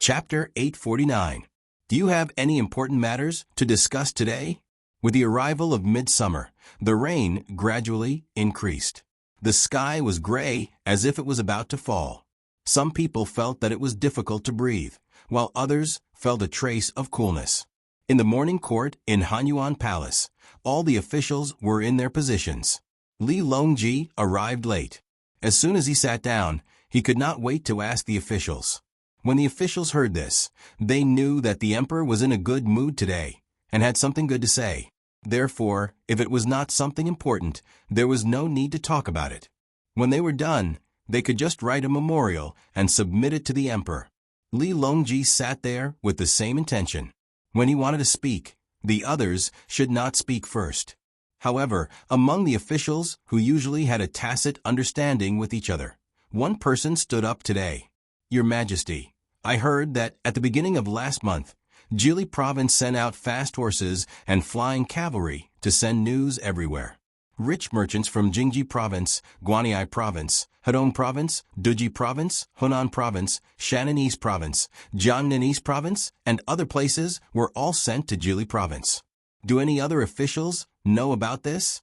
Chapter 849. Do you have any important matters to discuss today? With the arrival of midsummer, the rain gradually increased. The sky was gray as if it was about to fall. Some people felt that it was difficult to breathe, while others felt a trace of coolness. In the morning court in Hanyuan Palace, all the officials were in their positions. Li Longji arrived late. As soon as he sat down, he could not wait to ask the officials. When the officials heard this, they knew that the emperor was in a good mood today and had something good to say. Therefore, if it was not something important, there was no need to talk about it. When they were done, they could just write a memorial and submit it to the emperor. Li Longji sat there with the same intention. When he wanted to speak, the others should not speak first. However, among the officials who usually had a tacit understanding with each other, one person stood up today. Your Majesty, I heard that at the beginning of last month, Jili province sent out fast horses and flying cavalry to send news everywhere. Rich merchants from Jingji province, Guanyi province, Hedong province, Duji province, Hunan province, Shannonese province, Jiangnan province, and other places were all sent to Jili province. Do any other officials know about this?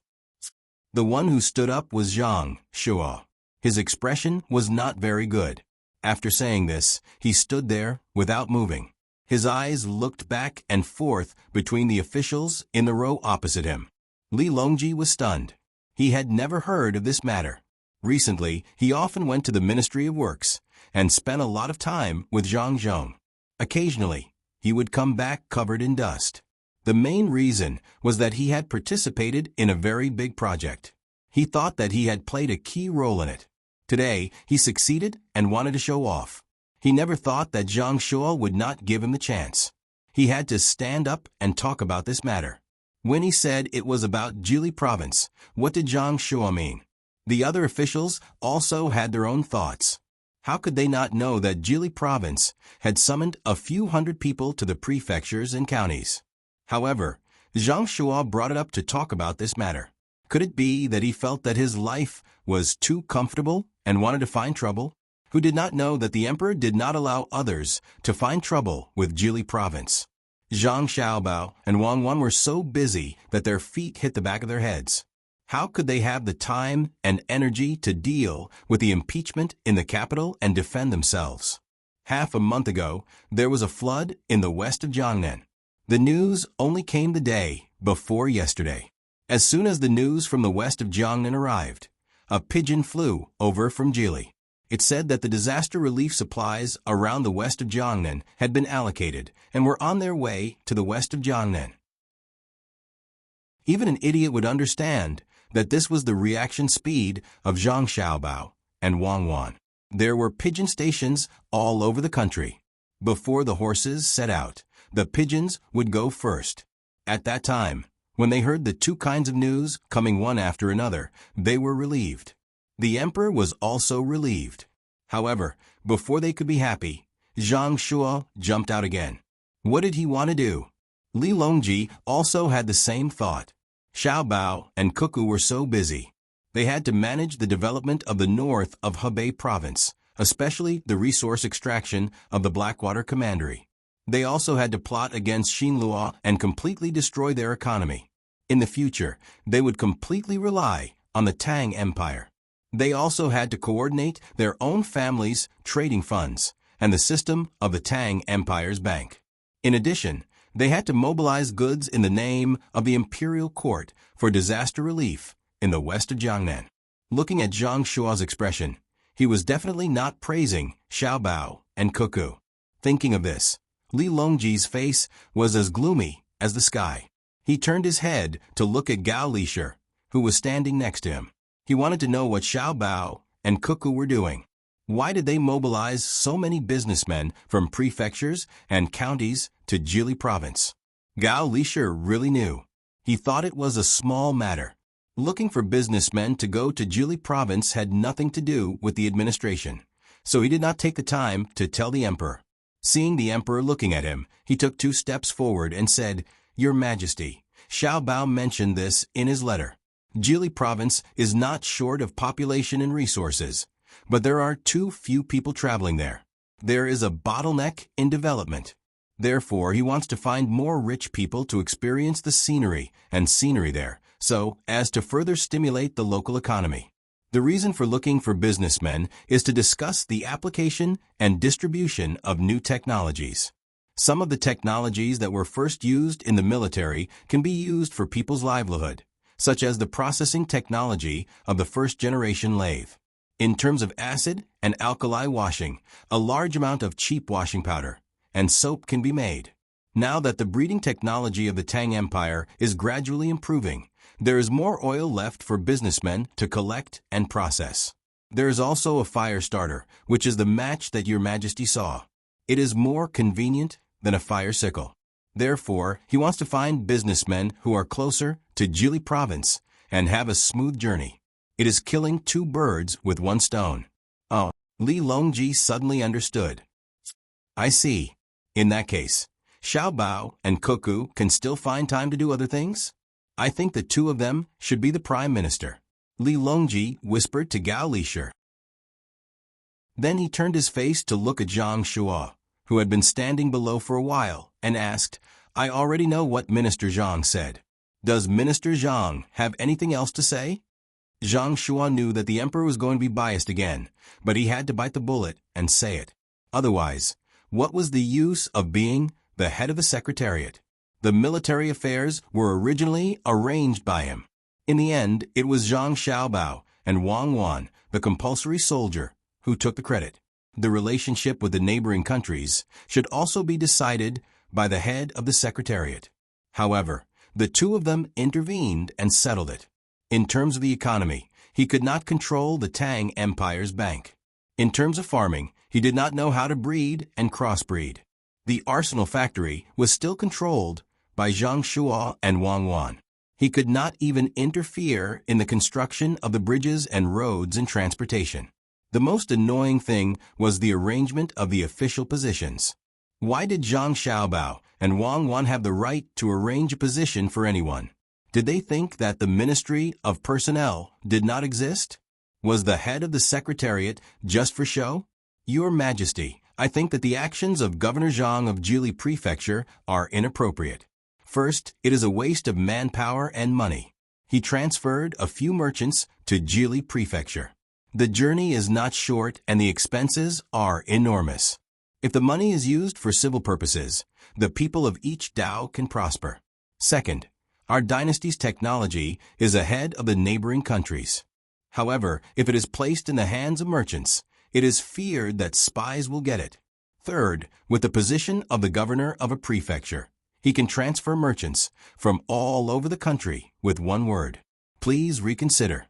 The one who stood up was Zhang Shuo. His expression was not very good. After saying this, he stood there without moving. His eyes looked back and forth between the officials in the row opposite him. Li Longji was stunned. He had never heard of this matter. Recently, he often went to the Ministry of Works and spent a lot of time with Zhang Zhong. Occasionally, he would come back covered in dust. The main reason was that he had participated in a very big project. He thought that he had played a key role in it. Today, he succeeded and wanted to show off. He never thought that Zhang Shuo would not give him the chance. He had to stand up and talk about this matter. When he said it was about Jili province, what did Zhang Shuo mean? The other officials also had their own thoughts. How could they not know that Jili province had summoned a few hundred people to the prefectures and counties? However, Zhang Shuo brought it up to talk about this matter. Could it be that he felt that his life was too comfortable and wanted to find trouble? Who did not know that the emperor did not allow others to find trouble with Jili province? Zhang Xiaobao and Wang Wan were so busy that their feet hit the back of their heads. How could they have the time and energy to deal with the impeachment in the capital and defend themselves? Half a month ago, there was a flood in the west of Jiangnan. The news only came the day before yesterday. As soon as the news from the west of Jiangnan arrived, a pigeon flew over from Jili. It said that the disaster relief supplies around the west of Jiangnan had been allocated and were on their way to the west of Jiangnan. Even an idiot would understand that this was the reaction speed of Zhang Xiaobao and Wang Wan. There were pigeon stations all over the country. Before the horses set out, the pigeons would go first. At that time, when they heard the two kinds of news coming one after another, they were relieved. The emperor was also relieved. However, before they could be happy, Zhang Shuo jumped out again. What did he want to do? Li Longji also had the same thought. Xiao Bao and Cuckoo were so busy. They had to manage the development of the north of Hebei province, especially the resource extraction of the Blackwater Commandery. They also had to plot against Xinluo and completely destroy their economy. In the future, they would completely rely on the Tang Empire. They also had to coordinate their own families' trading funds and the system of the Tang Empire's bank. In addition, they had to mobilize goods in the name of the imperial court for disaster relief in the west of Jiangnan. Looking at Zhang Shuo's expression, he was definitely not praising Xiao Bao and Cuckoo. Thinking of this, Li Longji's face was as gloomy as the sky. He turned his head to look at Gao Lisher, who was standing next to him. He wanted to know what Xiao Bao and Cuckoo were doing. Why did they mobilize so many businessmen from prefectures and counties to Jili province? Gao Lisher really knew. He thought it was a small matter. Looking for businessmen to go to Jili province had nothing to do with the administration, so he did not take the time to tell the emperor. Seeing the emperor looking at him, he took 2 steps forward and said, Your Majesty, Xiao Bao mentioned this in his letter. Jili province is not short of population and resources, but there are too few people traveling there. There is a bottleneck in development. Therefore, he wants to find more rich people to experience the scenery there, so as to further stimulate the local economy. The reason for looking for businessmen is to discuss the application and distribution of new technologies. Some of the technologies that were first used in the military can be used for people's livelihood, such as the processing technology of the first-generation lathe. In terms of acid and alkali washing, a large amount of cheap washing powder and soap can be made. Now that the breeding technology of the Tang Empire is gradually improving, there is more oil left for businessmen to collect and process. There is also a fire starter, which is the match that Your Majesty saw. It is more convenient than a fire sickle. Therefore, he wants to find businessmen who are closer to Jili province and have a smooth journey. It is killing two birds with one stone. Oh, Li Longji suddenly understood. I see. In that case, Xiao Bao and Cuckoo can still find time to do other things? I think the two of them should be the Prime Minister, Li Longji whispered to Gao Lisher. Then he turned his face to look at Zhang Shuo, who had been standing below for a while, and asked, I already know what Minister Zhang said. Does Minister Zhang have anything else to say? Zhang Shuo knew that the emperor was going to be biased again, but he had to bite the bullet and say it. Otherwise, what was the use of being the head of the secretariat? The military affairs were originally arranged by him. In the end, it was Zhang Xiaobao and Wang Wan, the compulsory soldier, who took the credit. The relationship with the neighboring countries should also be decided by the head of the secretariat. However, the two of them intervened and settled it. In terms of the economy, he could not control the Tang Empire's bank. In terms of farming, he did not know how to breed and crossbreed. The arsenal factory was still controlled by Zhang Shuo and Wang Wan. He could not even interfere in the construction of the bridges and roads and transportation. The most annoying thing was the arrangement of the official positions. Why did Zhang Xiaobao and Wang Wan have the right to arrange a position for anyone? Did they think that the Ministry of Personnel did not exist? Was the head of the Secretariat just for show? Your Majesty, I think that the actions of Governor Zhang of Jili Prefecture are inappropriate. First, it is a waste of manpower and money. He transferred a few merchants to Jili Prefecture. The journey is not short and the expenses are enormous. If the money is used for civil purposes, the people of each Dao can prosper. Second, our dynasty's technology is ahead of the neighboring countries. However, if it is placed in the hands of merchants, it is feared that spies will get it. Third, with the position of the governor of a prefecture, he can transfer merchants from all over the country with one word. Please reconsider.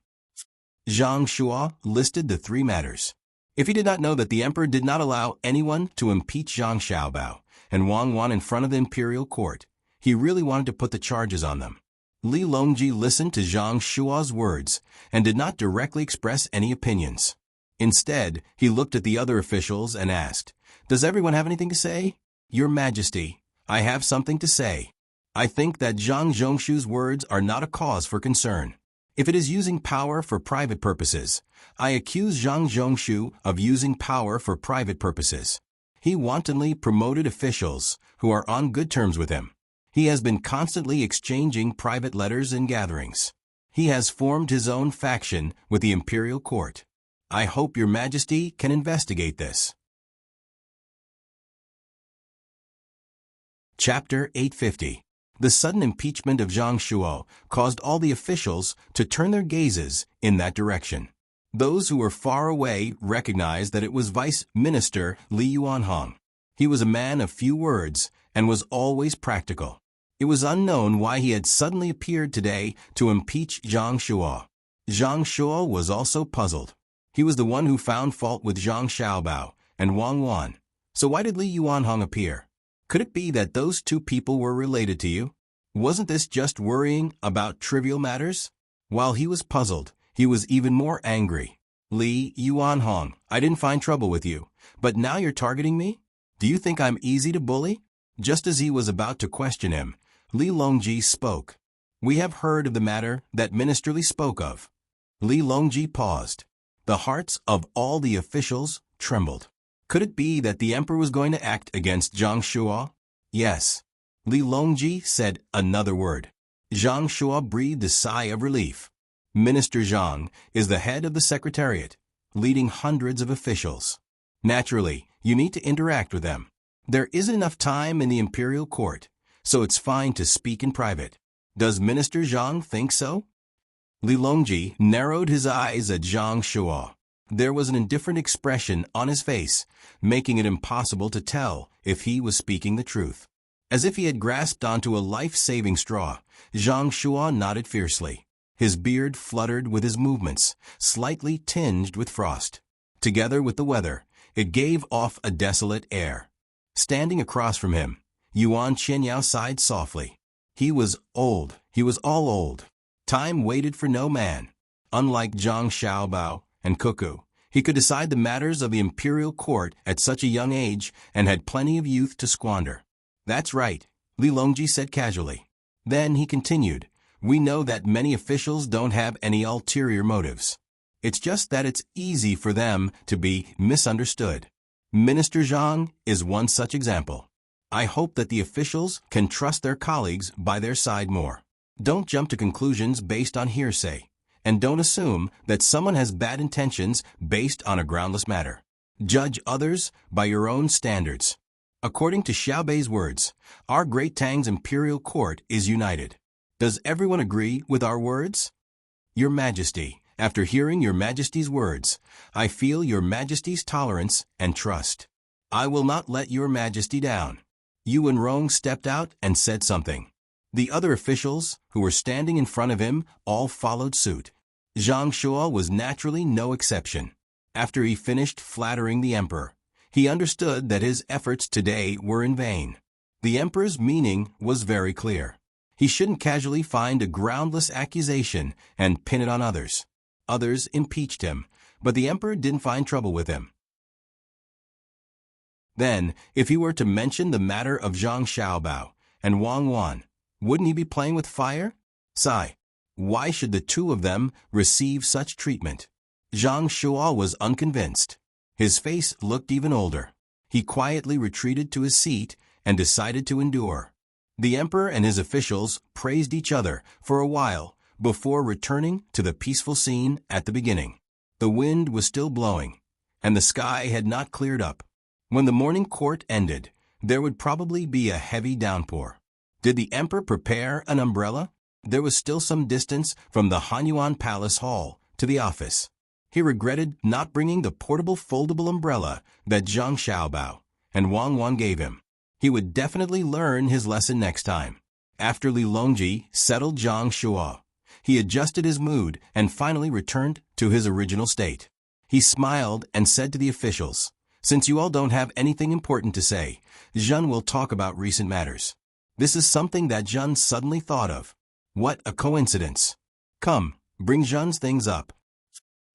Zhang Shuo listed the three matters. If he did not know that the emperor did not allow anyone to impeach Zhang Xiaobao and Wang Wan in front of the imperial court, he really wanted to put the charges on them. Li Longji listened to Zhang Shuo's words and did not directly express any opinions. Instead, he looked at the other officials and asked, Does everyone have anything to say? Your Majesty, I have something to say. I think that Zhang Zhongshu's words are not a cause for concern. If it is using power for private purposes, I accuse Zhang Zhongshu of using power for private purposes. He wantonly promoted officials who are on good terms with him. He has been constantly exchanging private letters and gatherings. He has formed his own faction with the imperial court. I hope Your Majesty can investigate this. Chapter 850. The sudden impeachment of Zhang Shuo caused all the officials to turn their gazes in that direction. Those who were far away recognized that it was Vice Minister Li Yuanhong. He was a man of few words and was always practical. It was unknown why he had suddenly appeared today to impeach Zhang Shuo. Zhang Shuo was also puzzled. He was the one who found fault with Zhang Xiaobao and Wang Wan. So why did Li Yuanhong appear? Could it be that those two people were related to you? Wasn't this just worrying about trivial matters? While he was puzzled, he was even more angry. Li Yuanhong, I didn't find trouble with you, but now you're targeting me? Do you think I'm easy to bully? Just as he was about to question him, Li Longji spoke. We have heard of the matter that Minister Li spoke of. Li Longji paused. The hearts of all the officials trembled. Could it be that the emperor was going to act against Zhang Shuo? Yes. Li Longji said another word. Zhang Shuo breathed a sigh of relief. Minister Zhang is the head of the secretariat, leading hundreds of officials. Naturally, you need to interact with them. There isn't enough time in the imperial court, so it's fine to speak in private. Does Minister Zhang think so? Li Longji narrowed his eyes at Zhang Shuo. There was an indifferent expression on his face, making it impossible to tell if he was speaking the truth. As if he had grasped onto a life-saving straw, Zhang Shuo nodded fiercely. His beard fluttered with his movements, slightly tinged with frost. Together with the weather, it gave off a desolate air. Standing across from him, Yuan Qianyao sighed softly. He was old. He was all old. Time waited for no man. Unlike Zhang Xiaobao and Cuckoo, he could decide the matters of the imperial court at such a young age and had plenty of youth to squander. That's right, Li Longji said casually. Then he continued, we know that many officials don't have any ulterior motives. It's just that it's easy for them to be misunderstood. Minister Zhang is one such example. I hope that the officials can trust their colleagues by their side more. Don't jump to conclusions based on hearsay, and don't assume that someone has bad intentions based on a groundless matter. Judge others by your own standards. According to Xiaobei's words, our great Tang's imperial court is united. Does everyone agree with our words? Your Majesty, after hearing your Majesty's words, I feel your Majesty's tolerance and trust. I will not let your Majesty down. Yuan Rong stepped out and said something. The other officials, who were standing in front of him, all followed suit. Zhang Shuo was naturally no exception. After he finished flattering the emperor, he understood that his efforts today were in vain. The emperor's meaning was very clear. He shouldn't casually find a groundless accusation and pin it on others. Others impeached him, but the emperor didn't find trouble with him. Then, if he were to mention the matter of Zhang Xiaobao and Wang Wan, wouldn't he be playing with fire? Sigh. Why should the two of them receive such treatment? Zhang Shuo was unconvinced. His face looked even older. He quietly retreated to his seat and decided to endure. The emperor and his officials praised each other for a while before returning to the peaceful scene at the beginning. The wind was still blowing, and the sky had not cleared up. When the morning court ended, there would probably be a heavy downpour. Did the emperor prepare an umbrella? There was still some distance from the Hanyuan Palace Hall to the office. He regretted not bringing the portable foldable umbrella that Zhang Xiaobao and Wang Wan gave him. He would definitely learn his lesson next time. After Li Longji settled Zhang Shuo, he adjusted his mood and finally returned to his original state. He smiled and said to the officials, since you all don't have anything important to say, Zhen will talk about recent matters. This is something that Zhen suddenly thought of. What a coincidence. Come, bring Zhen's things up.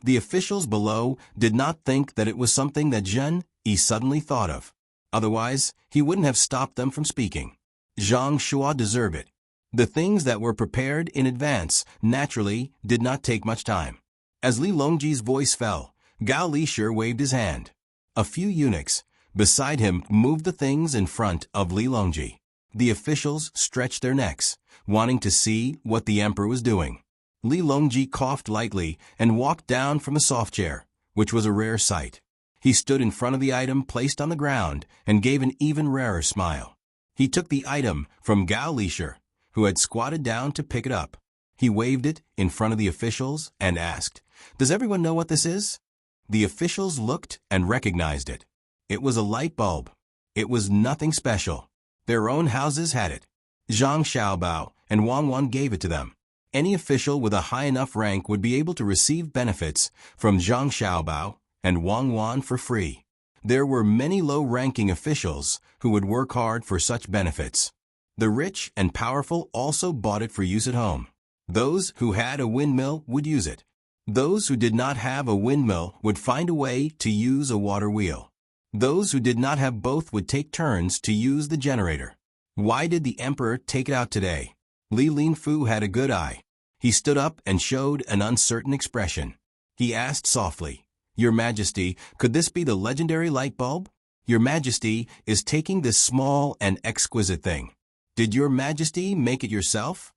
The officials below did not think that it was something that Zhen suddenly thought of. Otherwise, he wouldn't have stopped them from speaking. Zhang Shuo deserved it. The things that were prepared in advance naturally did not take much time. As Li Longji's voice fell, Gao Lishir waved his hand. A few eunuchs beside him moved the things in front of Li Longji. The officials stretched their necks, wanting to see what the emperor was doing. Li Longji coughed lightly and walked down from a soft chair, which was a rare sight. He stood in front of the item placed on the ground and gave an even rarer smile. He took the item from Gao Lishir, who had squatted down to pick it up. He waved it in front of the officials and asked, "Does everyone know what this is?" The officials looked and recognized it. It was a light bulb. It was nothing special. Their own houses had it. Zhang Xiaobao and Wang Wan gave it to them. Any official with a high enough rank would be able to receive benefits from Zhang Xiaobao and Wang Wan for free. There were many low-ranking officials who would work hard for such benefits. The rich and powerful also bought it for use at home. Those who had a windmill would use it. Those who did not have a windmill would find a way to use a water wheel. Those who did not have both would take turns to use the generator. Why did the emperor take it out today? Li Linfu had a good eye. He stood up and showed an uncertain expression. He asked softly, Your Majesty, could this be the legendary light bulb? Your Majesty is taking this small and exquisite thing. Did Your Majesty make it yourself?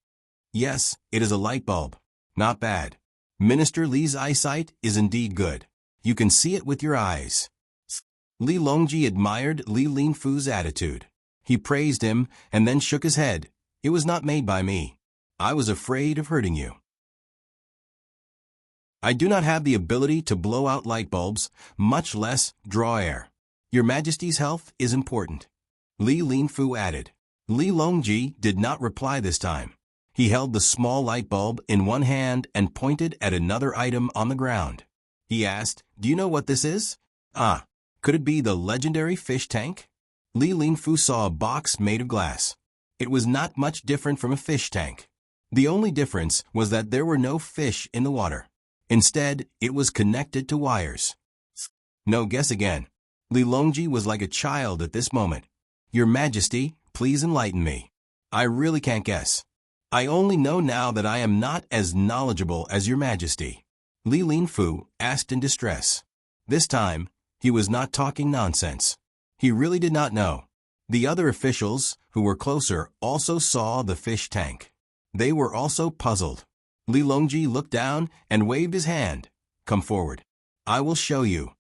Yes, it is a light bulb. Not bad. Minister Li's eyesight is indeed good. You can see it with your eyes. Li Longji admired Li Linfu's attitude. He praised him and then shook his head. It was not made by me. I was afraid of hurting you. I do not have the ability to blow out light bulbs, much less draw air. Your Majesty's health is important. Li Linfu added. Li Longji did not reply this time. He held the small light bulb in one hand and pointed at another item on the ground. He asked, "Do you know what this is?" "Ah, could it be the legendary fish tank?" Li Linfu saw a box made of glass. It was not much different from a fish tank. The only difference was that there were no fish in the water. Instead, it was connected to wires. No, guess again. Li Longji was like a child at this moment. Your Majesty, please enlighten me. I really can't guess. I only know now that I am not as knowledgeable as Your Majesty. Li Linfu asked in distress. This time, he was not talking nonsense. He really did not know. The other officials, who were closer, also saw the fish tank. They were also puzzled. Li Longji looked down and waved his hand. "Come forward. I will show you."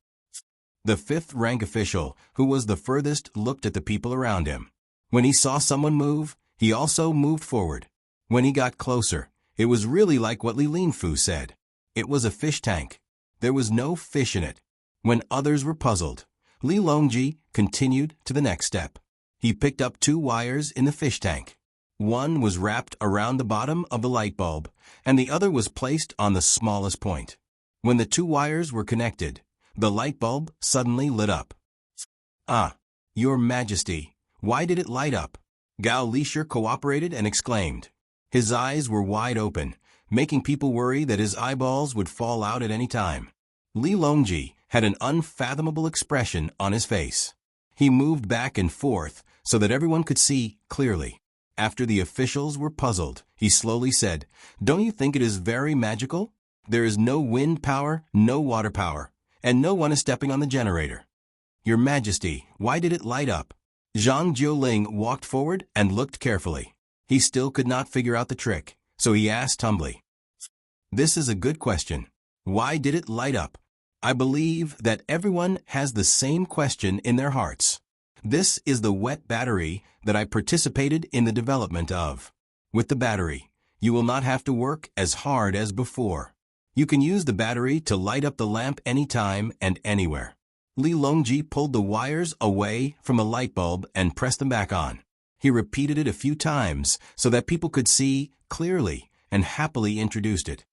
The fifth-rank official, who was the furthest, looked at the people around him. When he saw someone move, he also moved forward. When he got closer, it was really like what Li Linfu said. It was a fish tank. There was no fish in it. When others were puzzled, Li Longji continued to the next step. He picked up 2 wires in the fish tank. One was wrapped around the bottom of the light bulb, and the other was placed on the smallest point. When the 2 wires were connected, the light bulb suddenly lit up. "Ah, Your Majesty, why did it light up?" Gao Lisher cooperated and exclaimed. His eyes were wide open, making people worry that his eyeballs would fall out at any time. Li Longji had an unfathomable expression on his face. He moved back and forth so that everyone could see clearly. After the officials were puzzled, he slowly said, "Don't you think it is very magical? There is no wind power, no water power, and no one is stepping on the generator." "Your Majesty, why did it light up?" Zhang Jiuling walked forward and looked carefully. He still could not figure out the trick, so he asked humbly. "This is a good question. Why did it light up?" I believe that everyone has the same question in their hearts. This is the wet battery that I participated in the development of. With the battery, you will not have to work as hard as before. You can use the battery to light up the lamp anytime and anywhere. Li Longji pulled the wires away from a light bulb and pressed them back on. He repeated it a few times so that people could see clearly and happily introduced it.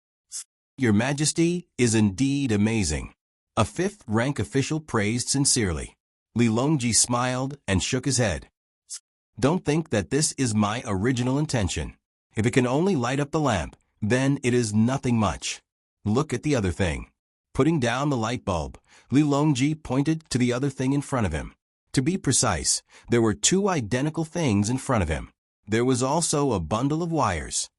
"Your Majesty is indeed amazing." A fifth-rank official praised sincerely. Li Longji smiled and shook his head. "Don't think that this is my original intention. If it can only light up the lamp, then it is nothing much. Look at the other thing." Putting down the light bulb, Li Longji pointed to the other thing in front of him. To be precise, there were 2 identical things in front of him. There was also a bundle of wires.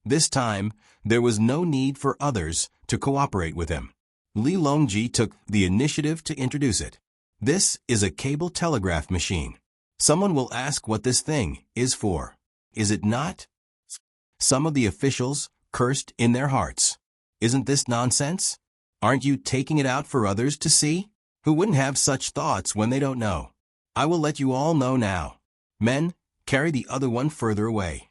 This time, there was no need for others to cooperate with him. Li Longji took the initiative to introduce it. "This is a cable telegraph machine. Someone will ask what this thing is for. Is it not?" Some of the officials cursed in their hearts. "Isn't this nonsense? Aren't you taking it out for others to see? Who wouldn't have such thoughts when they don't know? I will let you all know now. Men, carry the other one further away."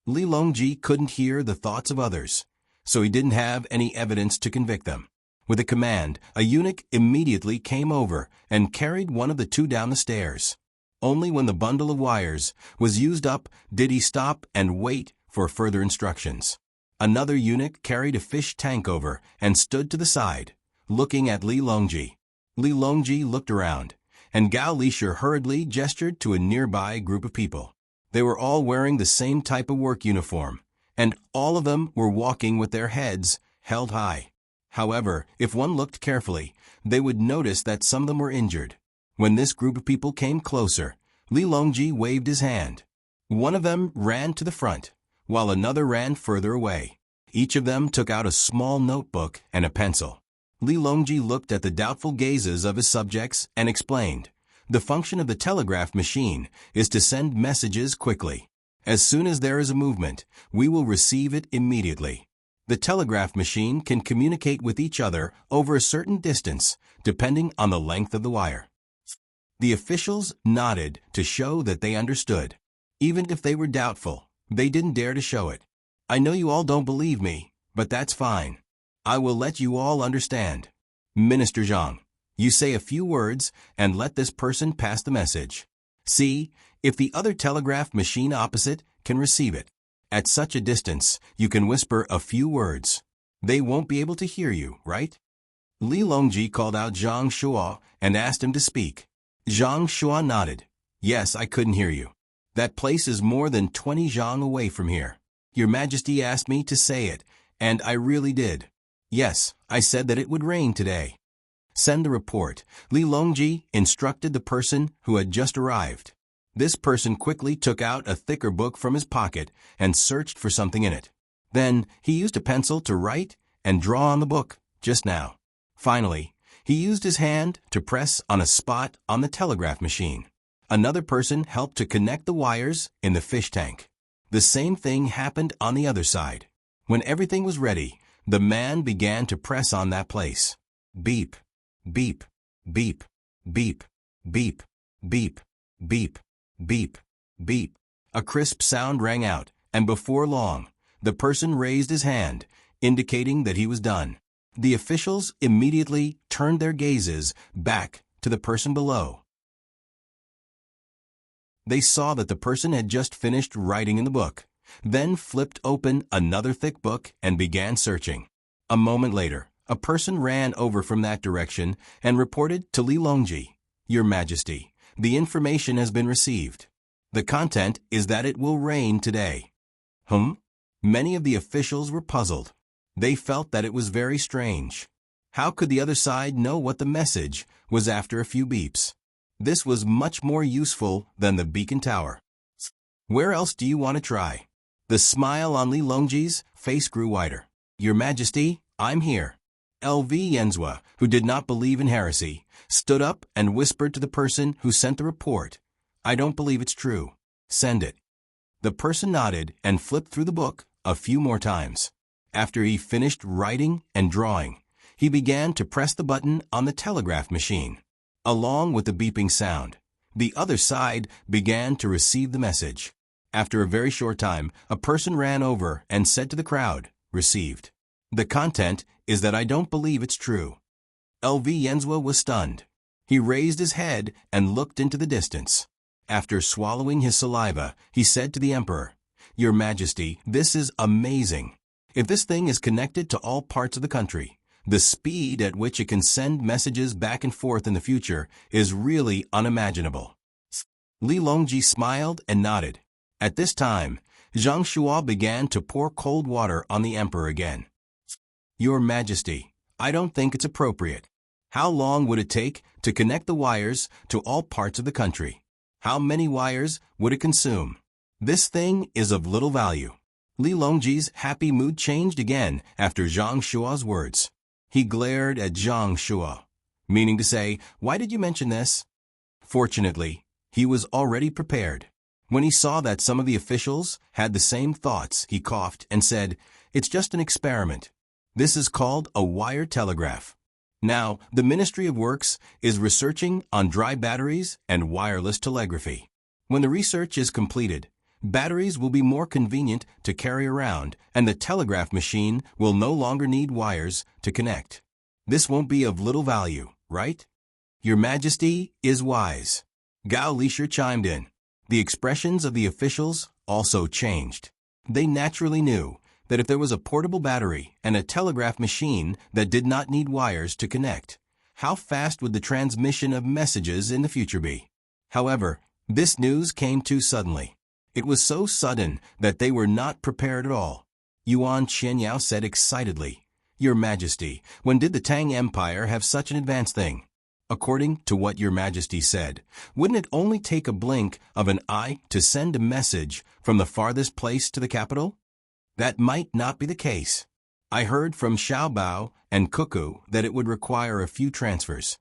Li Longji couldn't hear the thoughts of others, so he didn't have any evidence to convict them. With a command, a eunuch immediately came over and carried one of the 2 down the stairs. Only when the bundle of wires was used up did he stop and wait for further instructions. Another eunuch carried a fish tank over and stood to the side, looking at Li Longji. Li Longji looked around, and Gao Lisher hurriedly gestured to a nearby group of people. They were all wearing the same type of work uniform, and all of them were walking with their heads held high. However, if one looked carefully, they would notice that some of them were injured. When this group of people came closer, Li Longji waved his hand. One of them ran to the front, while another ran further away. Each of them took out a small notebook and a pencil. Li Longji looked at the doubtful gazes of his subjects and explained, "The function of the telegraph machine is to send messages quickly. As soon as there is a movement, we will receive it immediately. The telegraph machine can communicate with each other over a certain distance, depending on the length of the wire." The officials nodded to show that they understood. Even if they were doubtful, they didn't dare to show it. "I know you all don't believe me, but that's fine. I will let you all understand. Minister Zhang, you say a few words and let this person pass the message. See if the other telegraph machine opposite can receive it. At such a distance, you can whisper a few words. They won't be able to hear you, right?" Li Longji called out Zhang Shua and asked him to speak. Zhang Shua nodded. "Yes, I couldn't hear you. That place is more than 20 zhang away from here. Your Majesty asked me to say it, and I really did. Yes, I said that it would rain today." "Send the report," Li Longji instructed the person who had just arrived. This person quickly took out a thicker book from his pocket and searched for something in it. Then he used a pencil to write and draw on the book, just now. Finally, he used his hand to press on a spot on the telegraph machine. Another person helped to connect the wires in the fish tank. The same thing happened on the other side. When everything was ready, the man began to press on that place. Beep, beep, beep, beep, beep, beep, beep, beep, beep. A crisp sound rang out, and before long, the person raised his hand, indicating that he was done. The officials immediately turned their gazes back to the person below. They saw that the person had just finished writing in the book, then flipped open another thick book and began searching. A moment later, a person ran over from that direction and reported to Li Longji, "Your Majesty, the information has been received. The content is that it will rain today." Many of the officials were puzzled. They felt that it was very strange. How could the other side know what the message was after a few beeps? This was much more useful than the beacon tower. "Where else do you want to try?" The smile on Li Longji's face grew wider. "Your Majesty, I'm here." LV Yenzhua, who did not believe in heresy, stood up and whispered to the person who sent the report, "I don't believe it's true. Send it." The person nodded and flipped through the book a few more times. After he finished writing and drawing, he began to press the button on the telegraph machine. Along with the beeping sound, the other side began to receive the message. After a very short time, a person ran over and said to the crowd, "Received. The content is that I don't believe it's true." LV Yenzhua was stunned. He raised his head and looked into the distance. After swallowing his saliva, he said to the emperor, "Your Majesty, this is amazing. If this thing is connected to all parts of the country, the speed at which it can send messages back and forth in the future is really unimaginable." Li Longji smiled and nodded. At this time, Zhang Shua began to pour cold water on the emperor again. "Your Majesty, I don't think it's appropriate. How long would it take to connect the wires to all parts of the country? How many wires would it consume? This thing is of little value." Li Longji's happy mood changed again after Zhang Shua's words. He glared at Zhang Shua, meaning to say, "Why did you mention this?" Fortunately, he was already prepared. When he saw that some of the officials had the same thoughts, he coughed and said, "It's just an experiment. This is called a wire telegraph. Now, the Ministry of Works is researching on dry batteries and wireless telegraphy. When the research is completed, batteries will be more convenient to carry around, and the telegraph machine will no longer need wires to connect. This won't be of little value, right?" "Your Majesty is wise." Gao Lisher chimed in. The expressions of the officials also changed. They naturally knew that if there was a portable battery and a telegraph machine that did not need wires to connect, how fast would the transmission of messages in the future be? However, this news came too suddenly. It was so sudden that they were not prepared at all. Yuan Qianyao said excitedly, "Your Majesty, when did the Tang Empire have such an advanced thing? According to what Your Majesty said, wouldn't it only take a blink of an eye to send a message from the farthest place to the capital? That might not be the case. I heard from Xiaobao and Cuckoo that it would require a few transfers.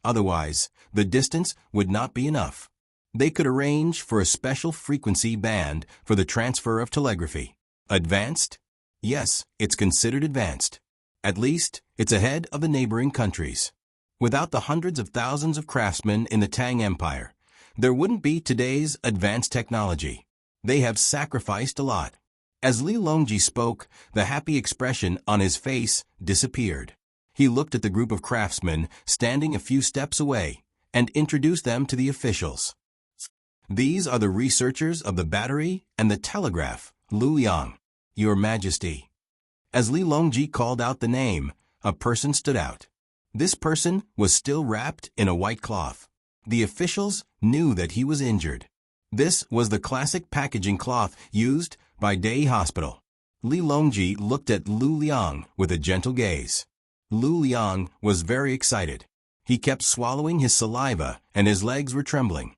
Otherwise, the distance would not be enough. They could arrange for a special frequency band for the transfer of telegraphy. Advanced? Yes, it's considered advanced. At least, it's ahead of the neighboring countries. Without the hundreds of thousands of craftsmen in the Tang Empire, there wouldn't be today's advanced technology. They have sacrificed a lot. As Li Longji spoke, the happy expression on his face disappeared. He looked at the group of craftsmen standing a few steps away and introduced them to the officials. These are the researchers of the battery and the telegraph, Lu Yang, Your Majesty. As Li Longji called out the name, a person stood out. This person was still wrapped in a white cloth. The officials knew that he was injured. This was the classic packaging cloth used by Dai Hospital. Li Longji looked at Lu Liang with a gentle gaze. Lu Liang was very excited. He kept swallowing his saliva and his legs were trembling.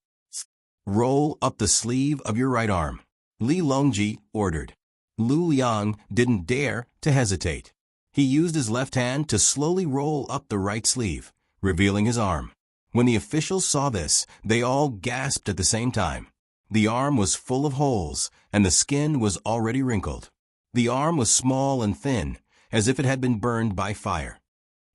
Roll up the sleeve of your right arm, Li Longji ordered. Lu Liang didn't dare to hesitate. He used his left hand to slowly roll up the right sleeve, revealing his arm. When the officials saw this, they all gasped at the same time. The arm was full of holes, and the skin was already wrinkled. The arm was small and thin, as if it had been burned by fire.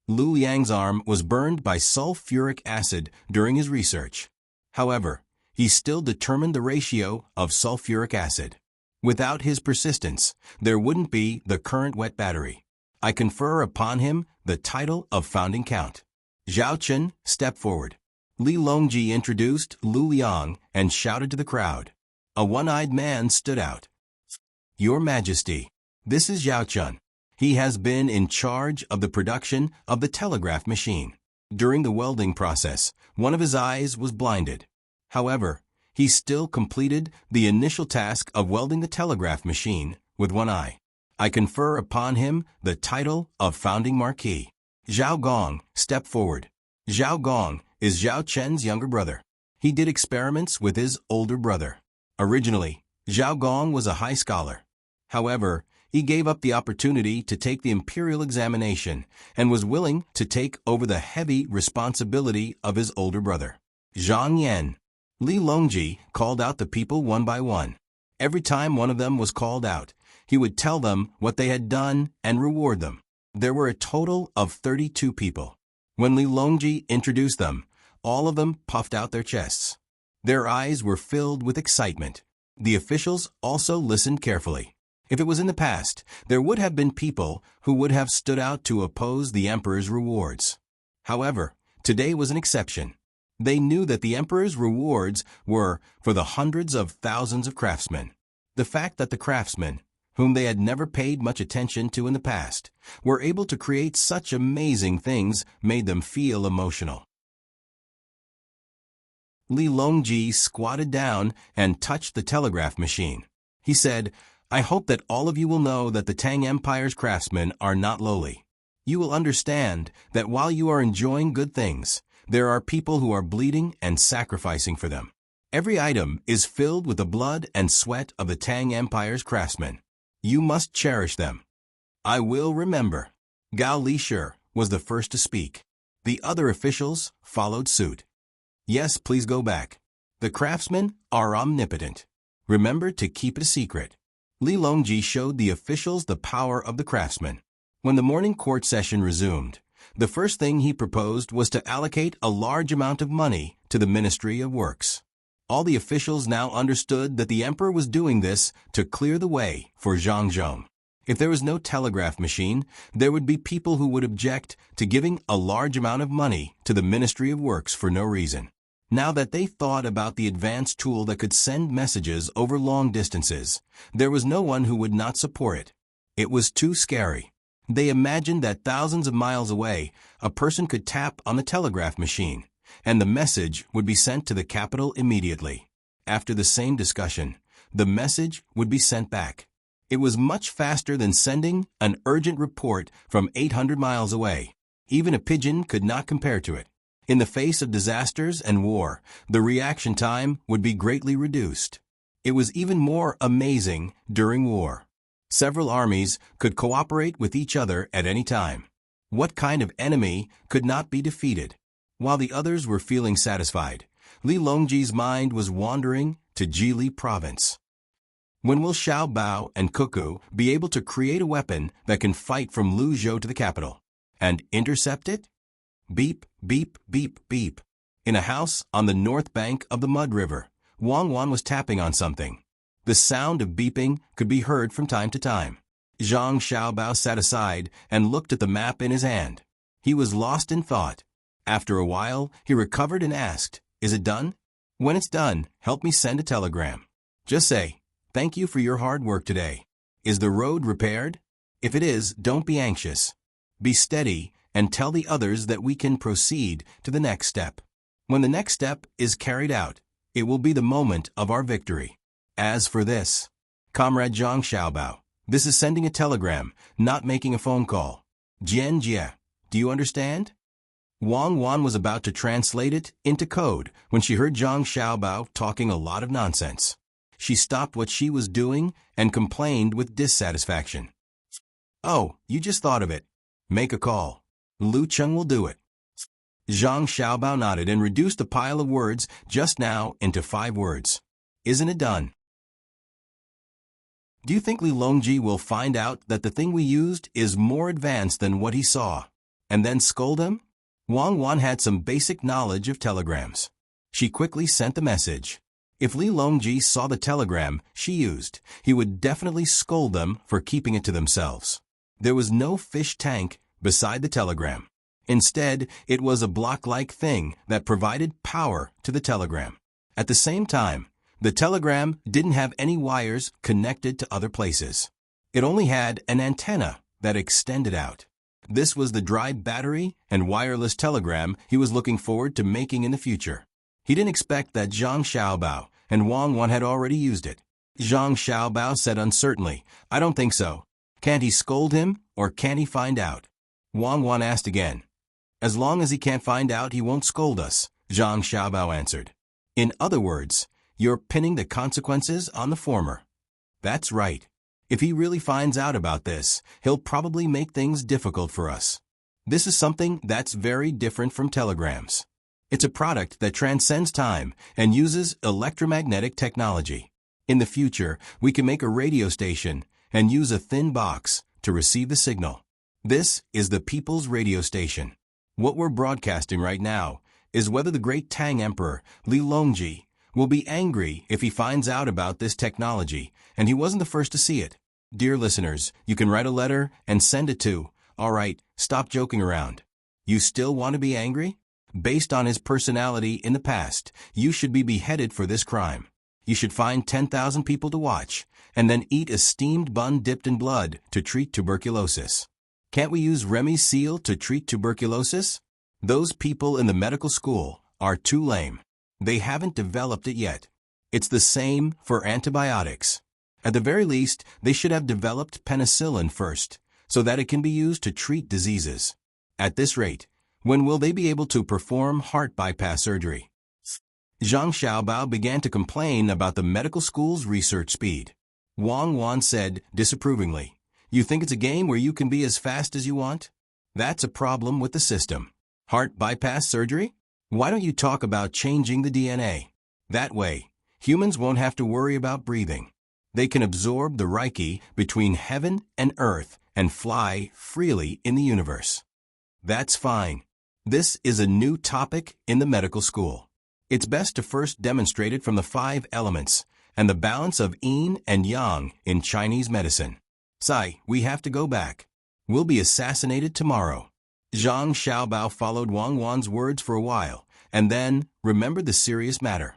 Lu Liang's arm was burned by sulfuric acid during his research. However, he still determined the ratio of sulfuric acid. Without his persistence, there wouldn't be the current wet battery. I confer upon him the title of founding count. Zhao Chen stepped forward. Li Longji introduced Lu Liang and shouted to the crowd. A one-eyed man stood out. Your Majesty, this is Zhao Chen. He has been in charge of the production of the telegraph machine. During the welding process, one of his eyes was blinded. However, he still completed the initial task of welding the telegraph machine with one eye. I confer upon him the title of founding marquis. Zhao Gong stepped forward. Zhao Gong is Zhao Chen's younger brother. He did experiments with his older brother. Originally, Zhao Gong was a high scholar. However, he gave up the opportunity to take the imperial examination and was willing to take over the heavy responsibility of his older brother. Zhang Yan. Li Longji called out the people one by one. Every time one of them was called out, he would tell them what they had done and reward them. There were a total of 32 people. When Li Longji introduced them, all of them puffed out their chests. Their eyes were filled with excitement. The officials also listened carefully. If it was in the past, there would have been people who would have stood out to oppose the emperor's rewards. However, today was an exception. They knew that the emperor's rewards were for the hundreds of thousands of craftsmen. The fact that the craftsmen, whom they had never paid much attention to in the past, were able to create such amazing things made them feel emotional. Li Longji squatted down and touched the telegraph machine. He said, I hope that all of you will know that the Tang Empire's craftsmen are not lowly. You will understand that while you are enjoying good things, there are people who are bleeding and sacrificing for them. Every item is filled with the blood and sweat of the Tang Empire's craftsmen. You must cherish them. I will remember. Gao Li was the first to speak. The other officials followed suit. Yes, please go back. The craftsmen are omnipotent. Remember to keep it a secret. Li Longji showed the officials the power of the craftsmen. When the morning court session resumed, the first thing he proposed was to allocate a large amount of money to the Ministry of Works. All the officials now understood that the emperor was doing this to clear the way for Zhang Zhong. If there was no telegraph machine, there would be people who would object to giving a large amount of money to the Ministry of Works for no reason. Now that they thought about the advanced tool that could send messages over long distances, there was no one who would not support it. It was too scary. They imagined that thousands of miles away, a person could tap on the telegraph machine, and the message would be sent to the capital immediately. After the same discussion, the message would be sent back. It was much faster than sending an urgent report from 800 miles away. Even a pigeon could not compare to it. In the face of disasters and war, the reaction time would be greatly reduced. It was even more amazing during war. Several armies could cooperate with each other at any time. What kind of enemy could not be defeated? While the others were feeling satisfied, Li Longji's mind was wandering to Jili province. When will Xiao Bao and Cuckoo be able to create a weapon that can fight from Luzhou to the capital and intercept it? Beep, beep, beep, beep. In a house on the north bank of the Mud River, Wang Wan was tapping on something. The sound of beeping could be heard from time to time. Zhang Xiaobao sat aside and looked at the map in his hand. He was lost in thought. After a while, he recovered and asked, "Is it done? When it's done, help me send a telegram. Just say, 'Thank you for your hard work today.' Is the road repaired? If it is, don't be anxious. Be steady and tell the others that we can proceed to the next step. When the next step is carried out, it will be the moment of our victory. As for this, Comrade Zhang Xiaobao, this is sending a telegram, not making a phone call. Jian Jie, do you understand?" Wang Wan was about to translate it into code when she heard Zhang Xiaobao talking a lot of nonsense. She stopped what she was doing and complained with dissatisfaction. "Oh, you just thought of it. Make a call. Lu Cheng will do it." Zhang Xiaobao nodded and reduced the pile of words just now into 5 words. "Isn't it done?" Do you think Li Longji will find out that the thing we used is more advanced than what he saw, and then scold him? Wang Wan had some basic knowledge of telegrams. She quickly sent the message. If Li Longji saw the telegram she used, he would definitely scold them for keeping it to themselves. There was no fish tank beside the telegram. Instead, it was a block-like thing that provided power to the telegram. At the same time, the telegram didn't have any wires connected to other places. It only had an antenna that extended out. This was the dry battery and wireless telegram he was looking forward to making in the future. He didn't expect that Zhang Xiaobao and Wang Wan had already used it. Zhang Xiaobao said uncertainly, "I don't think so. Can't he scold him, or can't he find out?" Wang Wan asked again. "As long as he can't find out, he won't scold us," Zhang Xiaobao answered. "In other words, you're pinning the consequences on the former." "That's right. If he really finds out about this, he'll probably make things difficult for us. This is something that's very different from telegrams. It's a product that transcends time and uses electromagnetic technology. In the future, we can make a radio station and use a thin box to receive the signal. This is the People's Radio Station. What we're broadcasting right now is whether the great Tang Emperor, Li Longji, will be angry if he finds out about this technology, and he wasn't the first to see it. Dear listeners, you can write a letter and send it to, all right, stop joking around. You still want to be angry? Based on his personality in the past, you should be beheaded for this crime. You should find 10,000 people to watch, and then eat a steamed bun dipped in blood to treat tuberculosis. Can't we use Remy's seal to treat tuberculosis? Those people in the medical school are too lame. They haven't developed it yet. It's the same for antibiotics. At the very least, they should have developed penicillin first, so that it can be used to treat diseases. At this rate, when will they be able to perform heart bypass surgery?" Zhang Xiaobao began to complain about the medical school's research speed. Wang Wan said disapprovingly, "You think it's a game where you can be as fast as you want? That's a problem with the system. Heart bypass surgery? Why don't you talk about changing the DNA? That way, humans won't have to worry about breathing. They can absorb the Reiki between heaven and earth and fly freely in the universe." "That's fine. This is a new topic in the medical school. It's best to first demonstrate it from the 5 elements and the balance of yin and yang in Chinese medicine. Sai, we have to go back. We'll be assassinated tomorrow." Zhang Xiaobao followed Wang Wan's words for a while, and then remembered the serious matter.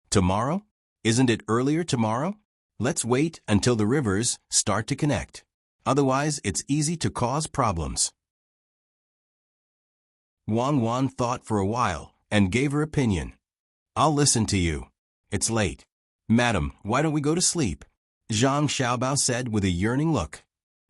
"Tomorrow? Isn't it earlier tomorrow? Let's wait until the rivers start to connect. Otherwise, it's easy to cause problems." Wang Wan thought for a while and gave her opinion. "I'll listen to you. It's late." "Madam, why don't we go to sleep?" Zhang Xiaobao said with a yearning look.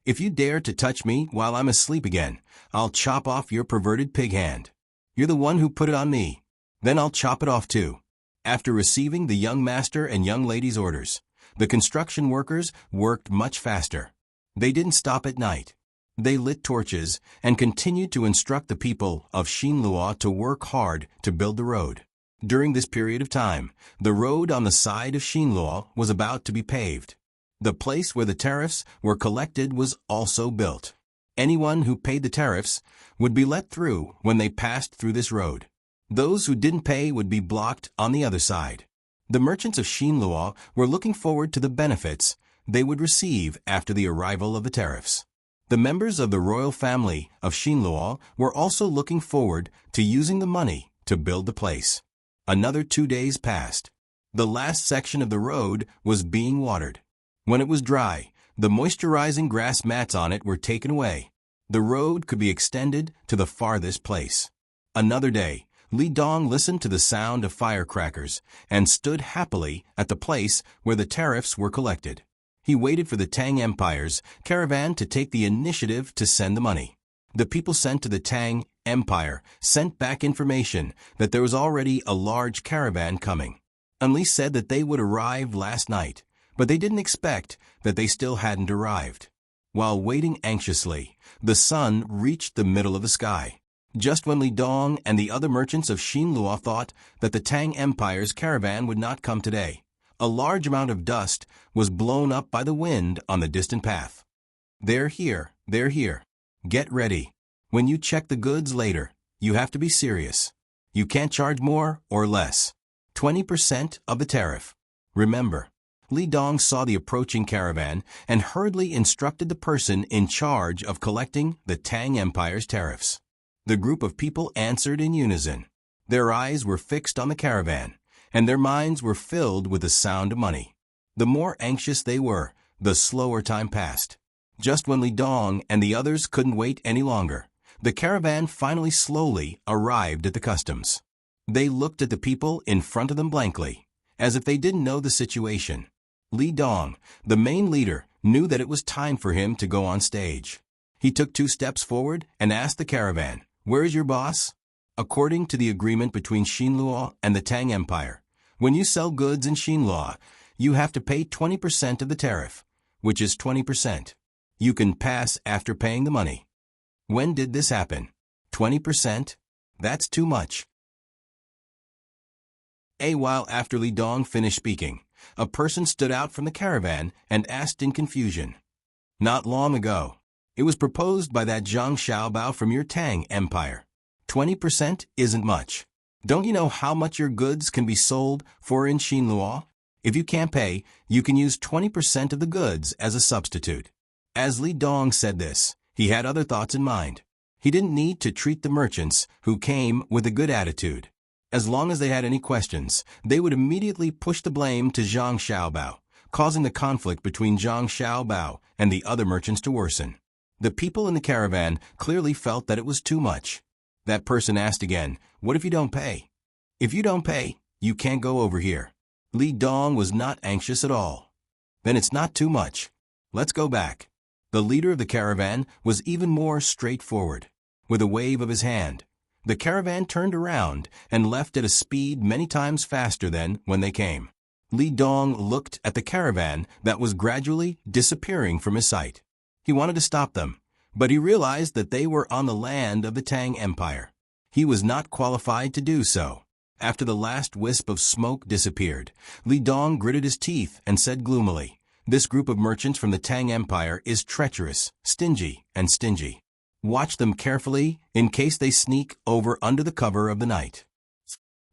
"If you dare to touch me while I'm asleep again, I'll chop off your perverted pig hand. You're the one who put it on me. Then I'll chop it off too." After receiving the young master and young lady's orders, the construction workers worked much faster. They didn't stop at night. They lit torches and continued to instruct the people of Xinlua to work hard to build the road. During this period of time, the road on the side of Xinlua was about to be paved. The place where the tariffs were collected was also built. Anyone who paid the tariffs would be let through when they passed through this road. Those who didn't pay would be blocked on the other side. The merchants of Xinlua were looking forward to the benefits they would receive after the arrival of the tariffs. The members of the royal family of Xinlua were also looking forward to using the money to build the place. Another 2 days passed. The last section of the road was being watered. When it was dry, the moisturizing grass mats on it were taken away. The road could be extended to the farthest place. Another day, Li Dong listened to the sound of firecrackers and stood happily at the place where the tariffs were collected. He waited for the Tang Empire's caravan to take the initiative to send the money. The people sent to the Tang Empire sent back information that there was already a large caravan coming. Li said that they would arrive last night, but they didn't expect that they still hadn't arrived. While waiting anxiously, the sun reached the middle of the sky. Just when Li Dong and the other merchants of Xinlua thought that the Tang Empire's caravan would not come today, a large amount of dust was blown up by the wind on the distant path. They're here, they're here. Get ready. When you check the goods later, you have to be serious. You can't charge more or less. 20% of the tariff. Remember, Li Dong saw the approaching caravan and hurriedly instructed the person in charge of collecting the Tang Empire's tariffs. The group of people answered in unison. Their eyes were fixed on the caravan, and their minds were filled with the sound of money. The more anxious they were, the slower time passed. Just when Li Dong and the others couldn't wait any longer, the caravan finally slowly arrived at the customs. They looked at the people in front of them blankly, as if they didn't know the situation. Li Dong, the main leader, knew that it was time for him to go on stage. He took 2 steps forward and asked the caravan, "Where is your boss?" According to the agreement between Xinlua and the Tang Empire, when you sell goods in Xinlua, you have to pay 20% of the tariff, which is 20%. You can pass after paying the money. When did this happen? 20%? That's too much. A while after Li Dong finished speaking, a person stood out from the caravan and asked in confusion, "Not long ago, it was proposed by that Zhang Xiaobao from your Tang Empire. 20% isn't much. Don't you know how much your goods can be sold for in Xinlua? If you can't pay, you can use 20% of the goods as a substitute." As Li Dong said this, he had other thoughts in mind. He didn't need to treat the merchants who came with a good attitude. As long as they had any questions, they would immediately push the blame to Zhang Xiaobao, causing the conflict between Zhang Xiaobao and the other merchants to worsen. The people in the caravan clearly felt that it was too much. That person asked again, "What if you don't pay?" "If you don't pay, you can't go over here." Li Dong was not anxious at all. "Then it's not too much. Let's go back." The leader of the caravan was even more straightforward. With a wave of his hand, the caravan turned around and left at a speed many times faster than when they came. Li Dong looked at the caravan that was gradually disappearing from his sight. He wanted to stop them, but he realized that they were on the land of the Tang Empire. He was not qualified to do so. After the last wisp of smoke disappeared, Li Dong gritted his teeth and said gloomily, "This group of merchants from the Tang Empire is treacherous, stingy. Watch them carefully in case they sneak over under the cover of the night."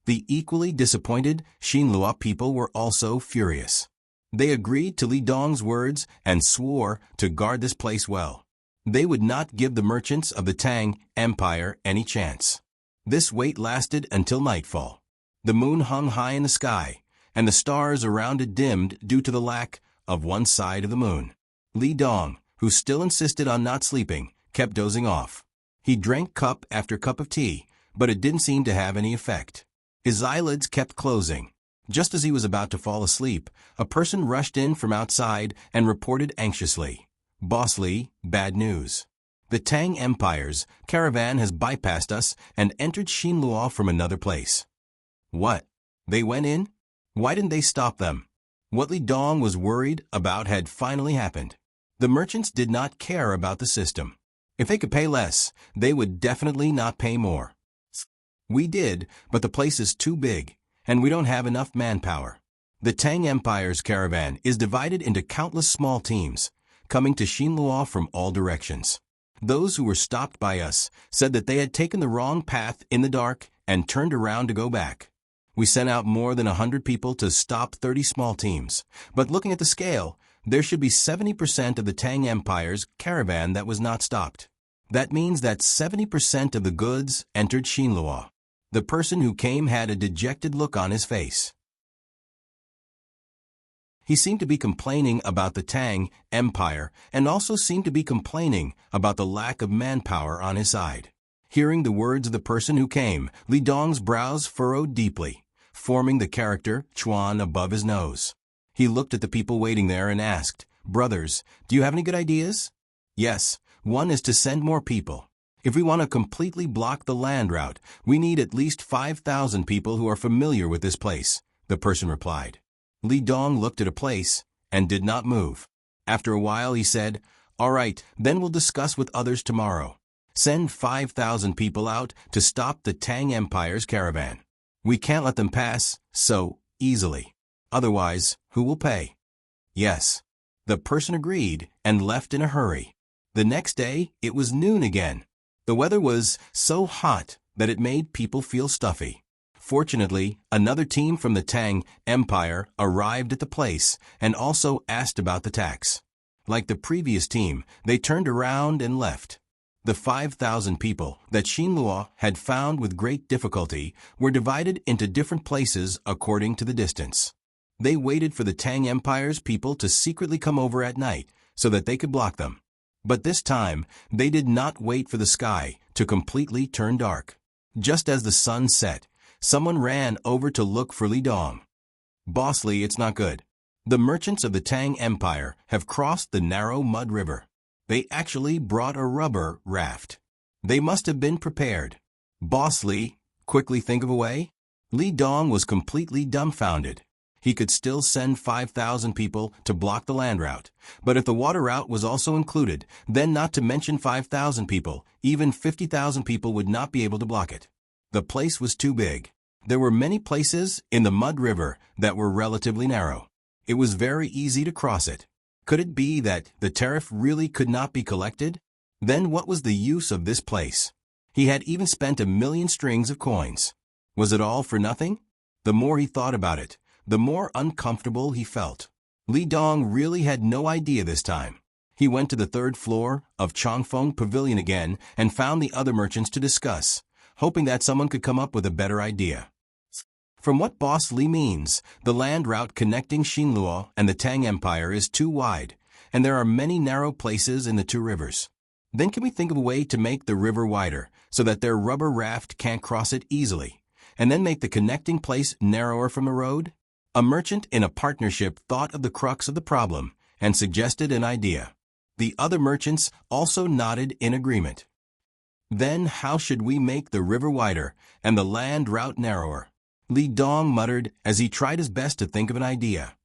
The equally disappointed Xinlua people were also furious. They agreed to Li Dong's words and swore to guard this place well. They would not give the merchants of the Tang Empire any chance. This wait lasted until nightfall. The moon hung high in the sky, and the stars around it dimmed due to the lack of one side of the moon. Li Dong, who still insisted on not sleeping, kept dozing off. He drank cup after cup of tea, but it didn't seem to have any effect. His eyelids kept closing. Just as he was about to fall asleep, a person rushed in from outside and reported anxiously, "Boss Li, bad news. The Tang Empire's caravan has bypassed us and entered Xinlua from another place." "What? They went in? Why didn't they stop them?" What Li Dong was worried about had finally happened. The merchants did not care about the system. If they could pay less, they would definitely not pay more. We did, but the place is too big, and we don't have enough manpower. The Tang Empire's caravan is divided into countless small teams, coming to Xinluo from all directions. Those who were stopped by us said that they had taken the wrong path in the dark and turned around to go back. We sent out more than 100 people to stop 30 small teams, but looking at the scale, there should be 70% of the Tang Empire's caravan that was not stopped. That means that 70% of the goods entered Xinluo. The person who came had a dejected look on his face. He seemed to be complaining about the Tang Empire and also seemed to be complaining about the lack of manpower on his side. Hearing the words of the person who came, Li Dong's brows furrowed deeply, forming the character Chuan above his nose. He looked at the people waiting there and asked, "Brothers, do you have any good ideas?" "Yes, one is to send more people. If we want to completely block the land route, we need at least 5,000 people who are familiar with this place," the person replied. Li Dong looked at a place and did not move. After a while he said, "All right, then we'll discuss with others tomorrow. Send 5,000 people out to stop the Tang Empire's caravan. We can't let them pass so easily. Otherwise, who will pay?" "Yes." The person agreed and left in a hurry. The next day, it was noon again. The weather was so hot that it made people feel stuffy. Fortunately, another team from the Tang Empire arrived at the place and also asked about the tax. Like the previous team, they turned around and left. The 5,000 people that Xinluo had found with great difficulty were divided into different places according to the distance. They waited for the Tang Empire's people to secretly come over at night so that they could block them. But this time, they did not wait for the sky to completely turn dark. Just as the sun set, someone ran over to look for Li Dong. "Boss Li, it's not good. The merchants of the Tang Empire have crossed the narrow mud river. They actually brought a rubber raft. They must have been prepared. Boss Li, quickly think of a way." Li Dong was completely dumbfounded. He could still send 5,000 people to block the land route, but if the water route was also included, then not to mention 5,000 people, even 50,000 people would not be able to block it. The place was too big. There were many places in the mud river that were relatively narrow. It was very easy to cross it. Could it be that the tariff really could not be collected? Then what was the use of this place? He had even spent 1,000,000 strings of coins. Was it all for nothing? The more he thought about it, the more uncomfortable he felt. Li Dong really had no idea this time. He went to the 3rd floor of Changfeng Pavilion again and found the other merchants to discuss, hoping that someone could come up with a better idea. From what Boss Li means, the land route connecting Xinluo and the Tang Empire is too wide, and there are many narrow places in the two rivers. Then can we think of a way to make the river wider so that their rubber raft can't cross it easily, and then make the connecting place narrower from the road? A merchant in a partnership thought of the crux of the problem and suggested an idea. The other merchants also nodded in agreement. Then how should we make the river wider and the land route narrower? Li Dong muttered as he tried his best to think of an idea.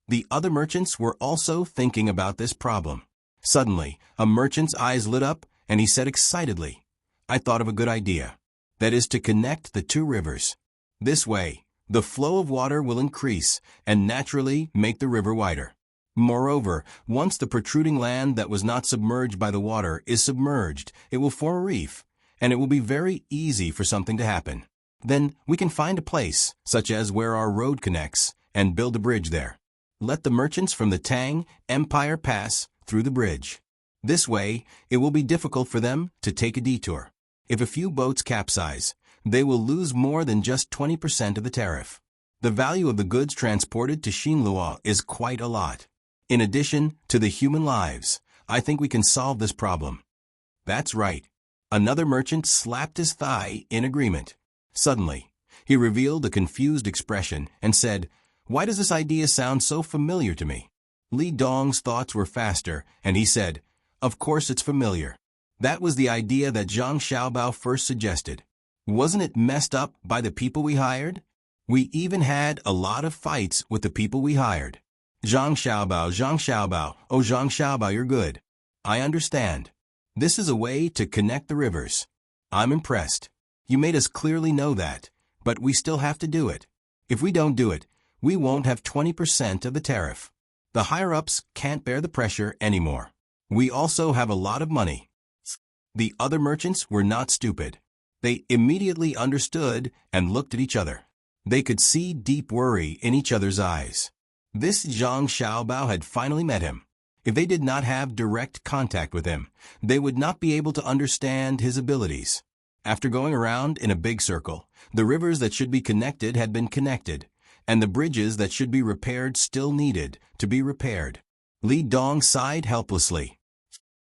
The other merchants were also thinking about this problem. Suddenly, a merchant's eyes lit up and he said excitedly, "I thought of a good idea. That is to connect the two rivers. This way, the flow of water will increase and naturally make the river wider. Moreover, once the protruding land that was not submerged by the water is submerged, it will form a reef, and it will be very easy for something to happen. Then we can find a place, such as where our road connects, and build a bridge there. Let the merchants from the Tang Empire pass through the bridge. This way, it will be difficult for them to take a detour. If a few boats capsize, they will lose more than just 20% of the tariff. The value of the goods transported to Xinluo is quite a lot. In addition to the human lives, I think we can solve this problem." "That's right." Another merchant slapped his thigh in agreement. Suddenly, he revealed a confused expression and said, "Why does this idea sound so familiar to me?" Li Dong's thoughts were faster, and he said, "Of course it's familiar. That was the idea that Zhang Xiaobao first suggested. Wasn't it messed up by the people we hired? We even had a lot of fights with the people we hired. Zhang Xiaobao, oh Zhang Xiaobao, you're good. I understand. This is a way to connect the rivers. I'm impressed. You made us clearly know that, but we still have to do it. If we don't do it, we won't have 20% of the tariff. The higher-ups can't bear the pressure anymore. We also have a lot of money. The other merchants were not stupid. They immediately understood and looked at each other. They could see deep worry in each other's eyes. This Zhang Xiaobao had finally met him. If they did not have direct contact with him, they would not be able to understand his abilities. After going around in a big circle, the rivers that should be connected had been connected, and the bridges that should be repaired still needed to be repaired. Li Dong sighed helplessly.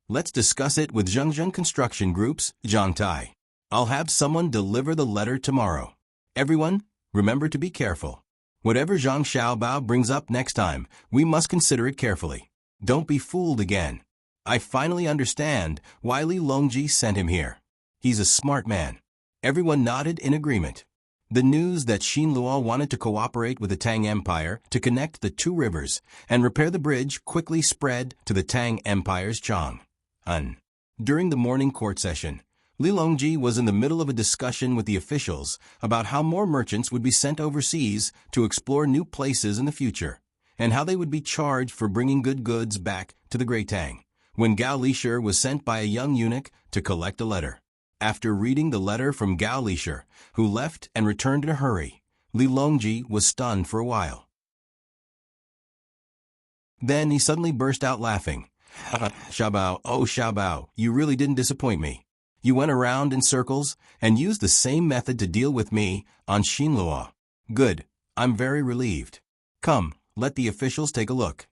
Let's discuss it with Zhengzheng Construction Group's Zhang Tai. I'll have someone deliver the letter tomorrow. Everyone, remember to be careful. Whatever Zhang Xiaobao brings up next time, we must consider it carefully. Don't be fooled again. I finally understand why Li Longji sent him here. He's a smart man. Everyone nodded in agreement. The news that Xin Luo wanted to cooperate with the Tang Empire to connect the two rivers and repair the bridge quickly spread to the Tang Empire's Chang'an. During the morning court session, Li Longji was in the middle of a discussion with the officials about how more merchants would be sent overseas to explore new places in the future, and how they would be charged for bringing good goods back to the Great Tang, when Gao Lishir was sent by a young eunuch to collect a letter. After reading the letter from Gao Lishir, who left and returned in a hurry, Li Longji was stunned for a while. Then he suddenly burst out laughing. Xiaobao, oh Xiaobao, you really didn't disappoint me. You went around in circles and used the same method to deal with me on Xin Luo. Good, I'm very relieved. Come, let the officials take a look.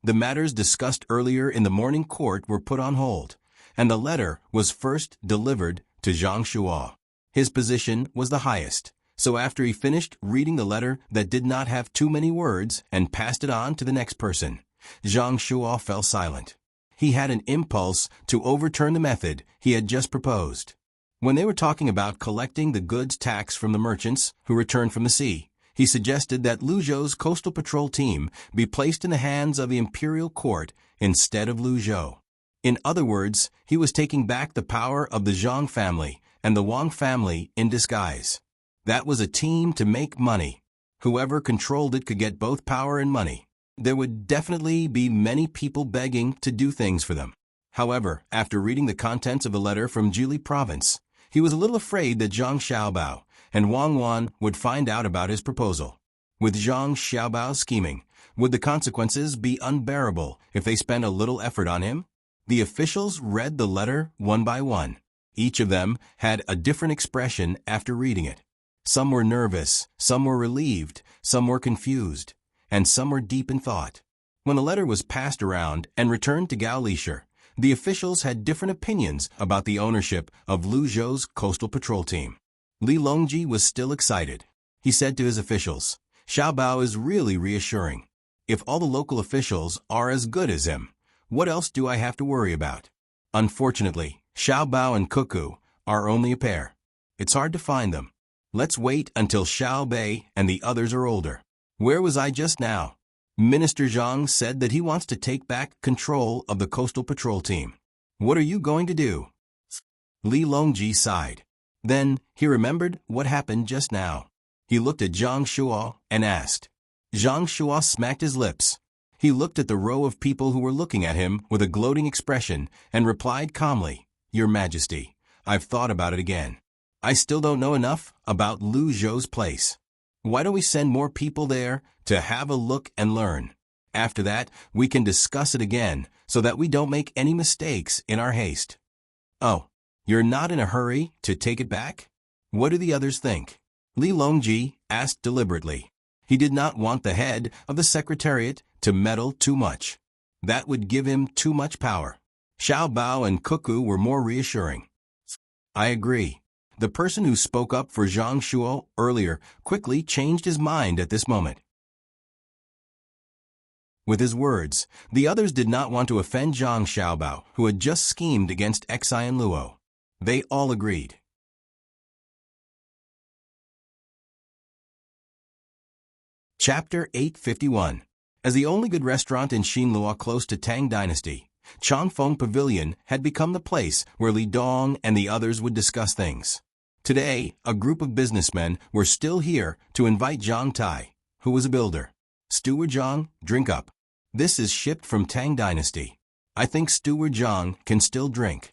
The matters discussed earlier in the morning court were put on hold, and the letter was first delivered to Zhang Shuo. His position was the highest, so after he finished reading the letter that did not have too many words and passed it on to the next person, Zhang Shuo fell silent. He had an impulse to overturn the method he had just proposed. When they were talking about collecting the goods tax from the merchants who returned from the sea, he suggested that Luzhou's coastal patrol team be placed in the hands of the imperial court instead of Luzhou. In other words, he was taking back the power of the Zhang family and the Wang family in disguise. That was a team to make money. Whoever controlled it could get both power and money. There would definitely be many people begging to do things for them. However, after reading the contents of the letter from Jili province, he was a little afraid that Zhang Xiaobao and Wang Wan would find out about his proposal. With Zhang Xiaobao's scheming, would the consequences be unbearable if they spent a little effort on him? The officials read the letter one by one. Each of them had a different expression after reading it. Some were nervous, some were relieved, some were confused, and some were deep in thought. When the letter was passed around and returned to Gao Lishir, the officials had different opinions about the ownership of Luzhou's coastal patrol team. Li Longji was still excited. He said to his officials, Xiaobao is really reassuring. If all the local officials are as good as him, what else do I have to worry about? Unfortunately, Xiaobao and Cuckoo are only a pair. It's hard to find them. Let's wait until Xiao Bei and the others are older. Where was I just now? Minister Zhang said that he wants to take back control of the coastal patrol team. What are you going to do? Li Longji sighed. Then he remembered what happened just now. He looked at Zhang Shuo and asked. Zhang Shuo smacked his lips. He looked at the row of people who were looking at him with a gloating expression and replied calmly, Your Majesty, I've thought about it again. I still don't know enough about Luzhou's place. Why don't we send more people there to have a look and learn? After that, we can discuss it again so that we don't make any mistakes in our haste. Oh, you're not in a hurry to take it back? What do the others think? Li Longji asked deliberately. He did not want the head of the secretariat to meddle too much. That would give him too much power. Xiaobao and Cuckoo were more reassuring. I agree. The person who spoke up for Zhang Shuo earlier quickly changed his mind at this moment. With his words, the others did not want to offend Zhang Xiaobao, who had just schemed against Xian Luo. They all agreed. Chapter 851. As the only good restaurant in Xinlua close to Tang Dynasty, Changfeng Pavilion had become the place where Li Dong and the others would discuss things. Today, a group of businessmen were still here to invite Zhang Tai, who was a builder. Steward Zhang, drink up. This is shipped from Tang Dynasty. I think Steward Zhang can still drink.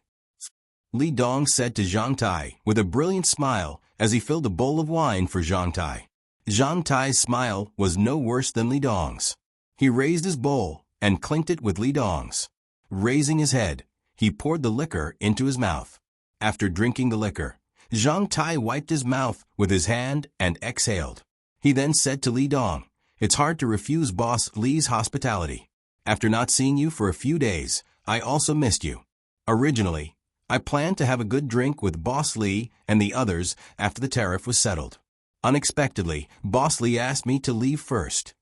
Li Dong said to Zhang Tai with a brilliant smile as he filled a bowl of wine for Zhang Tai. Zhang Tai's smile was no worse than Li Dong's. He raised his bowl and clinked it with Li Dong's. Raising his head, he poured the liquor into his mouth. After drinking the liquor, Zhang Tai wiped his mouth with his hand and exhaled. He then said to Li Dong, "It's hard to refuse Boss Li's hospitality. After not seeing you for a few days, I also missed you. Originally, I planned to have a good drink with Boss Li and the others after the tariff was settled. Unexpectedly, Boss Li asked me to leave first.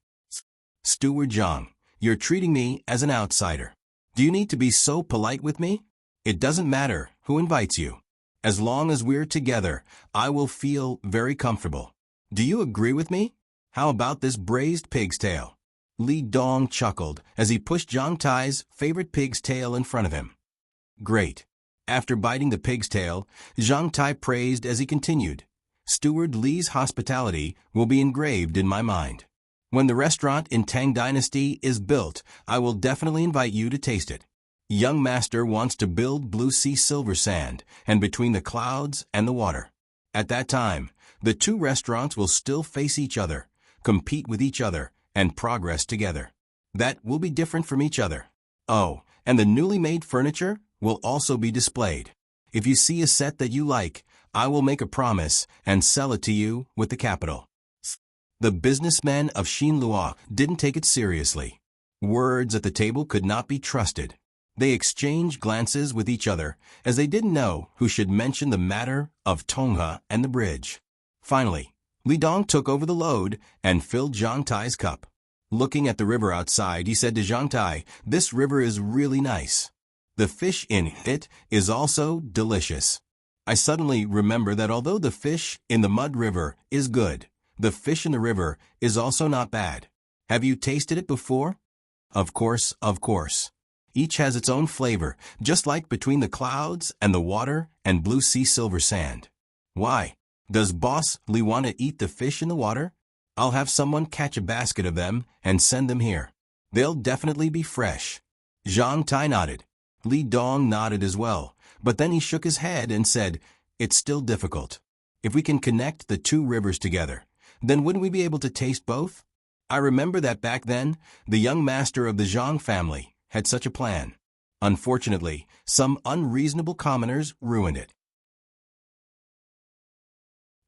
Steward Zhang, you're treating me as an outsider. Do you need to be so polite with me? It doesn't matter who invites you. As long as we're together, I will feel very comfortable. Do you agree with me? How about this braised pig's tail?" Li Dong chuckled as he pushed Zhang Tai's favorite pig's tail in front of him. "Great." After biting the pig's tail, Zhang Tai praised as he continued, "Steward Li's hospitality will be engraved in my mind. When the restaurant in Tang Dynasty is built, I will definitely invite you to taste it. Young master wants to build blue sea silver sand and between the clouds and the water. At that time, the two restaurants will still face each other, compete with each other, and progress together. That will be different from each other. Oh, and the newly made furniture will also be displayed. If you see a set that you like, I will make a promise and sell it to you with the capital." The businessmen of Xinlua didn't take it seriously. Words at the table could not be trusted. They exchanged glances with each other as they didn't know who should mention the matter of Tongha and the bridge. Finally, Li Dong took over the load and filled Zhang Tai's cup. Looking at the river outside, he said to Zhang Tai, "This river is really nice. The fish in it is also delicious. I suddenly remember that although the fish in the mud river is good, the fish in the river is also not bad. Have you tasted it before?" Of course, of course. Each has its own flavor, just like between the clouds and the water and blue sea silver sand. Why? Does Boss Li want to eat the fish in the water? I'll have someone catch a basket of them and send them here. They'll definitely be fresh. Zhang Tai nodded. Li Dong nodded as well, but then he shook his head and said, "It's still difficult. If we can connect the two rivers together, then wouldn't we be able to taste both? I remember that back then, the young master of the Zhang family had such a plan. Unfortunately, some unreasonable commoners ruined it.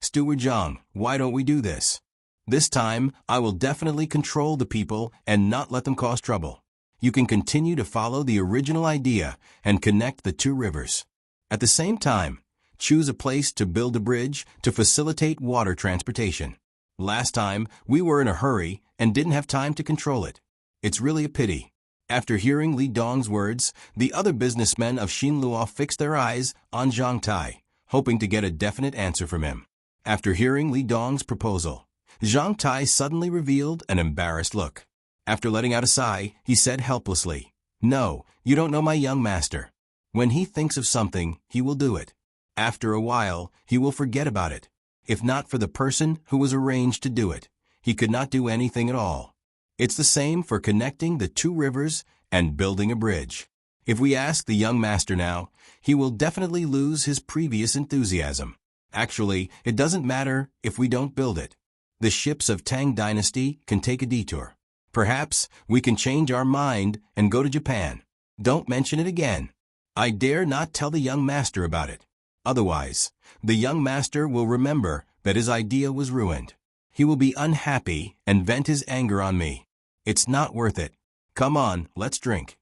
Steward Zhang, why don't we do this? This time, I will definitely control the people and not let them cause trouble. You can continue to follow the original idea and connect the two rivers. At the same time, choose a place to build a bridge to facilitate water transportation. Last time, we were in a hurry and didn't have time to control it. It's really a pity." After hearing Li Dong's words, the other businessmen of Xinlua fixed their eyes on Zhang Tai, hoping to get a definite answer from him. After hearing Li Dong's proposal, Zhang Tai suddenly revealed an embarrassed look. After letting out a sigh, he said helplessly, "No, you don't know my young master. When he thinks of something, he will do it. After a while, he will forget about it. If not for the person who was arranged to do it, he could not do anything at all. It's the same for connecting the two rivers and building a bridge. If we ask the young master now, he will definitely lose his previous enthusiasm. Actually, it doesn't matter if we don't build it. The ships of Tang Dynasty can take a detour. Perhaps we can change our mind and go to Japan. Don't mention it again. I dare not tell the young master about it. Otherwise, the young master will remember that his idea was ruined. He will be unhappy and vent his anger on me. It's not worth it. Come on, let's drink."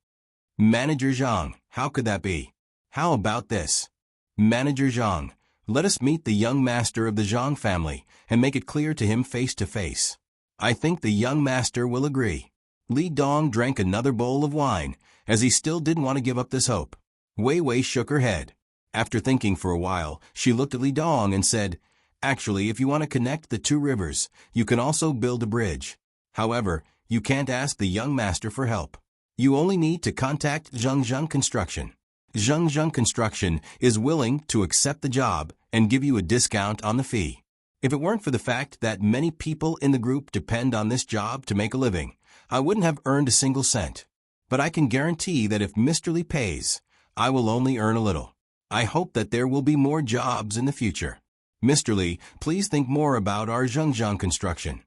Manager Zhang, how could that be? How about this? Manager Zhang, let us meet the young master of the Zhang family and make it clear to him face to face. I think the young master will agree. Li Dong drank another bowl of wine, as he still didn't want to give up this hope. Wei Wei shook her head. After thinking for a while, she looked at Li Dong and said, "Actually, if you want to connect the two rivers, you can also build a bridge. However, you can't ask the young master for help. You only need to contact Zhengzheng Construction. Zhengzheng Construction is willing to accept the job and give you a discount on the fee. If it weren't for the fact that many people in the group depend on this job to make a living, I wouldn't have earned a single cent. But I can guarantee that if Mr. Li pays, I will only earn a little. I hope that there will be more jobs in the future. Mr. Li, please think more about our Zhengzheng Construction.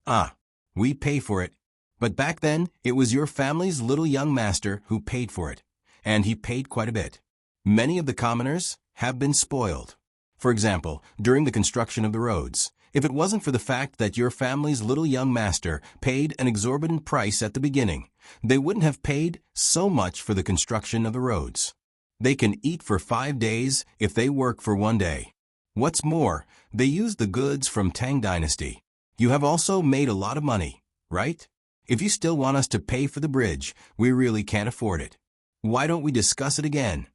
Ah, we pay for it. But back then, it was your family's little young master who paid for it, and he paid quite a bit. Many of the commoners have been spoiled. For example, during the construction of the roads, if it wasn't for the fact that your family's little young master paid an exorbitant price at the beginning, they wouldn't have paid so much for the construction of the roads. They can eat for 5 days if they work for 1 day. What's more, they use the goods from Tang Dynasty. You have also made a lot of money, right? If you still want us to pay for the bridge, we really can't afford it. Why don't we discuss it again?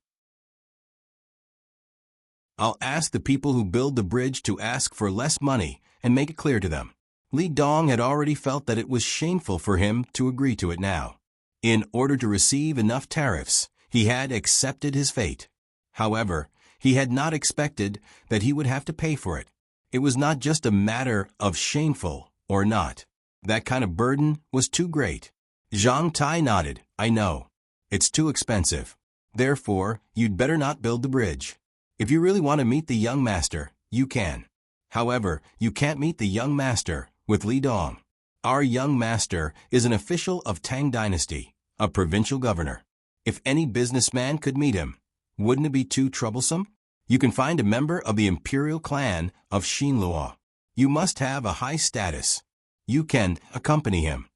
I'll ask the people who build the bridge to ask for less money and make it clear to them. Li Dong had already felt that it was shameful for him to agree to it now. In order to receive enough tariffs, he had accepted his fate. However, he had not expected that he would have to pay for it. It was not just a matter of shameful or not. That kind of burden was too great. Zhang Tai nodded. I know. It's too expensive. Therefore, you'd better not build the bridge. If you really want to meet the young master, you can. However, you can't meet the young master with Li Dong. Our young master is an official of Tang Dynasty, a provincial governor. If any businessman could meet him, wouldn't it be too troublesome? You can find a member of the imperial clan of Xinluo. You must have a high status. You can accompany him.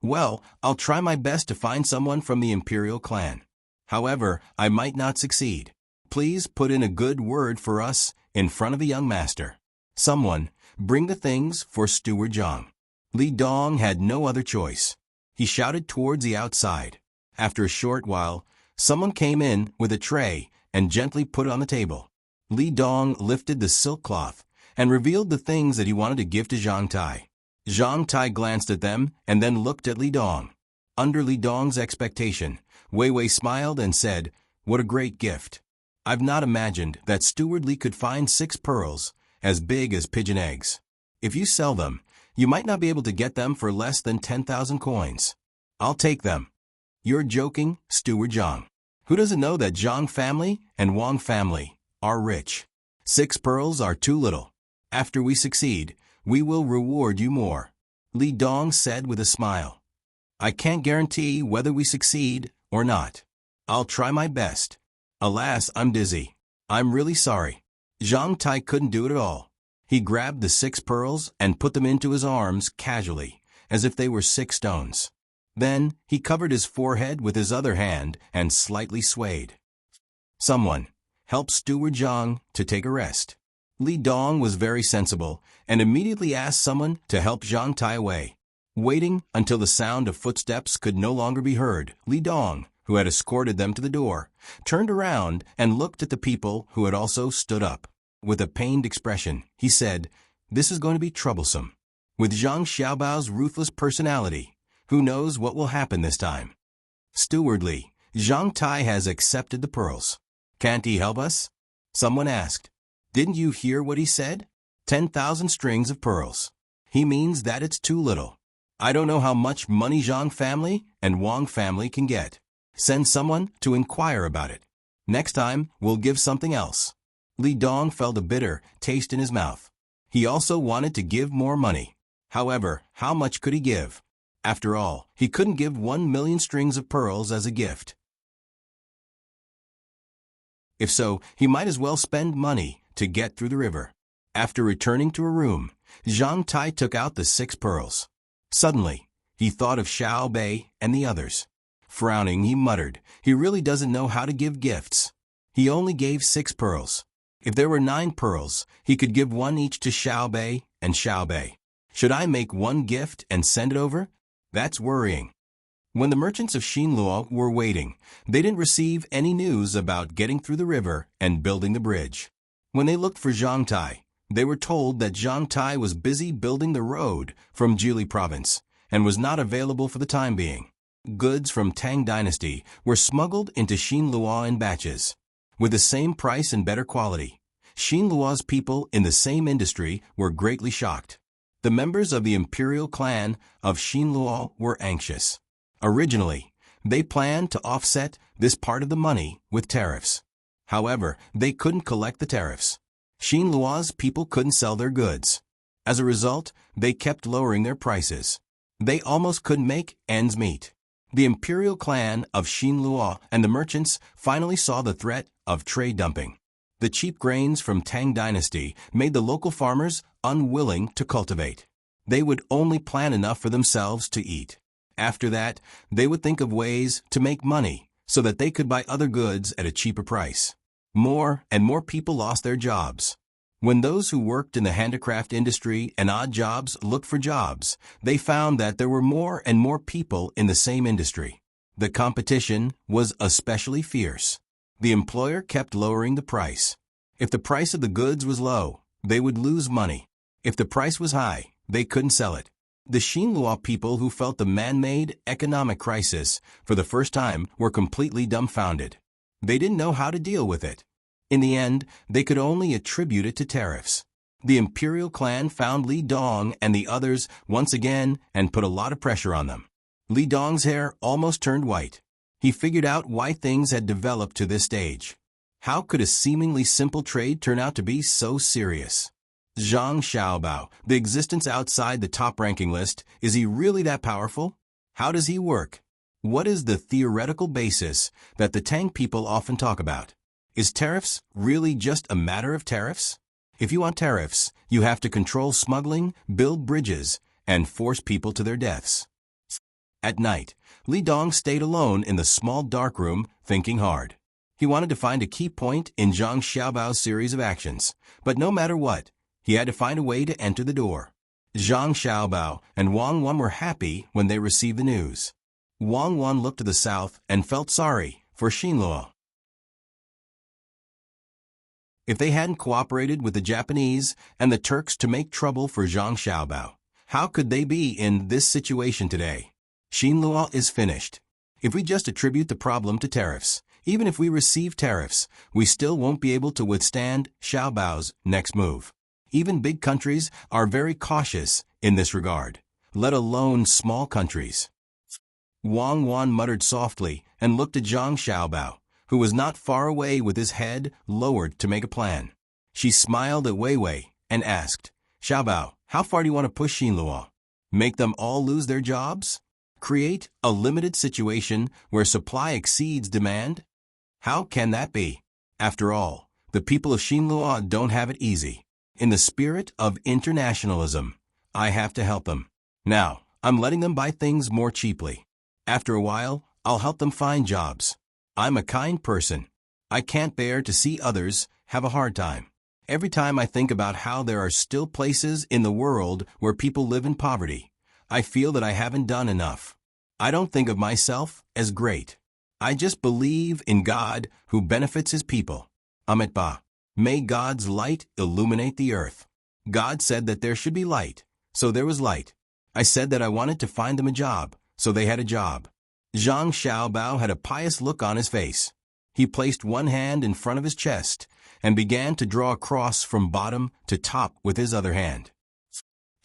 Well, I'll try my best to find someone from the imperial clan. However, I might not succeed. Please put in a good word for us in front of the young master. Someone, bring the things for Steward Zhang. Li Dong had no other choice. He shouted towards the outside. After a short while, someone came in with a tray and gently put it on the table. Li Dong lifted the silk cloth and revealed the things that he wanted to give to Zhang Tai. Zhang Tai glanced at them and then looked at Li Dong. Under Li Dong's expectation, Wei Wei smiled and said, "What a great gift. I've not imagined that Steward Li could find 6 pearls as big as pigeon eggs. If you sell them, you might not be able to get them for less than 10,000 coins. I'll take them." You're joking, Steward Zhang. Who doesn't know that Zhang family and Wang family are rich? 6 pearls are too little. After we succeed, we will reward you more. Li Dong said with a smile. I can't guarantee whether we succeed or not. I'll try my best. Alas, I'm dizzy. I'm really sorry. Zhang Tai couldn't do it at all. He grabbed the 6 pearls and put them into his arms casually, as if they were 6 stones. Then, he covered his forehead with his other hand and slightly swayed. Someone, help Steward Zhang to take a rest. Li Dong was very sensible and immediately asked someone to help Zhang Tai away. Waiting until the sound of footsteps could no longer be heard, Li Dong, who had escorted them to the door, turned around and looked at the people who had also stood up. With a pained expression, he said, "This is going to be troublesome. With Zhang Xiaobao's ruthless personality, who knows what will happen this time?" Steward Li, Zhang Tai has accepted the pearls. Can't he help us? Someone asked. Didn't you hear what he said? 10,000 strings of pearls. He means that it's too little. I don't know how much money Zhang family and Wang family can get. Send someone to inquire about it. Next time, we'll give something else. Li Dong felt a bitter taste in his mouth. He also wanted to give more money. However, how much could he give? After all, he couldn't give 1 million strings of pearls as a gift. If so, he might as well spend money to get through the river. After returning to a room, Zhang Tai took out the 6 pearls. Suddenly, he thought of Xiao Bei and the others. Frowning, he muttered, he really doesn't know how to give gifts. He only gave 6 pearls. If there were 9 pearls, he could give 1 each to Xiao Bei and Xiao Bei. Should I make 1 gift and send it over? That's worrying. When the merchants of Xinluo were waiting, they didn't receive any news about getting through the river and building the bridge. When they looked for Zhang Tai, they were told that Zhang Tai was busy building the road from Jili province and was not available for the time being. Goods from Tang Dynasty were smuggled into Xinlua in batches, with the same price and better quality. Xinlua's people in the same industry were greatly shocked. The members of the imperial clan of Xinlua were anxious. Originally, they planned to offset this part of the money with tariffs. However, they couldn't collect the tariffs. Xinlua's people couldn't sell their goods. As a result, they kept lowering their prices. They almost couldn't make ends meet. The imperial clan of Xinlua and the merchants finally saw the threat of trade dumping. The cheap grains from Tang Dynasty made the local farmers unwilling to cultivate. They would only plant enough for themselves to eat. After that, they would think of ways to make money so that they could buy other goods at a cheaper price. More and more people lost their jobs. When those who worked in the handicraft industry and odd jobs looked for jobs, they found that there were more and more people in the same industry. The competition was especially fierce. The employer kept lowering the price. If the price of the goods was low, they would lose money. If the price was high, they couldn't sell it. The Xinlua people who felt the man-made economic crisis for the first time were completely dumbfounded. They didn't know how to deal with it. In the end, they could only attribute it to tariffs. The imperial clan found Li Dong and the others once again and put a lot of pressure on them. Li Dong's hair almost turned white. He figured out why things had developed to this stage. How could a seemingly simple trade turn out to be so serious? Zhang Xiaobao, the existence outside the top-ranking list, is he really that powerful? How does he work? What is the theoretical basis that the Tang people often talk about? Is tariffs really just a matter of tariffs? If you want tariffs, you have to control smuggling, build bridges, and force people to their deaths. At night, Li Dong stayed alone in the small dark room, thinking hard. He wanted to find a key point in Zhang Xiaobao's series of actions, but no matter what, he had to find a way to enter the door. Zhang Xiaobao and Wang Wan were happy when they received the news. Wang Wan looked to the south and felt sorry for Xinluo. If they hadn't cooperated with the Japanese and the Turks to make trouble for Zhang Xiaobao, how could they be in this situation today? Xinluo is finished. If we just attribute the problem to tariffs, even if we receive tariffs, we still won't be able to withstand Xiaobao's next move. Even big countries are very cautious in this regard, let alone small countries. Wang Wan muttered softly and looked at Zhang Xiaobao, who was not far away with his head lowered to make a plan. She smiled at Wei Wei and asked, Xiaobao, how far do you want to push Xinluo? Make them all lose their jobs? Create a limited situation where supply exceeds demand? How can that be? After all, the people of Xinluo don't have it easy. In the spirit of internationalism, I have to help them. Now, I'm letting them buy things more cheaply. After a while, I'll help them find jobs. I'm a kind person. I can't bear to see others have a hard time. Every time I think about how there are still places in the world where people live in poverty, I feel that I haven't done enough. I don't think of myself as great. I just believe in God who benefits his people. Amit Ba. May God's light illuminate the earth. God said that there should be light, so there was light. I said that I wanted to find them a job, so they had a job. Zhang Xiaobao had a pious look on his face. He placed one hand in front of his chest and began to draw a cross from bottom to top with his other hand.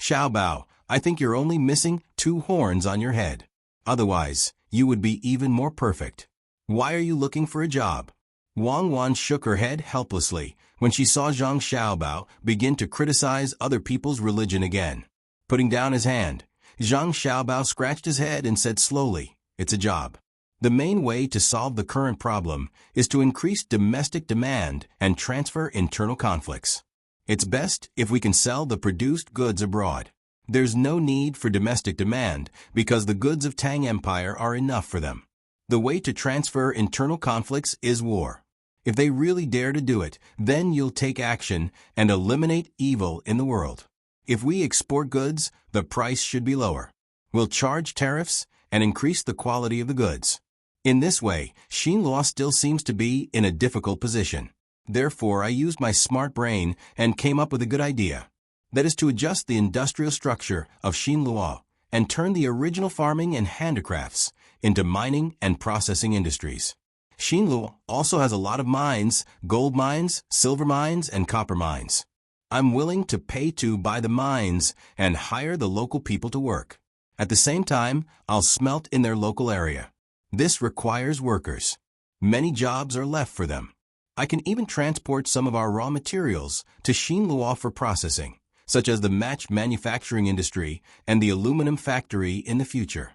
Xiaobao, I think you're only missing 2 horns on your head. Otherwise, you would be even more perfect. Why are you looking for a job? Wang Wan shook her head helplessly when she saw Zhang Xiaobao begin to criticize other people's religion again. Putting down his hand, Zhang Xiaobao scratched his head and said slowly, it's a job. The main way to solve the current problem is to increase domestic demand and transfer internal conflicts. It's best if we can sell the produced goods abroad. There's no need for domestic demand because the goods of Tang Empire are enough for them. The way to transfer internal conflicts is war. If they really dare to do it, then you'll take action and eliminate evil in the world. If we export goods, the price should be lower. We'll charge tariffs and increase the quality of the goods. In this way, Xinluo still seems to be in a difficult position. Therefore, I used my smart brain and came up with a good idea. That is to adjust the industrial structure of Xinluo and turned the original farming and handicrafts into mining and processing industries. Xinluo also has a lot of mines, gold mines, silver mines, and copper mines. I'm willing to pay to buy the mines and hire the local people to work. At the same time, I'll smelt in their local area. This requires workers. Many jobs are left for them. I can even transport some of our raw materials to Xinluo for processing, such as the match manufacturing industry and the aluminum factory in the future.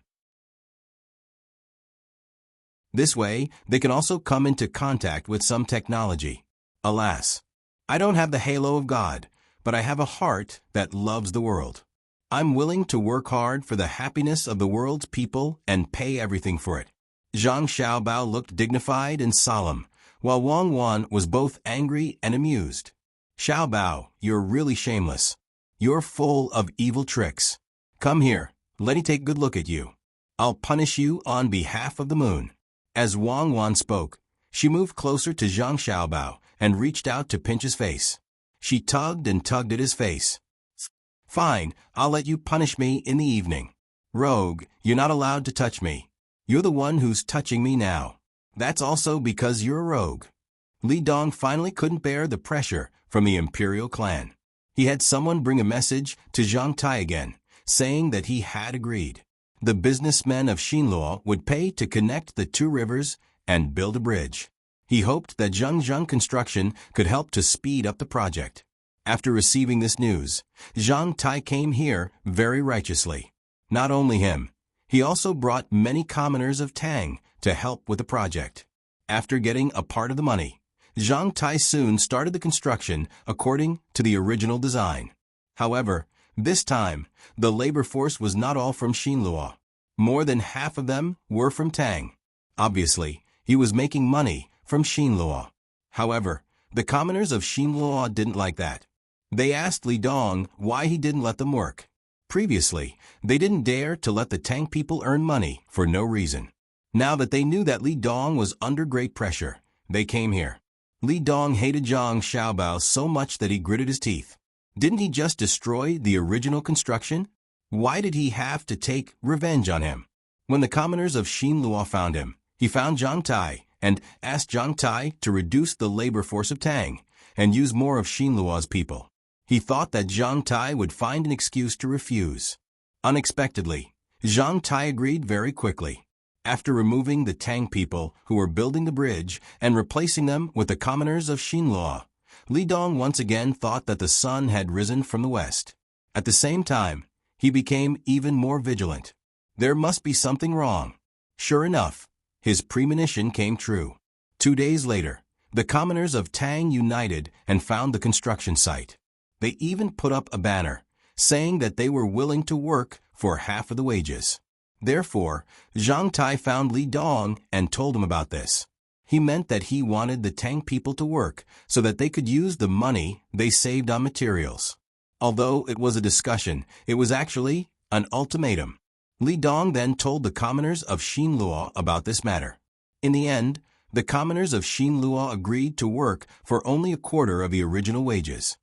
This way, they can also come into contact with some technology. Alas, I don't have the halo of God, but I have a heart that loves the world. I'm willing to work hard for the happiness of the world's people and pay everything for it. Zhang Xiaobao looked dignified and solemn, while Wang Wan was both angry and amused. Xiaobao, you're really shameless. You're full of evil tricks. Come here, let me take a good look at you. I'll punish you on behalf of the moon. As Wang Wan spoke, she moved closer to Zhang Xiaobao and reached out to pinch his face. She tugged and tugged at his face. Fine, I'll let you punish me in the evening. Rogue, you're not allowed to touch me. You're the one who's touching me now. That's also because you're a rogue. Li Dong finally couldn't bear the pressure from the imperial clan. He had someone bring a message to Zhang Tai again, saying that he had agreed. The businessmen of Xinluo would pay to connect the two rivers and build a bridge. He hoped that Zhangzheng Construction could help to speed up the project. After receiving this news, Zhang Tai came here very righteously. Not only him, he also brought many commoners of Tang to help with the project. After getting a part of the money, Zhang Tai soon started the construction according to the original design. However, this time, the labor force was not all from Xinluo. More than half of them were from Tang. Obviously, he was making money from Xinluo. However, the commoners of Xinluo didn't like that. They asked Li Dong why he didn't let them work. Previously, they didn't dare to let the Tang people earn money for no reason. Now that they knew that Li Dong was under great pressure, they came here. Li Dong hated Zhang Xiaobao so much that he gritted his teeth. Didn't he just destroy the original construction? Why did he have to take revenge on him? When the commoners of Xinluo found him, he found Zhang Tai and asked Zhang Tai to reduce the labor force of Tang and use more of Xinluo's people. He thought that Zhang Tai would find an excuse to refuse. Unexpectedly, Zhang Tai agreed very quickly. After removing the Tang people who were building the bridge and replacing them with the commoners of Xinluo, Li Dong once again thought that the sun had risen from the west. At the same time, he became even more vigilant. There must be something wrong. Sure enough, his premonition came true. 2 days later, the commoners of Tang united and found the construction site. They even put up a banner, saying that they were willing to work for half of the wages. Therefore, Zhang Tai found Li Dong and told him about this. He meant that he wanted the Tang people to work so that they could use the money they saved on materials. Although it was a discussion, it was actually an ultimatum. Li Dong then told the commoners of Xinluo about this matter. In the end, the commoners of Xinluo agreed to work for only a quarter of the original wages.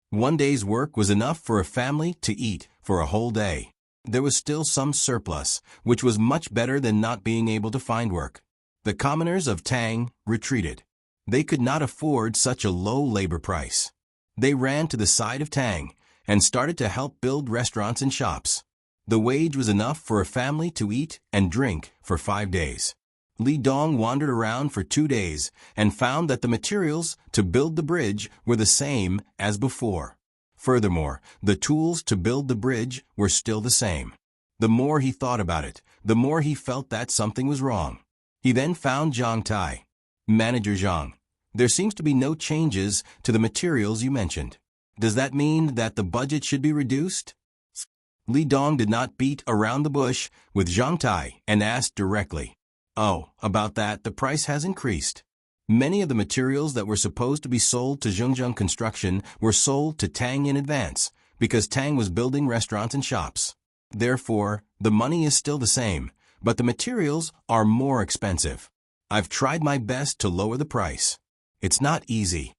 1 day's work was enough for a family to eat for a whole day. There was still some surplus, which was much better than not being able to find work. The commoners of Tang retreated. They could not afford such a low labor price. They ran to the side of Tang and started to help build restaurants and shops. The wage was enough for a family to eat and drink for 5 days. Li Dong wandered around for 2 days and found that the materials to build the bridge were the same as before. Furthermore, the tools to build the bridge were still the same. The more he thought about it, the more he felt that something was wrong. He then found Zhang Tai. Manager Zhang, there seems to be no changes to the materials you mentioned. Does that mean that the budget should be reduced? Li Dong did not beat around the bush with Zhang Tai and asked directly. Oh, about that, the price has increased. Many of the materials that were supposed to be sold to Zhangzheng Construction were sold to Tang in advance because Tang was building restaurants and shops. Therefore, the money is still the same, but the materials are more expensive. I've tried my best to lower the price. It's not easy.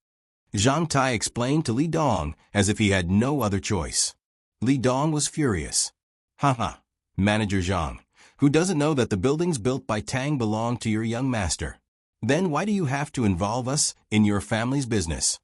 Zhang Tai explained to Li Dong as if he had no other choice. Li Dong was furious. Haha, Manager Zhang, who doesn't know that the buildings built by Tang belong to your young master? Then why do you have to involve us in your family's business?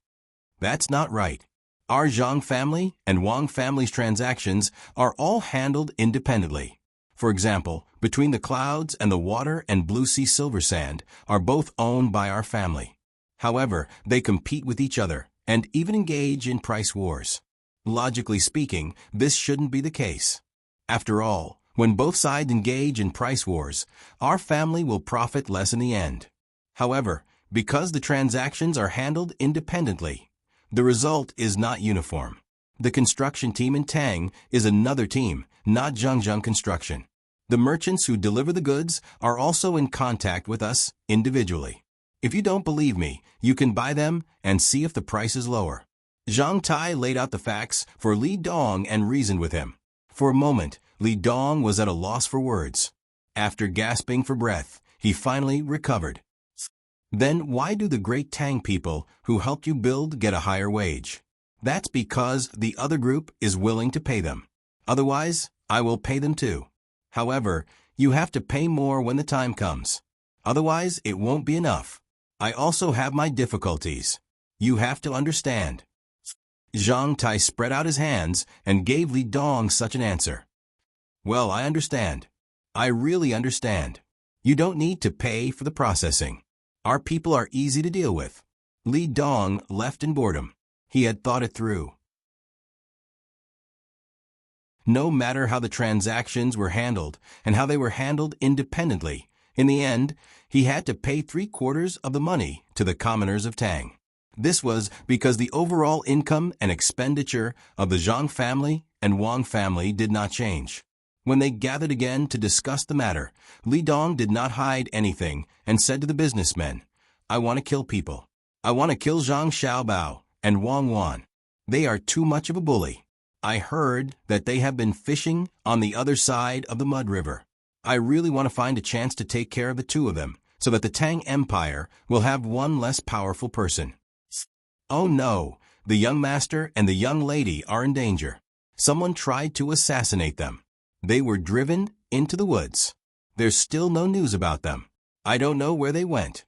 That's not right. Our Zhang family and Wang family's transactions are all handled independently. For example, between the clouds and the water and blue sea silver sand are both owned by our family. However, they compete with each other and even engage in price wars. Logically speaking, this shouldn't be the case. After all, when both sides engage in price wars, our family will profit less in the end. However, because the transactions are handled independently, the result is not uniform. The construction team in Tang is another team, not Zhangzheng Construction. The merchants who deliver the goods are also in contact with us individually. If you don't believe me, you can buy them and see if the price is lower. Zhang Tai laid out the facts for Li Dong and reasoned with him. For a moment, Li Dong was at a loss for words. After gasping for breath, he finally recovered. Then why do the great Tang people who helped you build get a higher wage? That's because the other group is willing to pay them. Otherwise, I will pay them too. However, you have to pay more when the time comes. Otherwise, it won't be enough. I also have my difficulties. You have to understand. Zhang Tai spread out his hands and gave Li Dong such an answer. Well, I understand. I really understand. You don't need to pay for the processing. Our people are easy to deal with. Li Dong left in boredom. He had thought it through. No matter how the transactions were handled and how they were handled independently, in the end, he had to pay 3/4 of the money to the commoners of Tang. This was because the overall income and expenditure of the Zhang family and Wang family did not change. When they gathered again to discuss the matter, Li Dong did not hide anything and said to the businessmen, I want to kill people. I want to kill Zhang Xiaobao and Wang Wan. They are too much of a bully. I heard that they have been fishing on the other side of the Mud River. I really want to find a chance to take care of the two of them so that the Tang Empire will have one less powerful person. Oh no, the young master and the young lady are in danger. Someone tried to assassinate them. They were driven into the woods. There's still no news about them. I don't know where they went.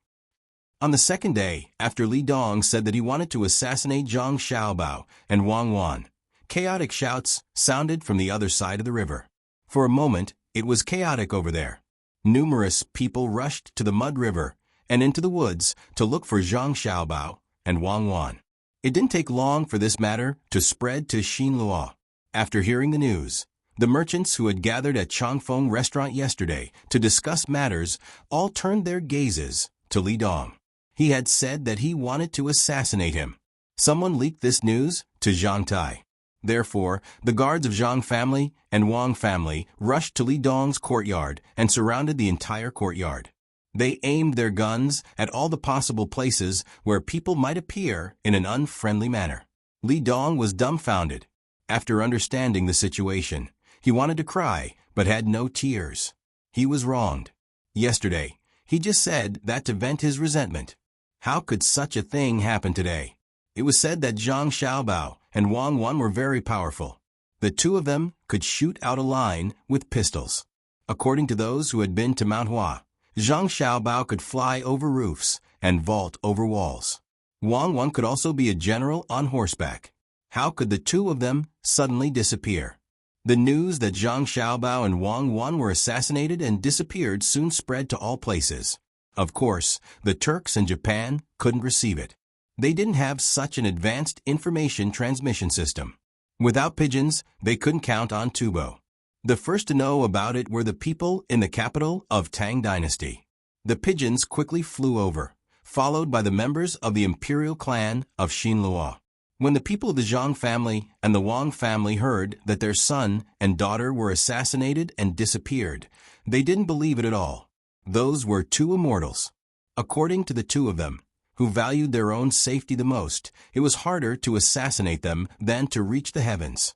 On the second day, after Li Dong said that he wanted to assassinate Zhang Xiaobao and Wang Wan, chaotic shouts sounded from the other side of the river. For a moment, it was chaotic over there. Numerous people rushed to the Mud River and into the woods to look for Zhang Xiaobao and Wang Wan. It didn't take long for this matter to spread to Xinluo. After hearing the news, the merchants who had gathered at Changfeng restaurant yesterday to discuss matters all turned their gazes to Li Dong. He had said that he wanted to assassinate him. Someone leaked this news to Zhang Tai. Therefore, the guards of Zhang family and Wang family rushed to Li Dong's courtyard and surrounded the entire courtyard. They aimed their guns at all the possible places where people might appear in an unfriendly manner. Li Dong was dumbfounded. After understanding the situation, he wanted to cry, but had no tears. He was wronged. Yesterday, he just said that to vent his resentment. How could such a thing happen today? It was said that Zhang Xiaobao and Wang Wan were very powerful. The two of them could shoot out a line with pistols. According to those who had been to Mount Hua, Zhang Xiaobao could fly over roofs and vault over walls. Wang Wan could also be a general on horseback. How could the two of them suddenly disappear? The news that Zhang Xiaobao and Wang Wan were assassinated and disappeared soon spread to all places. Of course, the Turks and Japan couldn't receive it. They didn't have such an advanced information transmission system. Without pigeons, they couldn't count on Tubo. The first to know about it were the people in the capital of Tang Dynasty. The pigeons quickly flew over, followed by the members of the imperial clan of Xinluo. When the people of the Zhang family and the Wang family heard that their son and daughter were assassinated and disappeared, they didn't believe it at all. Those were two immortals. According to the two of them, who valued their own safety the most, it was harder to assassinate them than to reach the heavens.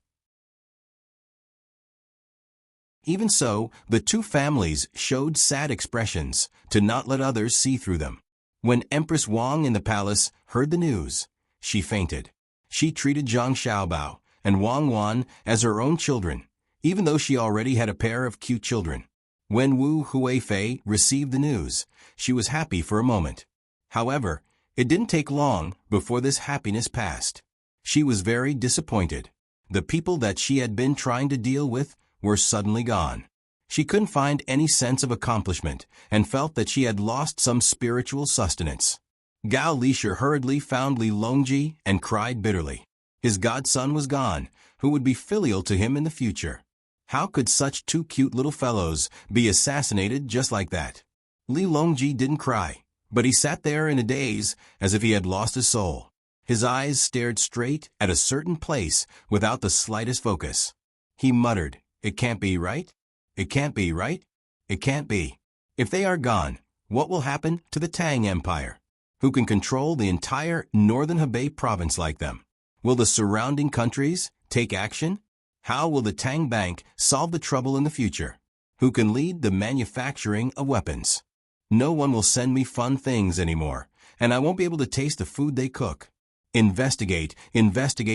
Even so, the two families showed sad expressions to not let others see through them. When Empress Wang in the palace heard the news, she fainted. She treated Zhang Xiaobao and Wang Wan as her own children, even though she already had a pair of cute children. When Wu Huifei received the news, she was happy for a moment. However, it didn't take long before this happiness passed. She was very disappointed. The people that she had been trying to deal with were suddenly gone. She couldn't find any sense of accomplishment and felt that she had lost some spiritual sustenance. Gao Lisher hurriedly found Li Longji and cried bitterly. His godson was gone, who would be filial to him in the future. How could such two cute little fellows be assassinated just like that? Li Longji didn't cry, but he sat there in a daze as if he had lost his soul. His eyes stared straight at a certain place without the slightest focus. He muttered, "It can't be, right? It can't be, right? It can't be. If they are gone, what will happen to the Tang Empire? Who can control the entire northern Hebei province like them? Will the surrounding countries take action? How will the Tang Bank solve the trouble in the future? Who can lead the manufacturing of weapons? No one will send me fun things anymore, and I won't be able to taste the food they cook. Investigate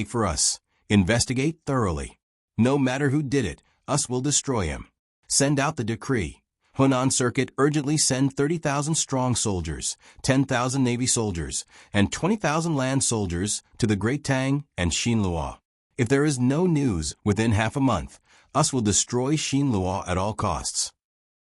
for us. Investigate thoroughly. No matter who did it, us will destroy him. Send out the decree. Hunan Circuit urgently send 30,000 strong soldiers, 10,000 Navy soldiers, and 20,000 land soldiers to the Great Tang and Xinluo. If there is no news within half a month, us will destroy Xinluo at all costs."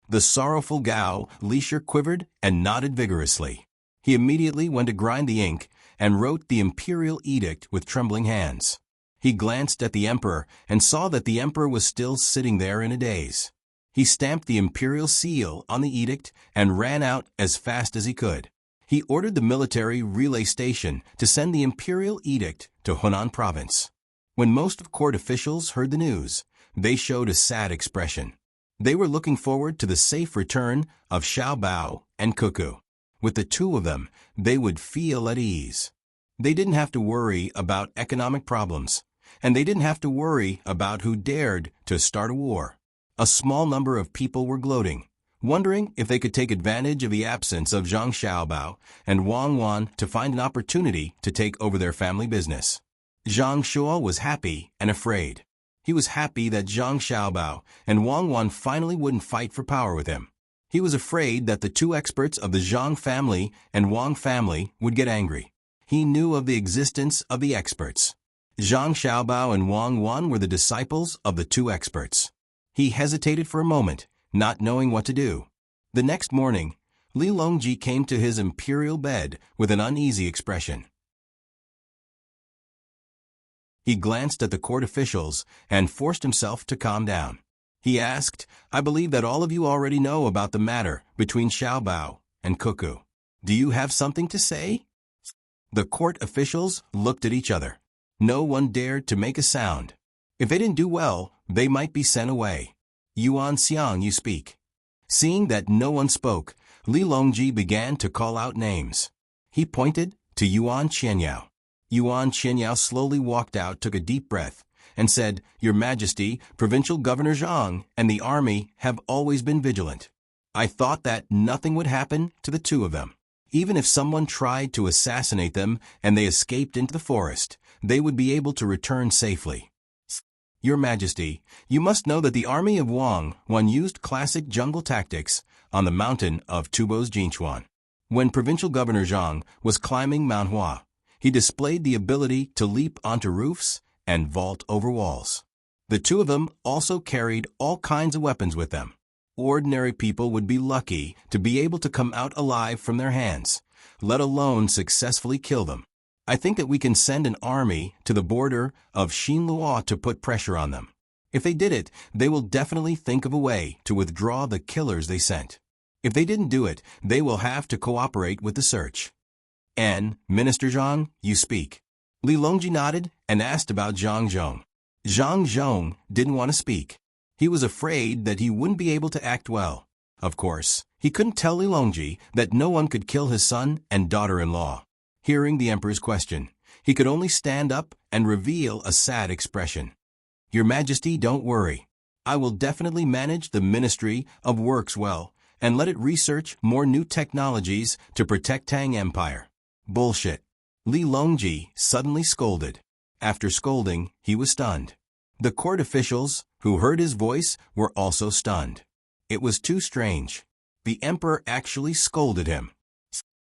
The sorrowful Gao Lisher quivered and nodded vigorously. He immediately went to grind the ink and wrote the imperial edict with trembling hands. He glanced at the emperor and saw that the emperor was still sitting there in a daze. He stamped the imperial seal on the edict and ran out as fast as he could. He ordered the military relay station to send the imperial edict to Hunan province. When most of court officials heard the news, they showed a sad expression. They were looking forward to the safe return of Xiao Bao and Cuckoo. With the two of them, they would feel at ease. They didn't have to worry about economic problems, and they didn't have to worry about who dared to start a war. A small number of people were gloating, wondering if they could take advantage of the absence of Zhang Xiaobao and Wang Wan to find an opportunity to take over their family business. Zhang Shuo was happy and afraid. He was happy that Zhang Xiaobao and Wang Wan finally wouldn't fight for power with him. He was afraid that the two experts of the Zhang family and Wang family would get angry. He knew of the existence of the experts. Zhang Xiaobao and Wang Wan were the disciples of the two experts. He hesitated for a moment, not knowing what to do. The next morning, Li Longji came to his imperial bed with an uneasy expression. He glanced at the court officials and forced himself to calm down. He asked, "I believe that all of you already know about the matter between Xiaobao and Cuckoo. Do you have something to say?" The court officials looked at each other. No one dared to make a sound. If they didn't do well, they might be sent away. "Yuan Xiang, you speak." Seeing that no one spoke, Li Longji began to call out names. He pointed to Yuan Qianyao. Yuan Qianyao slowly walked out, took a deep breath, and said, "Your Majesty, Provincial Governor Zhang and the army have always been vigilant. I thought that nothing would happen to the two of them. Even if someone tried to assassinate them and they escaped into the forest, they would be able to return safely. Your Majesty, you must know that the army of Wang Wan used classic jungle tactics on the mountain of Tubo's Jinchuan. When Provincial Governor Zhang was climbing Mount Hua, he displayed the ability to leap onto roofs and vault over walls. The two of them also carried all kinds of weapons with them. Ordinary people would be lucky to be able to come out alive from their hands, let alone successfully kill them. I think that we can send an army to the border of Xinluo to put pressure on them. If they did it, they will definitely think of a way to withdraw the killers they sent. If they didn't do it, they will have to cooperate with the search." Minister Zhang, you speak." Li Longji nodded and asked about Zhang Zhong. Zhang Zhong didn't want to speak. He was afraid that he wouldn't be able to act well. Of course, he couldn't tell Li Longji that no one could kill his son and daughter-in-law. Hearing the emperor's question, he could only stand up and reveal a sad expression. "Your Majesty, don't worry. I will definitely manage the Ministry of Works well and let it research more new technologies to protect Tang Empire." "Bullshit." Li Longji suddenly scolded. After scolding, he was stunned. The court officials, who heard his voice, were also stunned. It was too strange. The emperor actually scolded him.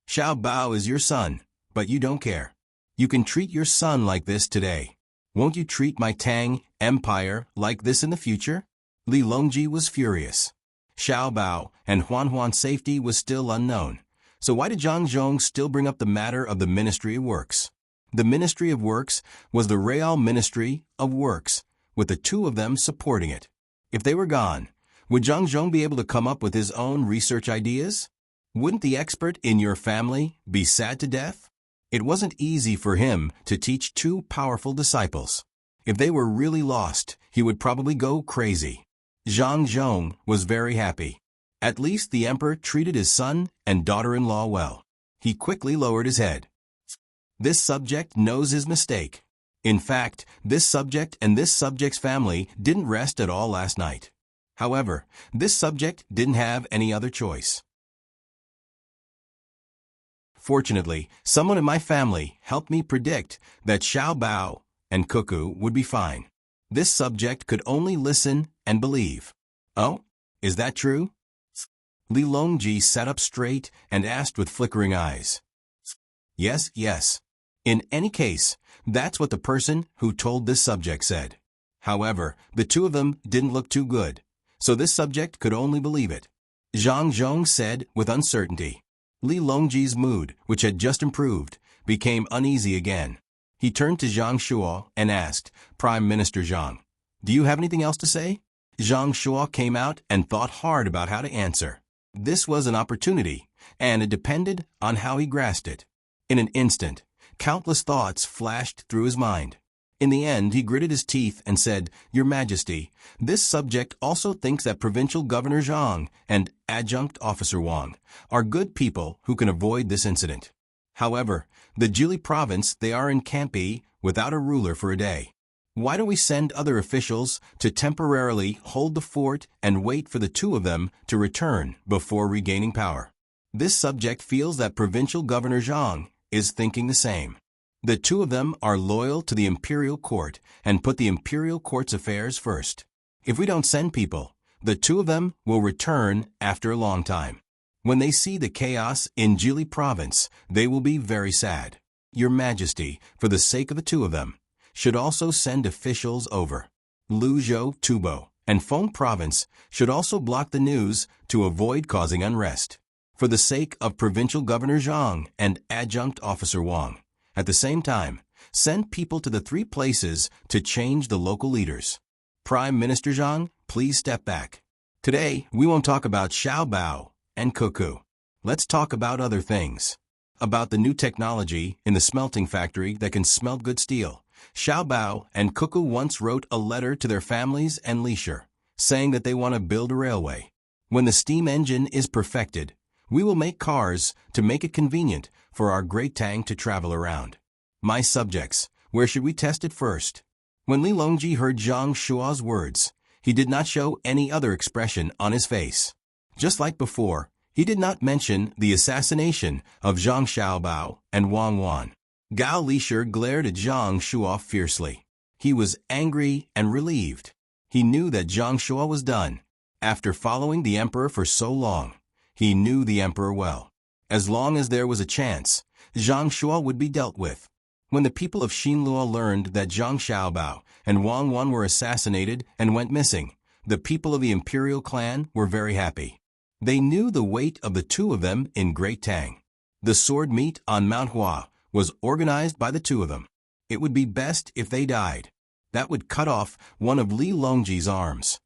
Xiao Bao is your son, but you don't care. You can treat your son like this today. Won't you treat my Tang empire like this in the future? Li Longji was furious. Xiao Bao and Huan's safety was still unknown. So why did Zhang Zhong still bring up the matter of the Ministry of Works? The Ministry of Works was the Real Ministry of Works, with the two of them supporting it. If they were gone, would Zhang Zhong be able to come up with his own research ideas? Wouldn't the expert in your family be sad to death? It wasn't easy for him to teach two powerful disciples. If they were really lost, he would probably go crazy. Zhang Zhong was very happy. At least the emperor treated his son and daughter-in-law well. He quickly lowered his head. This subject knows his mistake. In fact, this subject and this subject's family didn't rest at all last night. However, this subject didn't have any other choice. Fortunately, someone in my family helped me predict that Xiao Bao and Cuckoo would be fine. This subject could only listen and believe. Oh, is that true? Li Longji sat up straight and asked with flickering eyes. Yes, yes. In any case, that's what the person who told this subject said. However, the two of them didn't look too good, so this subject could only believe it. Zhang Zhong said with uncertainty. Li Longji's mood, which had just improved, became uneasy again. He turned to Zhang Shuo and asked, Prime Minister Zhang, do you have anything else to say? Zhang Shuo came out and thought hard about how to answer. This was an opportunity, and it depended on how he grasped it. In an instant, countless thoughts flashed through his mind. In the end, he gritted his teeth and said, Your Majesty, this subject also thinks that Provincial Governor Zhang and Adjunct Officer Wang are good people who can avoid this incident. However, the Jili province they are in can't be without a ruler for a day. Why don't we send other officials to temporarily hold the fort and wait for the two of them to return before regaining power? This subject feels that Provincial Governor Zhang is thinking the same. The two of them are loyal to the imperial court and put the imperial court's affairs first. If we don't send people, the two of them will return after a long time. When they see the chaos in Jili province, they will be very sad. Your Majesty, for the sake of the two of them, should also send officials over. Luzhou, Tubo, and Feng province should also block the news to avoid causing unrest. For the sake of Provincial Governor Zhang and Adjunct Officer Wang. At the same time, send people to the three places to change the local leaders. Prime Minister Zhang, please step back. Today, we won't talk about Xiao Bao and Cuckoo. Let's talk about other things. About the new technology in the smelting factory that can smelt good steel. Xiao Bao and Cuckoo once wrote a letter to their families and leisure, saying that they want to build a railway. When the steam engine is perfected, we will make cars to make it convenient for our great Tang to travel around. My subjects, where should we test it first? When Li Longji heard Zhang Shuo's words, he did not show any other expression on his face. Just like before, he did not mention the assassination of Zhang Xiaobao and Wang Wan. Gao Lisher glared at Zhang Shuo fiercely. He was angry and relieved. He knew that Zhang Shuo was done. After following the emperor for so long, he knew the emperor well. As long as there was a chance, Zhang Shuo would be dealt with. When the people of Xinluo learned that Zhang Xiaobao and Wang Wan were assassinated and went missing, the people of the imperial clan were very happy. They knew the weight of the two of them in Great Tang. The sword meet on Mount Hua was organized by the two of them. It would be best if they died. That would cut off one of Li Longji's arms.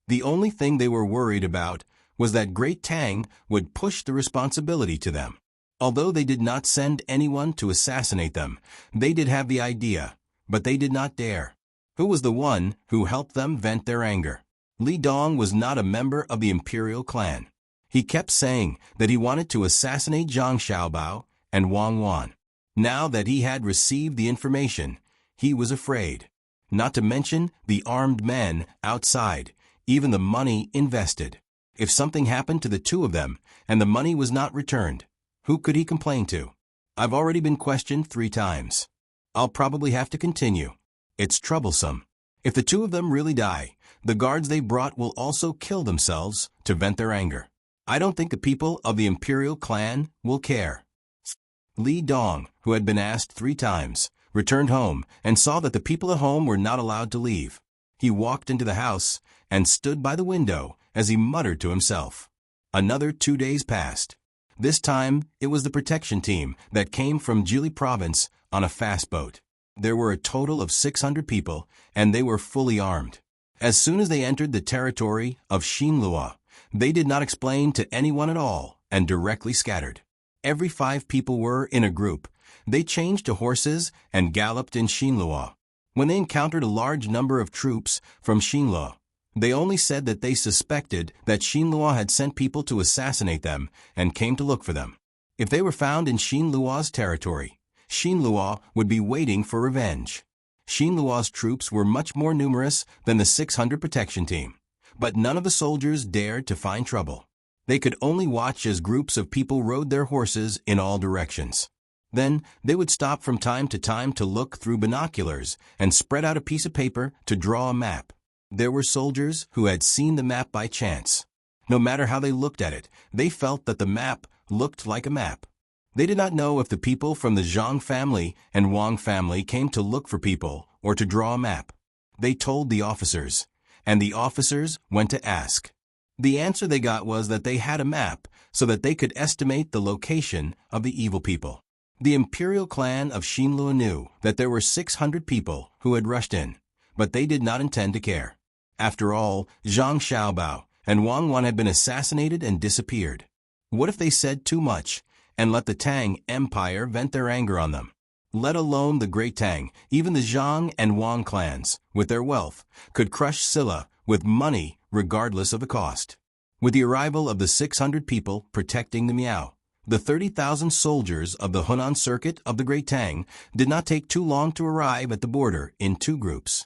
The only thing they were worried about was that Great Tang would push the responsibility to them. Although they did not send anyone to assassinate them, they did have the idea, but they did not dare. Who was the one who helped them vent their anger? Li Dong was not a member of the imperial clan. He kept saying that he wanted to assassinate Zhang Xiaobao and Wang Wan. Now that he had received the information, he was afraid. Not to mention the armed men outside, even the money invested. If something happened to the two of them and the money was not returned, who could he complain to? I've already been questioned 3 times. I'll probably have to continue. It's troublesome. If the 2 of them really die, the guards they brought will also kill themselves to vent their anger. I don't think the people of the imperial clan will care. Li Dong, who had been asked 3 times, returned home and saw that the people at home were not allowed to leave. He walked into the house and stood by the window as he muttered to himself. Another 2 days passed. This time, it was the protection team that came from Jili province on a fast boat. There were a total of 600 people, and they were fully armed. As soon as they entered the territory of Xinlua, they did not explain to anyone at all and directly scattered. Every 5 people were in a group. They changed to horses and galloped in Xinlua. When they encountered a large number of troops from Xinlua, they only said that they suspected that Xinlua had sent people to assassinate them and came to look for them. If they were found in Xinlua's territory, Xinlua would be waiting for revenge. Xinlua's troops were much more numerous than the 600 protection team, but none of the soldiers dared to find trouble. They could only watch as groups of people rode their horses in all directions. Then they would stop from time to look through binoculars and spread out a piece of paper to draw a map. There were soldiers who had seen the map by chance. No matter how they looked at it, they felt that the map looked like a map. They did not know if the people from the Zhang family and Wang family came to look for people or to draw a map. They told the officers, and the officers went to ask. The answer they got was that they had a map so that they could estimate the location of the evil people. The imperial clan of Xinlua knew that there were 600 people who had rushed in, but they did not intend to care. After all, Zhang Xiaobao and Wang Wan had been assassinated and disappeared. What if they said too much and let the Tang Empire vent their anger on them? Let alone the Great Tang, even the Zhang and Wang clans, with their wealth, could crush Silla with money regardless of the cost. With the arrival of the 600 people protecting the Miao, the 30,000 soldiers of the Hunan circuit of the Great Tang did not take too long to arrive at the border in 2 groups.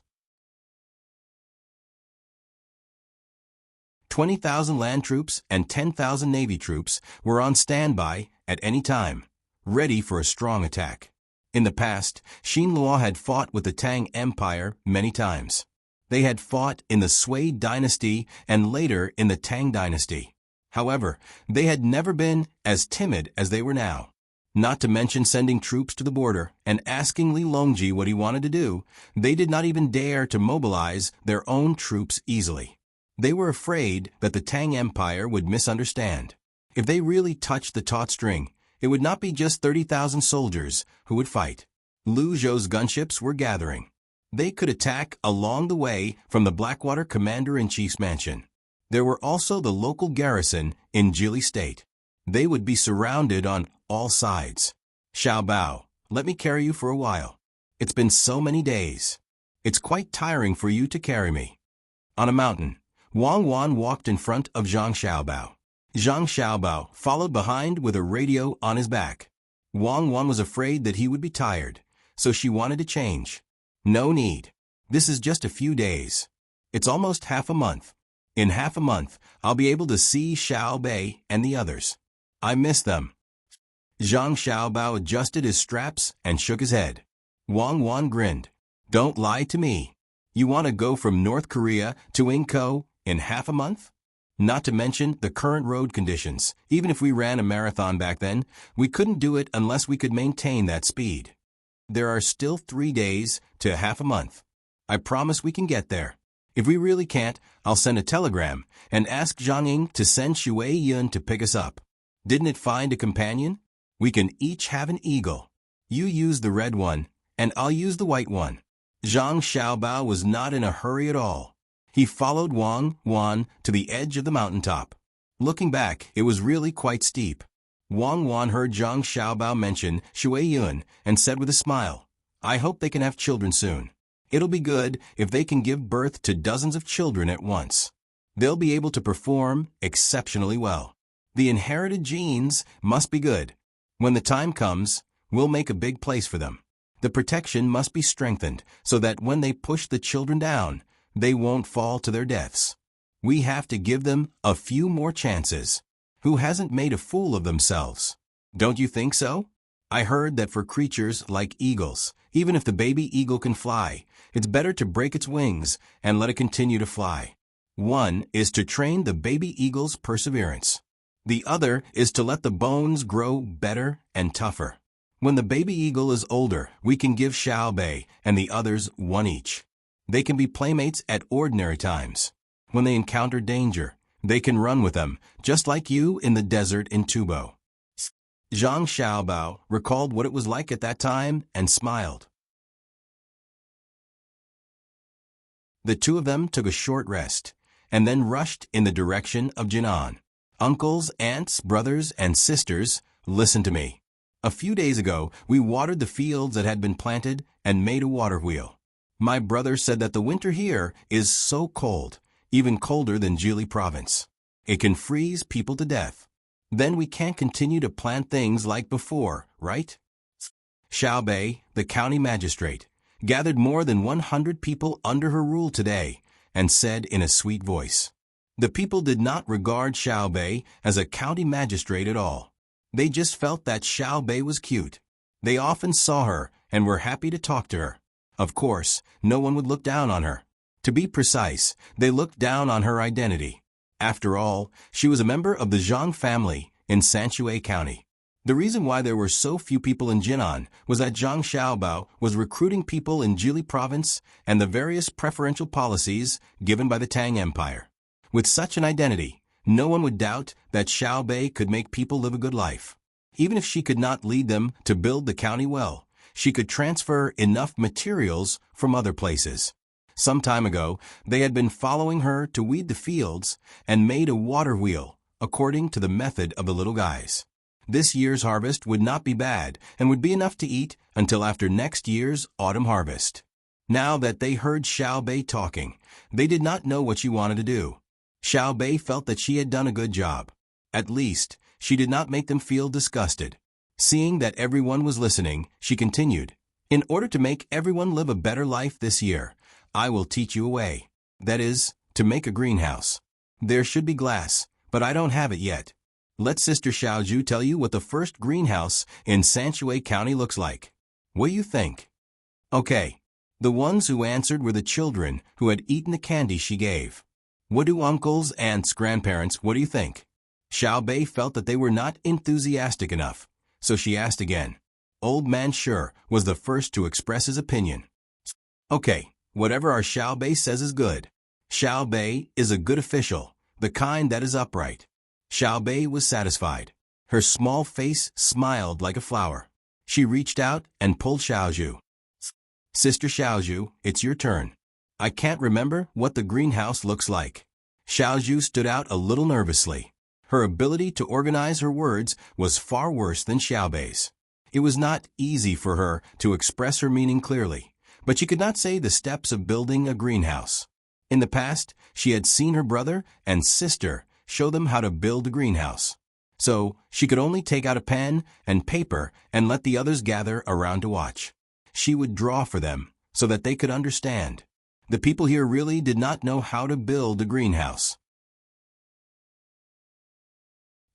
20,000 land troops and 10,000 navy troops were on standby at any time, ready for a strong attack. In the past, Xinlua had fought with the Tang Empire many times. They had fought in the Sui Dynasty and later in the Tang Dynasty. However, they had never been as timid as they were now. Not to mention sending troops to the border and asking Li Longji what he wanted to do, they did not even dare to mobilize their own troops easily. They were afraid that the Tang Empire would misunderstand. If they really touched the taut string, it would not be just 30,000 soldiers who would fight. Lu Zhou's gunships were gathering. They could attack along the way from the Blackwater Commander-in-Chief's mansion. There were also the local garrison in Jili State. They would be surrounded on all sides. Xiaobao, let me carry you for a while. It's been so many days. It's quite tiring for you to carry me. On a mountain, Wang Wan walked in front of Zhang Xiaobao. Zhang Xiaobao followed behind with a radio on his back. Wang Wan was afraid that he would be tired, so she wanted to change. No need. This is just a few days. It's almost half a month. In half a month, I'll be able to see Xiao Bei and the others. I miss them. Zhang Xiaobao adjusted his straps and shook his head. Wang Wan grinned. Don't lie to me. You want to go from North Korea to Inko in half a month? Not to mention the current road conditions. Even if we ran a marathon back then, we couldn't do it unless we could maintain that speed. There are still 3 days to half a month. I promise we can get there. If we really can't, I'll send a telegram and ask Zhang Ying to send Shui Yun to pick us up. Didn't it find a companion? We can each have an eagle. You use the red one, and I'll use the white one. Zhang Xiaobao was not in a hurry at all. He followed Wang Wan to the edge of the mountaintop. Looking back, it was really quite steep. Wang Wan heard Zhang Xiaobao mention Shui Yun and said with a smile, I hope they can have children soon. It'll be good if they can give birth to dozens of children at once. They'll be able to perform exceptionally well. The inherited genes must be good. When the time comes, we'll make a big place for them. The protection must be strengthened so that when they push the children down, they won't fall to their deaths. We have to give them a few more chances. Who hasn't made a fool of themselves? Don't you think so? I heard that for creatures like eagles, even if the baby eagle can fly, it's better to break its wings and let it continue to fly. One is to train the baby eagle's perseverance. The other is to let the bones grow better and tougher. When the baby eagle is older, we can give Xiaobei and the others one each. They can be playmates at ordinary times. When they encounter danger, they can run with them, just like you in the desert in Tubo. Zhang Xiaobao recalled what it was like at that time and smiled. The two of them took a short rest, and then rushed in the direction of Jinan. Uncles, aunts, brothers, and sisters, listen to me. A few days ago, we watered the fields that had been planted and made a water wheel. My brother said that the winter here is so cold, even colder than Jili province. It can freeze people to death. Then we can't continue to plant things like before, right? Xiaobei, the county magistrate, gathered more than 100 people under her rule today and said in a sweet voice. The people did not regard Xiaobei as a county magistrate at all. They just felt that Xiaobei was cute. They often saw her and were happy to talk to her. Of course, no one would look down on her. To be precise, they looked down on her identity. After all, she was a member of the Zhang family in Sanshui County. The reason why there were so few people in Jinan was that Zhang Xiaobao was recruiting people in Jili province and the various preferential policies given by the Tang Empire. With such an identity, no one would doubt that Xiaobei could make people live a good life. Even if she could not lead them to build the county well, she could transfer enough materials from other places. Some time ago, they had been following her to weed the fields and made a water wheel, according to the method of the little guys. This year's harvest would not be bad and would be enough to eat until after next year's autumn harvest. Now that they heard Xiaobei talking, they did not know what she wanted to do. Xiaobei felt that she had done a good job. At least, she did not make them feel disgusted. Seeing that everyone was listening, she continued, "In order to make everyone live a better life this year, I will teach you a way. That is, to make a greenhouse. There should be glass, but I don't have it yet. Let Sister Xiaoju tell you what the first greenhouse in Sanshui County looks like. What do you think?" Okay. The ones who answered were the children who had eaten the candy she gave. What do uncles, aunts, grandparents, what do you think? Xiaobei felt that they were not enthusiastic enough, so she asked again. Old Man Sure was the first to express his opinion. Okay, whatever our Xiaobei says is good. Xiaobei is a good official, the kind that is upright. Xiaobei was satisfied. Her small face smiled like a flower. She reached out and pulled Xiaoju. Sister Xiaoju, it's your turn. I can't remember what the greenhouse looks like. Xiaoju stood out a little nervously. Her ability to organize her words was far worse than Xiaobei's. It was not easy for her to express her meaning clearly, but she could not say the steps of building a greenhouse. In the past, she had seen her brother and sister show them how to build a greenhouse. So, she could only take out a pen and paper and let the others gather around to watch. She would draw for them so that they could understand. The people here really did not know how to build a greenhouse.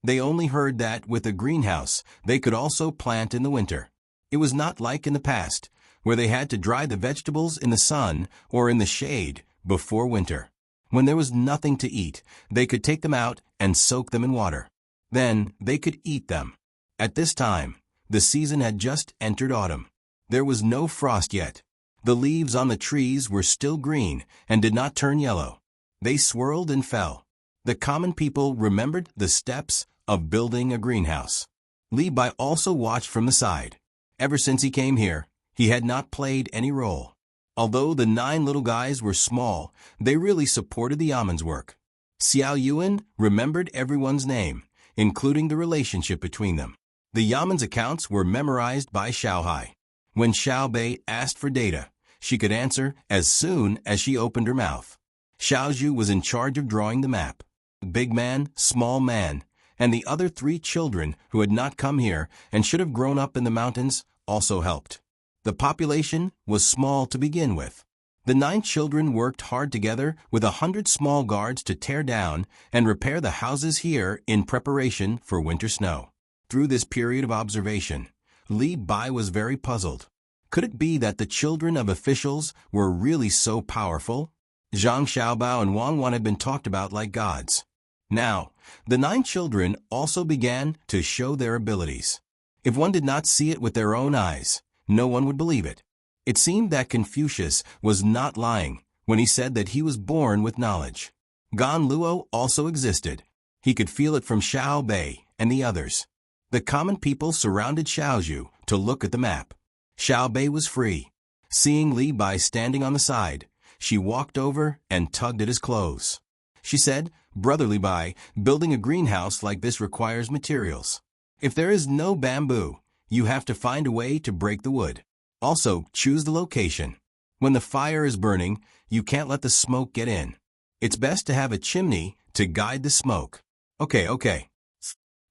They only heard that with a greenhouse, they could also plant in the winter. It was not like in the past, where they had to dry the vegetables in the sun or in the shade before winter. When there was nothing to eat, they could take them out and soak them in water. Then they could eat them. At this time, the season had just entered autumn. There was no frost yet. The leaves on the trees were still green and did not turn yellow. They swirled and fell. The common people remembered the steps of building a greenhouse. Li Bai also watched from the side. Ever since he came here, he had not played any role. Although the 9 little guys were small, they really supported the Yaman's work. Xiao Yuan remembered everyone's name, including the relationship between them. The Yaman's accounts were memorized by Xiaohai. When Xiaobei asked for data, she could answer as soon as she opened her mouth. Xiaoju was in charge of drawing the map. Big man, small man, and the other 3 children who had not come here and should have grown up in the mountains also helped. The population was small to begin with. The 9 children worked hard together with 100 small guards to tear down and repair the houses here in preparation for winter snow. Through this period of observation, Li Bai was very puzzled. Could it be that the children of officials were really so powerful? Zhang Xiaobao and Wang Wan had been talked about like gods. Now, the 9 children also began to show their abilities. If one did not see it with their own eyes, no one would believe it. It seemed that Confucius was not lying when he said that he was born with knowledge. Gan Luo also existed. He could feel it from Xiao Bei and the others. The common people surrounded Xiaozhu to look at the map. Xiao Bei was free. Seeing Li Bai standing on the side, she walked over and tugged at his clothes. She said, "Brother Li Bai, building a greenhouse like this requires materials. If there is no bamboo, you have to find a way to break the wood. Also, choose the location. When the fire is burning, you can't let the smoke get in. It's best to have a chimney to guide the smoke." Okay.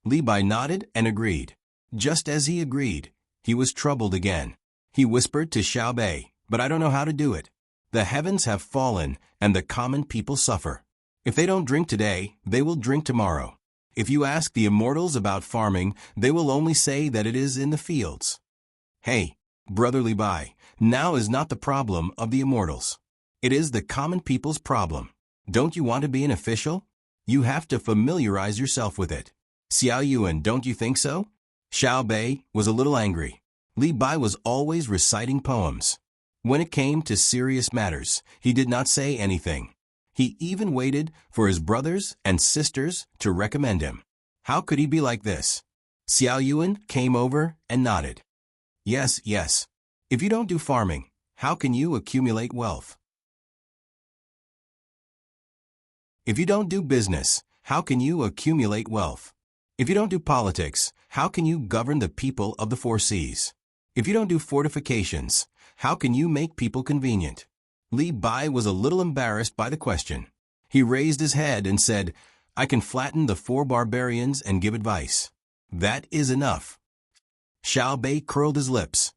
Li Bai nodded and agreed. Just as he agreed, he was troubled again. He whispered to Xiao Bei, "But I don't know how to do it. The heavens have fallen and the common people suffer. If they don't drink today, they will drink tomorrow. If you ask the immortals about farming, they will only say that it is in the fields." Hey, Brother Li Bai, now is not the problem of the immortals. It is the common people's problem. Don't you want to be an official? You have to familiarize yourself with it. Xiao Yuan, don't you think so? Xiao Bei was a little angry. Li Bai was always reciting poems. When it came to serious matters, he did not say anything. He even waited for his brothers and sisters to recommend him. How could he be like this? Xiao Yuan came over and nodded. Yes. If you don't do farming, how can you accumulate wealth? If you don't do business, how can you accumulate wealth? If you don't do politics, how can you govern the people of the 4 seas? If you don't do fortifications, how can you make people convenient? Li Bai was a little embarrassed by the question. He raised his head and said, "I can flatten the 4 barbarians and give advice. That is enough." Xiao Bei curled his lips.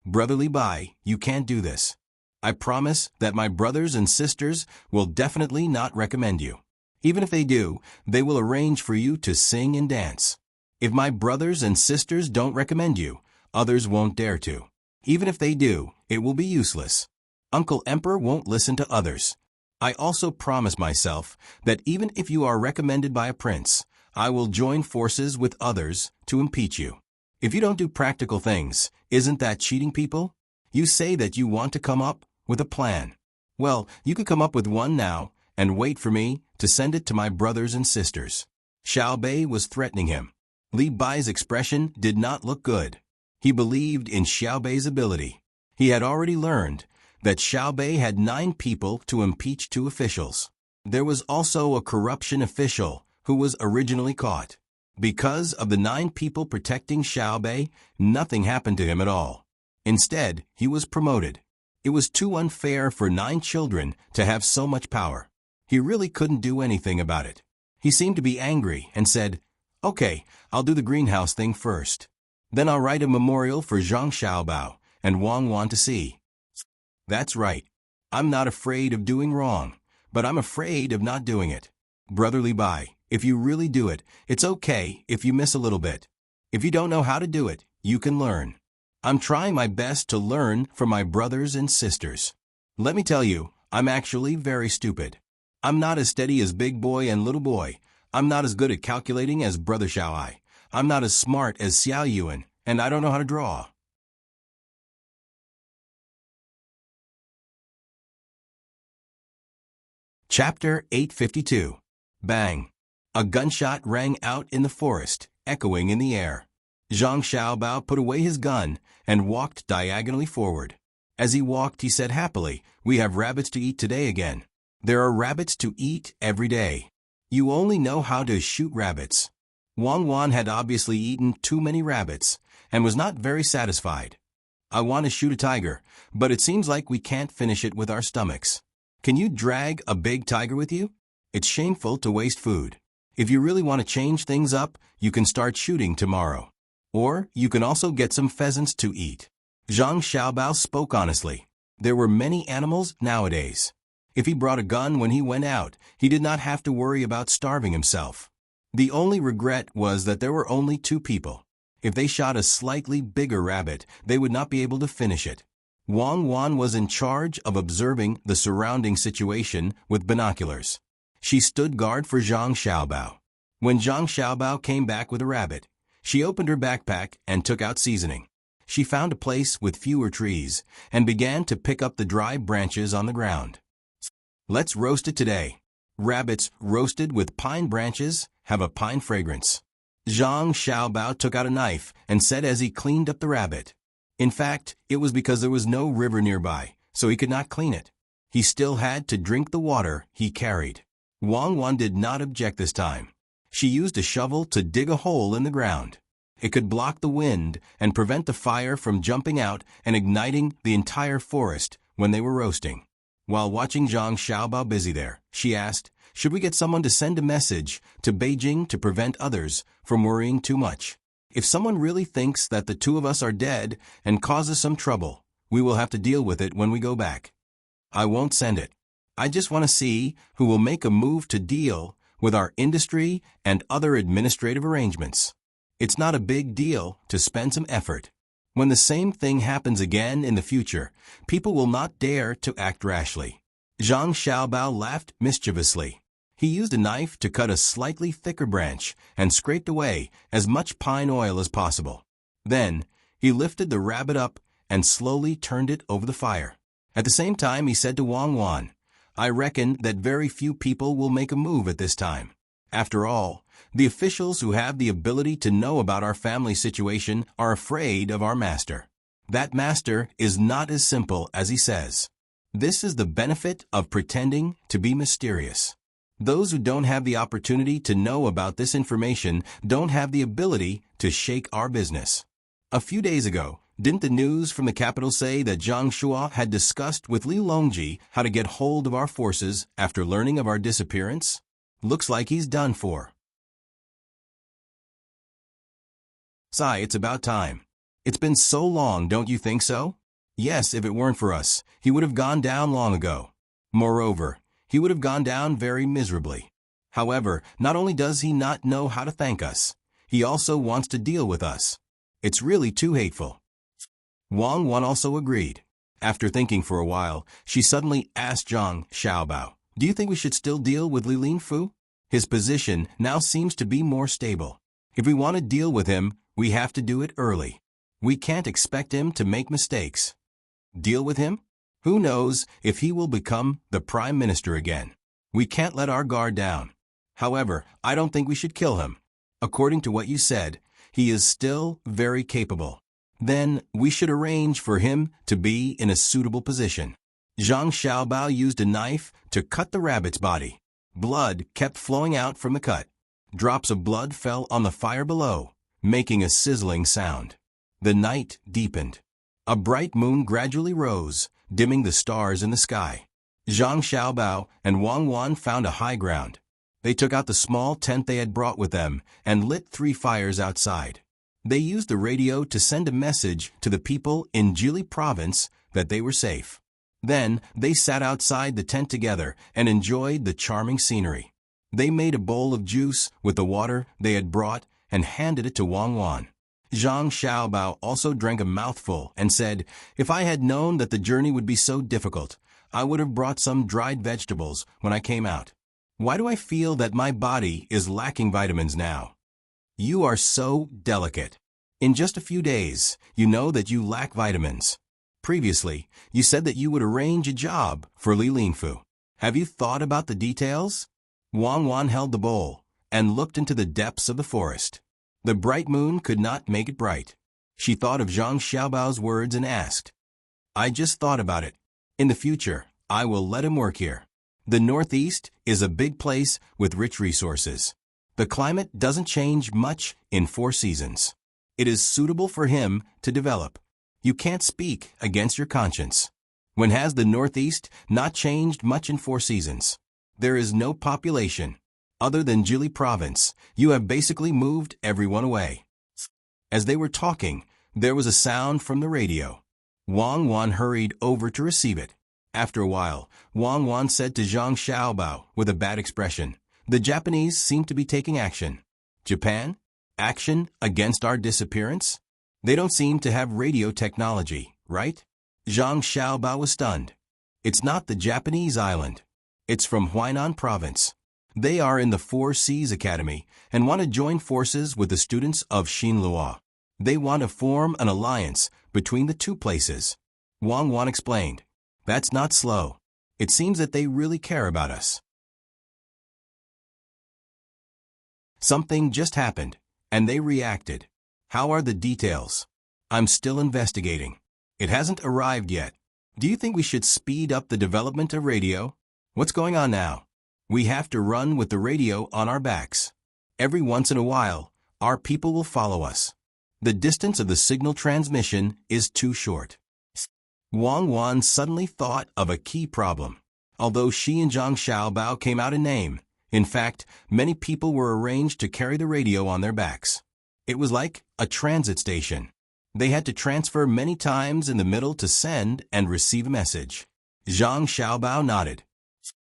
"Brother Li Bai, you can't do this. I promise that my brothers and sisters will definitely not recommend you. Even if they do, they will arrange for you to sing and dance. If my brothers and sisters don't recommend you, others won't dare to. Even if they do, it will be useless. Uncle Emperor won't listen to others. I also promise myself that even if you are recommended by a prince, I will join forces with others to impeach you. If you don't do practical things, isn't that cheating people? You say that you want to come up with a plan. Well, you could come up with one now and wait for me to send it to my brothers and sisters." Xiao Bei was threatening him. Li Bai's expression did not look good. He believed in Xiao Bei's ability. He had already learned that Xiao Bei had 9 people to impeach 2 officials. There was also a corruption official who was originally caught. Because of the 9 people protecting Xiao Bei, nothing happened to him at all. Instead, he was promoted. It was too unfair for 9 children to have so much power. He really couldn't do anything about it. He seemed to be angry and said, "Okay, I'll do the greenhouse thing first. Then I'll write a memorial for Zhang Xiaobao and Wang Wan to see." That's right. I'm not afraid of doing wrong, but I'm afraid of not doing it. Brother Li Bai, if you really do it, it's okay if you miss a little bit. If you don't know how to do it, you can learn. I'm trying my best to learn from my brothers and sisters. Let me tell you, I'm actually very stupid. I'm not as steady as Big Boy and Little Boy. I'm not as good at calculating as Brother Xiao Ai. I'm not as smart as Xiao Yuan, and I don't know how to draw. Chapter 852. Bang! A gunshot rang out in the forest, echoing in the air. Zhang Xiaobao put away his gun and walked diagonally forward. As he walked, he said happily, "We have rabbits to eat today again. There are rabbits to eat every day. You only know how to shoot rabbits." Wang Wan had obviously eaten too many rabbits and was not very satisfied. "I want to shoot a tiger, but it seems like we can't finish it with our stomachs. Can you drag a big tiger with you? It's shameful to waste food. If you really want to change things up, you can start shooting tomorrow. Or you can also get some pheasants to eat." Zhang Xiaobao spoke honestly. There were many animals nowadays. If he brought a gun when he went out, he did not have to worry about starving himself. The only regret was that there were only 2 people. If they shot a slightly bigger rabbit, they would not be able to finish it. Wang Wan was in charge of observing the surrounding situation with binoculars. She stood guard for Zhang Xiaobao. When Zhang Xiaobao came back with a rabbit, she opened her backpack and took out seasoning. She found a place with fewer trees and began to pick up the dry branches on the ground. Let's roast it today. Rabbits roasted with pine branches have a pine fragrance. Zhang Xiaobao took out a knife and said as he cleaned up the rabbit. In fact, it was because there was no river nearby, so he could not clean it. He still had to drink the water he carried. Wang Wan did not object this time. She used a shovel to dig a hole in the ground. It could block the wind and prevent the fire from jumping out and igniting the entire forest when they were roasting. While watching Zhang Xiaobao busy there, she asked, "Should we get someone to send a message to Beijing to prevent others from worrying too much? If someone really thinks that the two of us are dead and causes some trouble, we will have to deal with it when we go back. I won't send it. I just want to see who will make a move to deal with our industry and other administrative arrangements. It's not a big deal to spend some effort. When the same thing happens again in the future, people will not dare to act rashly." Zhang Xiaobao laughed mischievously. He used a knife to cut a slightly thicker branch and scraped away as much pine oil as possible. Then, he lifted the rabbit up and slowly turned it over the fire. At the same time, he said to Wang Wan, "I reckon that very few people will make a move at this time. After all, the officials who have the ability to know about our family situation are afraid of our master. That master is not as simple as he says. This is the benefit of pretending to be mysterious. Those who don't have the opportunity to know about this information don't have the ability to shake our business." A few days ago, didn't the news from the capital say that Zhang Shua had discussed with Li Longji how to get hold of our forces after learning of our disappearance? Looks like he's done for. Sai, it's about time. It's been so long, don't you think so? Yes, if it weren't for us, he would have gone down long ago. Moreover, he would have gone down very miserably. However, not only does he not know how to thank us, he also wants to deal with us. It's really too hateful. Wang Wan also agreed. After thinking for a while, she suddenly asked Zhang Xiaobao, "Do you think we should still deal with Li Linfu? His position now seems to be more stable. If we want to deal with him, we have to do it early. We can't expect him to make mistakes." Deal with him? Who knows if he will become the Prime Minister again? We can't let our guard down. However, I don't think we should kill him. According to what you said, he is still very capable. Then we should arrange for him to be in a suitable position. Zhang Xiaobao used a knife to cut the rabbit's body. Blood kept flowing out from the cut. Drops of blood fell on the fire below, making a sizzling sound. The night deepened. A bright moon gradually rose, dimming the stars in the sky. Zhang Xiaobao and Wang Wan found a high ground. They took out the small tent they had brought with them and lit 3 fires outside. They used the radio to send a message to the people in Jili province that they were safe. Then, they sat outside the tent together and enjoyed the charming scenery. They made a bowl of juice with the water they had brought and handed it to Wang Wan. Zhang Xiaobao also drank a mouthful and said, "If I had known that the journey would be so difficult, I would have brought some dried vegetables when I came out. Why do I feel that my body is lacking vitamins now?" You are so delicate. In just a few days, you know that you lack vitamins. Previously, you said that you would arrange a job for Li Linfu. Have you thought about the details? Wang Wan held the bowl and looked into the depths of the forest. The bright moon could not make it bright. She thought of Zhang Xiaobao's words and asked, "I just thought about it. In the future, I will let him work here. The Northeast is a big place with rich resources. The climate doesn't change much in 4 seasons. It is suitable for him to develop. You can't speak against your conscience. When has the Northeast not changed much in 4 seasons? There is no population. Other than Jili province, you have basically moved everyone away." As they were talking, there was a sound from the radio. Wang Wan hurried over to receive it. After a while, Wang Wan said to Zhang Xiaobao with a bad expression, "The Japanese seem to be taking action." "Japan? action against our disappearance? They don't seem to have radio technology, right? Zhang Xiaobao was stunned. It's not the Japanese island. It's from Huainan province. They are in the Four Seas Academy and want to join forces with the students of Xinluo. They want to form an alliance between the two places. Wang Wan explained. That's not slow. It seems that they really care about us. Something just happened, and they reacted. How are the details? I'm still investigating. It hasn't arrived yet. Do you think we should speed up the development of radio? What's going on now? We have to run with the radio on our backs. Every once in a while, our people will follow us. The distance of the signal transmission is too short. Wang Wan suddenly thought of a key problem. Although she and Zhang Xiaobao came out in name, in fact, many people were arranged to carry the radio on their backs. It was like a transit station. They had to transfer many times in the middle to send and receive a message. Zhang Xiaobao nodded.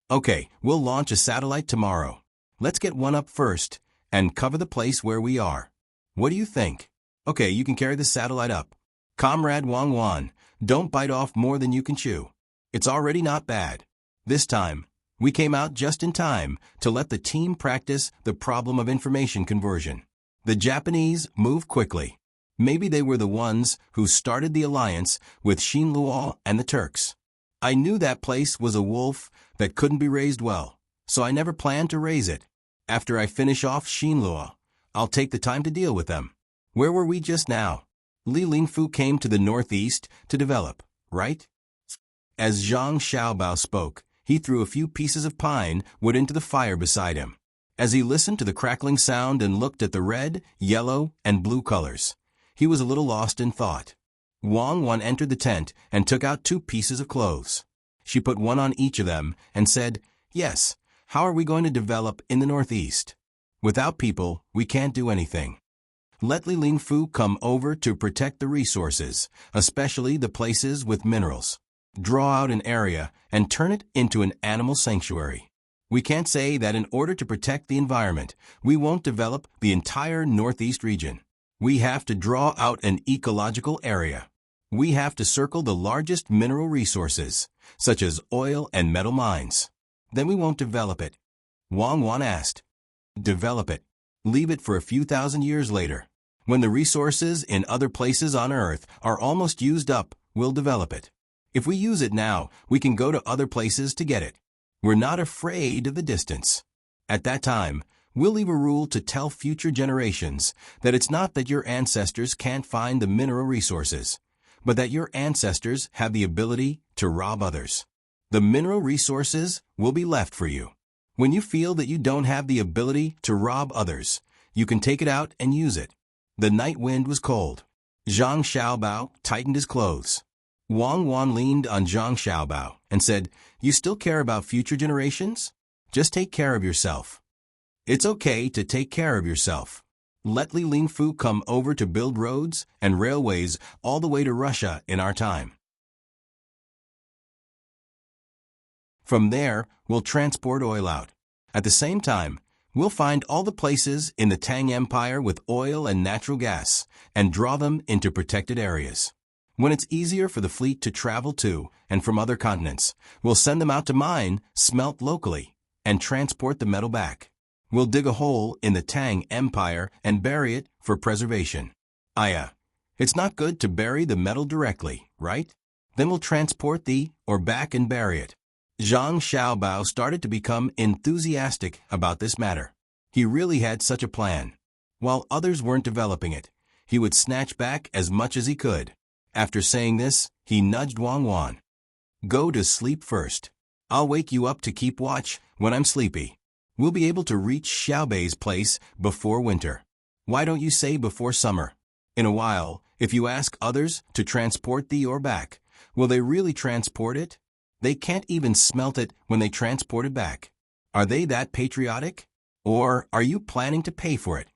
Okay, we'll launch a satellite tomorrow. Let's get one up first and cover the place where we are. What do you think? Okay, you can carry the satellite up. Comrade Wang Wan, don't bite off more than you can chew. It's already not bad. This time, we came out just in time to let the team practice the problem of information conversion. The Japanese move quickly. Maybe they were the ones who started the alliance with Xinluo and the Turks. I knew that place was a wolf that couldn't be raised well, so I never planned to raise it. After I finish off Xinluo, I'll take the time to deal with them. Where were we just now? Li Lingfu came to the northeast to develop, right? As Zhang Xiaobao spoke, he threw a few pieces of pine wood into the fire beside him. As he listened to the crackling sound and looked at the red, yellow, and blue colors, he was a little lost in thought. Wang Wan entered the tent and took out 2 pieces of clothes. She put one on each of them and said, Yes, how are we going to develop in the northeast? Without people, we can't do anything. Let Li Lingfu come over to protect the resources, especially the places with minerals. Draw out an area and turn it into an animal sanctuary. We can't say that in order to protect the environment, we won't develop the entire northeast region. We have to draw out an ecological area. We have to circle the largest mineral resources, such as oil and metal mines. Then we won't develop it. Wang Wan asked. Develop it. Leave it for a few thousand years later. When the resources in other places on Earth are almost used up, we'll develop it. If we use it now, we can go to other places to get it. We're not afraid of the distance. At that time, we'll leave a rule to tell future generations that it's not that your ancestors can't find the mineral resources, but that your ancestors have the ability to rob others. The mineral resources will be left for you. When you feel that you don't have the ability to rob others, you can take it out and use it. The night wind was cold. Zhang Xiaobao tightened his clothes. Wang Wan leaned on Zhang Xiaobao and said, You still care about future generations? Just take care of yourself. It's okay to take care of yourself. Let Li Lingfu come over to build roads and railways all the way to Russia in our time. From there, we'll transport oil out. At the same time, we'll find all the places in the Tang Empire with oil and natural gas and draw them into protected areas. When it's easier for the fleet to travel to and from other continents, we'll send them out to mine, smelt locally, and transport the metal back. We'll dig a hole in the Tang Empire and bury it for preservation. It's not good to bury the metal directly, right? Then we'll transport the ore back and bury it. Zhang Xiaobao started to become enthusiastic about this matter. He really had such a plan. While others weren't developing it, he would snatch back as much as he could. After saying this, he nudged Wang Wan. Go to sleep first. I'll wake you up to keep watch when I'm sleepy. We'll be able to reach Xiaobei's place before winter. Why don't you say before summer? In a while, if you ask others to transport the ore back, will they really transport it? They can't even smelt it when they transport it back. Are they that patriotic? Or are you planning to pay for it?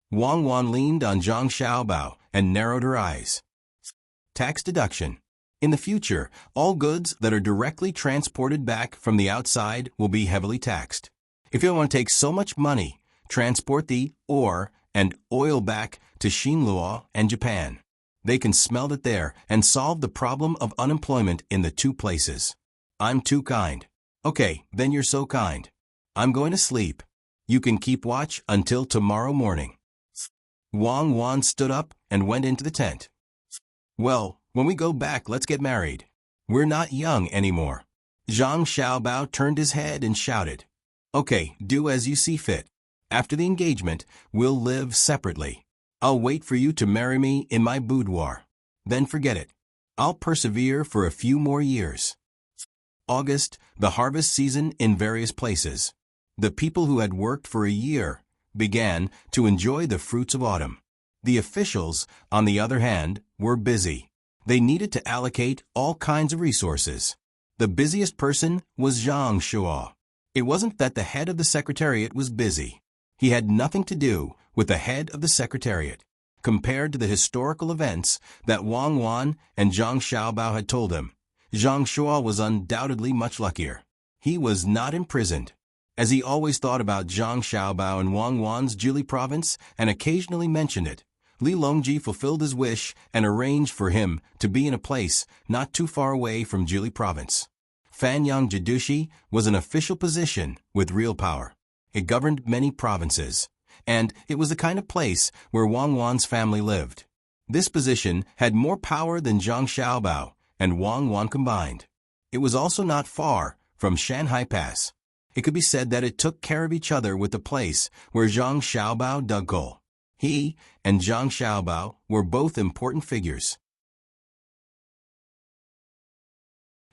Wang Wan leaned on Zhang Xiaobao and narrowed her eyes. Tax deduction. In the future, all goods that are directly transported back from the outside will be heavily taxed. If you want to take so much money, transport the ore and oil back to Shinluo and Japan. They can smell it there and solve the problem of unemployment in the two places. I'm too kind. Okay, then you're so kind. I'm going to sleep. You can keep watch until tomorrow morning. Wang Wan stood up and went into the tent. Well, when we go back, let's get married. We're not young anymore. Zhang Xiaobao turned his head and shouted, Okay, do as you see fit. After the engagement, we'll live separately. I'll wait for you to marry me in my boudoir. Then forget it. I'll persevere for a few more years. August, the harvest season in various places. The people who had worked for a year began to enjoy the fruits of autumn. The officials, on the other hand, were busy. They needed to allocate all kinds of resources. The busiest person was Zhang Shuo. It wasn't that the head of the secretariat was busy. He had nothing to do with the head of the secretariat. Compared to the historical events that Wang Wan and Zhang Xiaobao had told him, Zhang Shuo was undoubtedly much luckier. He was not imprisoned. As he always thought about Zhang Xiaobao and Wang Wan's Jili province and occasionally mentioned it, Li Longji fulfilled his wish and arranged for him to be in a place not too far away from Jili province. Fanyang Jidushi was an official position with real power. It governed many provinces, and it was the kind of place where Wang Wan's family lived. This position had more power than Zhang Xiaobao and Wang Wan combined. It was also not far from Shanhai Pass. It could be said that it took care of each other with the place where Zhang Xiaobao dug coal. He and Zhang Xiaobao were both important figures.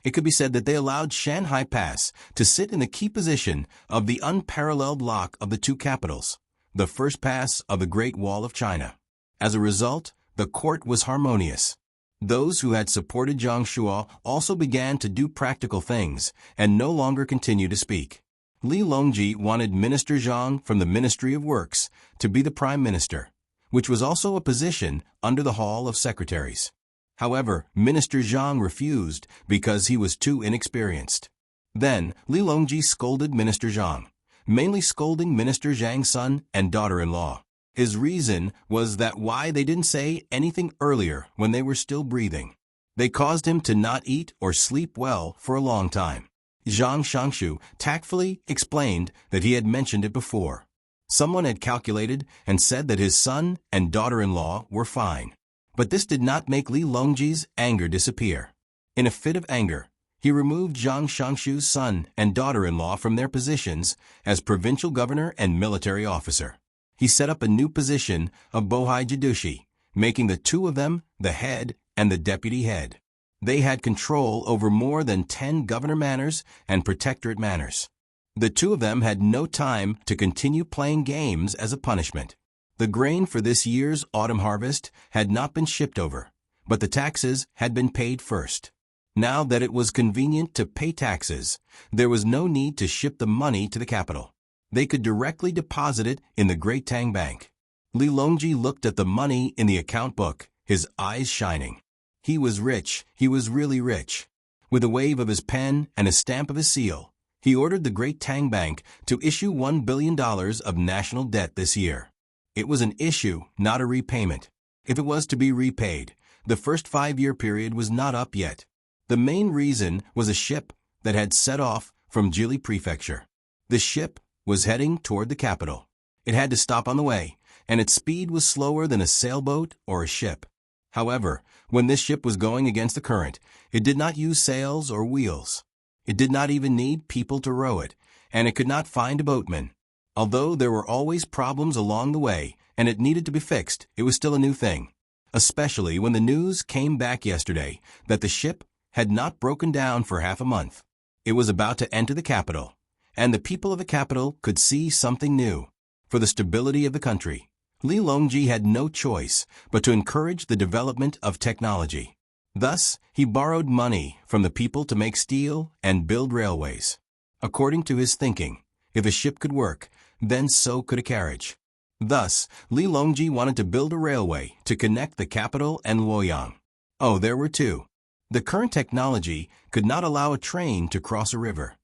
It could be said that they allowed Shanhai Pass to sit in the key position of the unparalleled lock of the two capitals, the first pass of the Great Wall of China. As a result, the court was harmonious. Those who had supported Zhang Shuo also began to do practical things and no longer continue to speak. Li Longji wanted Minister Zhang from the Ministry of Works to be the Prime Minister, which was also a position under the Hall of Secretaries. However, Minister Zhang refused because he was too inexperienced. Then, Li Longji scolded Minister Zhang, mainly scolding Minister Zhang's son and daughter-in-law. His reason was that why they didn't say anything earlier when they were still breathing. They caused him to not eat or sleep well for a long time. Zhang Shangshu tactfully explained that he had mentioned it before. Someone had calculated and said that his son and daughter-in-law were fine. But this did not make Li Longji's anger disappear. In a fit of anger, he removed Zhang Shangshu's son and daughter-in-law from their positions as provincial governor and military officer. He set up a new position of Bohai Jidushi, making the two of them the head and the deputy head. They had control over more than 10 governor manors and protectorate manors. The two of them had no time to continue playing games as a punishment. The grain for this year's autumn harvest had not been shipped over, but the taxes had been paid first. Now that it was convenient to pay taxes, there was no need to ship the money to the capital. They could directly deposit it in the Great Tang Bank. Li Longji looked at the money in the account book, his eyes shining. He was rich, he was really rich. With a wave of his pen and a stamp of his seal, he ordered the Great Tang Bank to issue $1 billion of national debt this year. It was an issue, not a repayment. If it was to be repaid, the first 5-year period was not up yet. The main reason was a ship that had set off from Jili Prefecture. The ship was heading toward the capital. It had to stop on the way, and its speed was slower than a sailboat or a ship. However, when this ship was going against the current, it did not use sails or wheels. It did not even need people to row it, and it could not find a boatman. Although there were always problems along the way, and it needed to be fixed, it was still a new thing. Especially when the news came back yesterday that the ship had not broken down for half a month. It was about to enter the capital, and the people of the capital could see something new. For the stability of the country, Li Longji had no choice but to encourage the development of technology. Thus, he borrowed money from the people to make steel and build railways. According to his thinking, if a ship could work, then so could a carriage. Thus, Li Longji wanted to build a railway to connect the capital and Luoyang. Oh, there were two. The current technology could not allow a train to cross a river.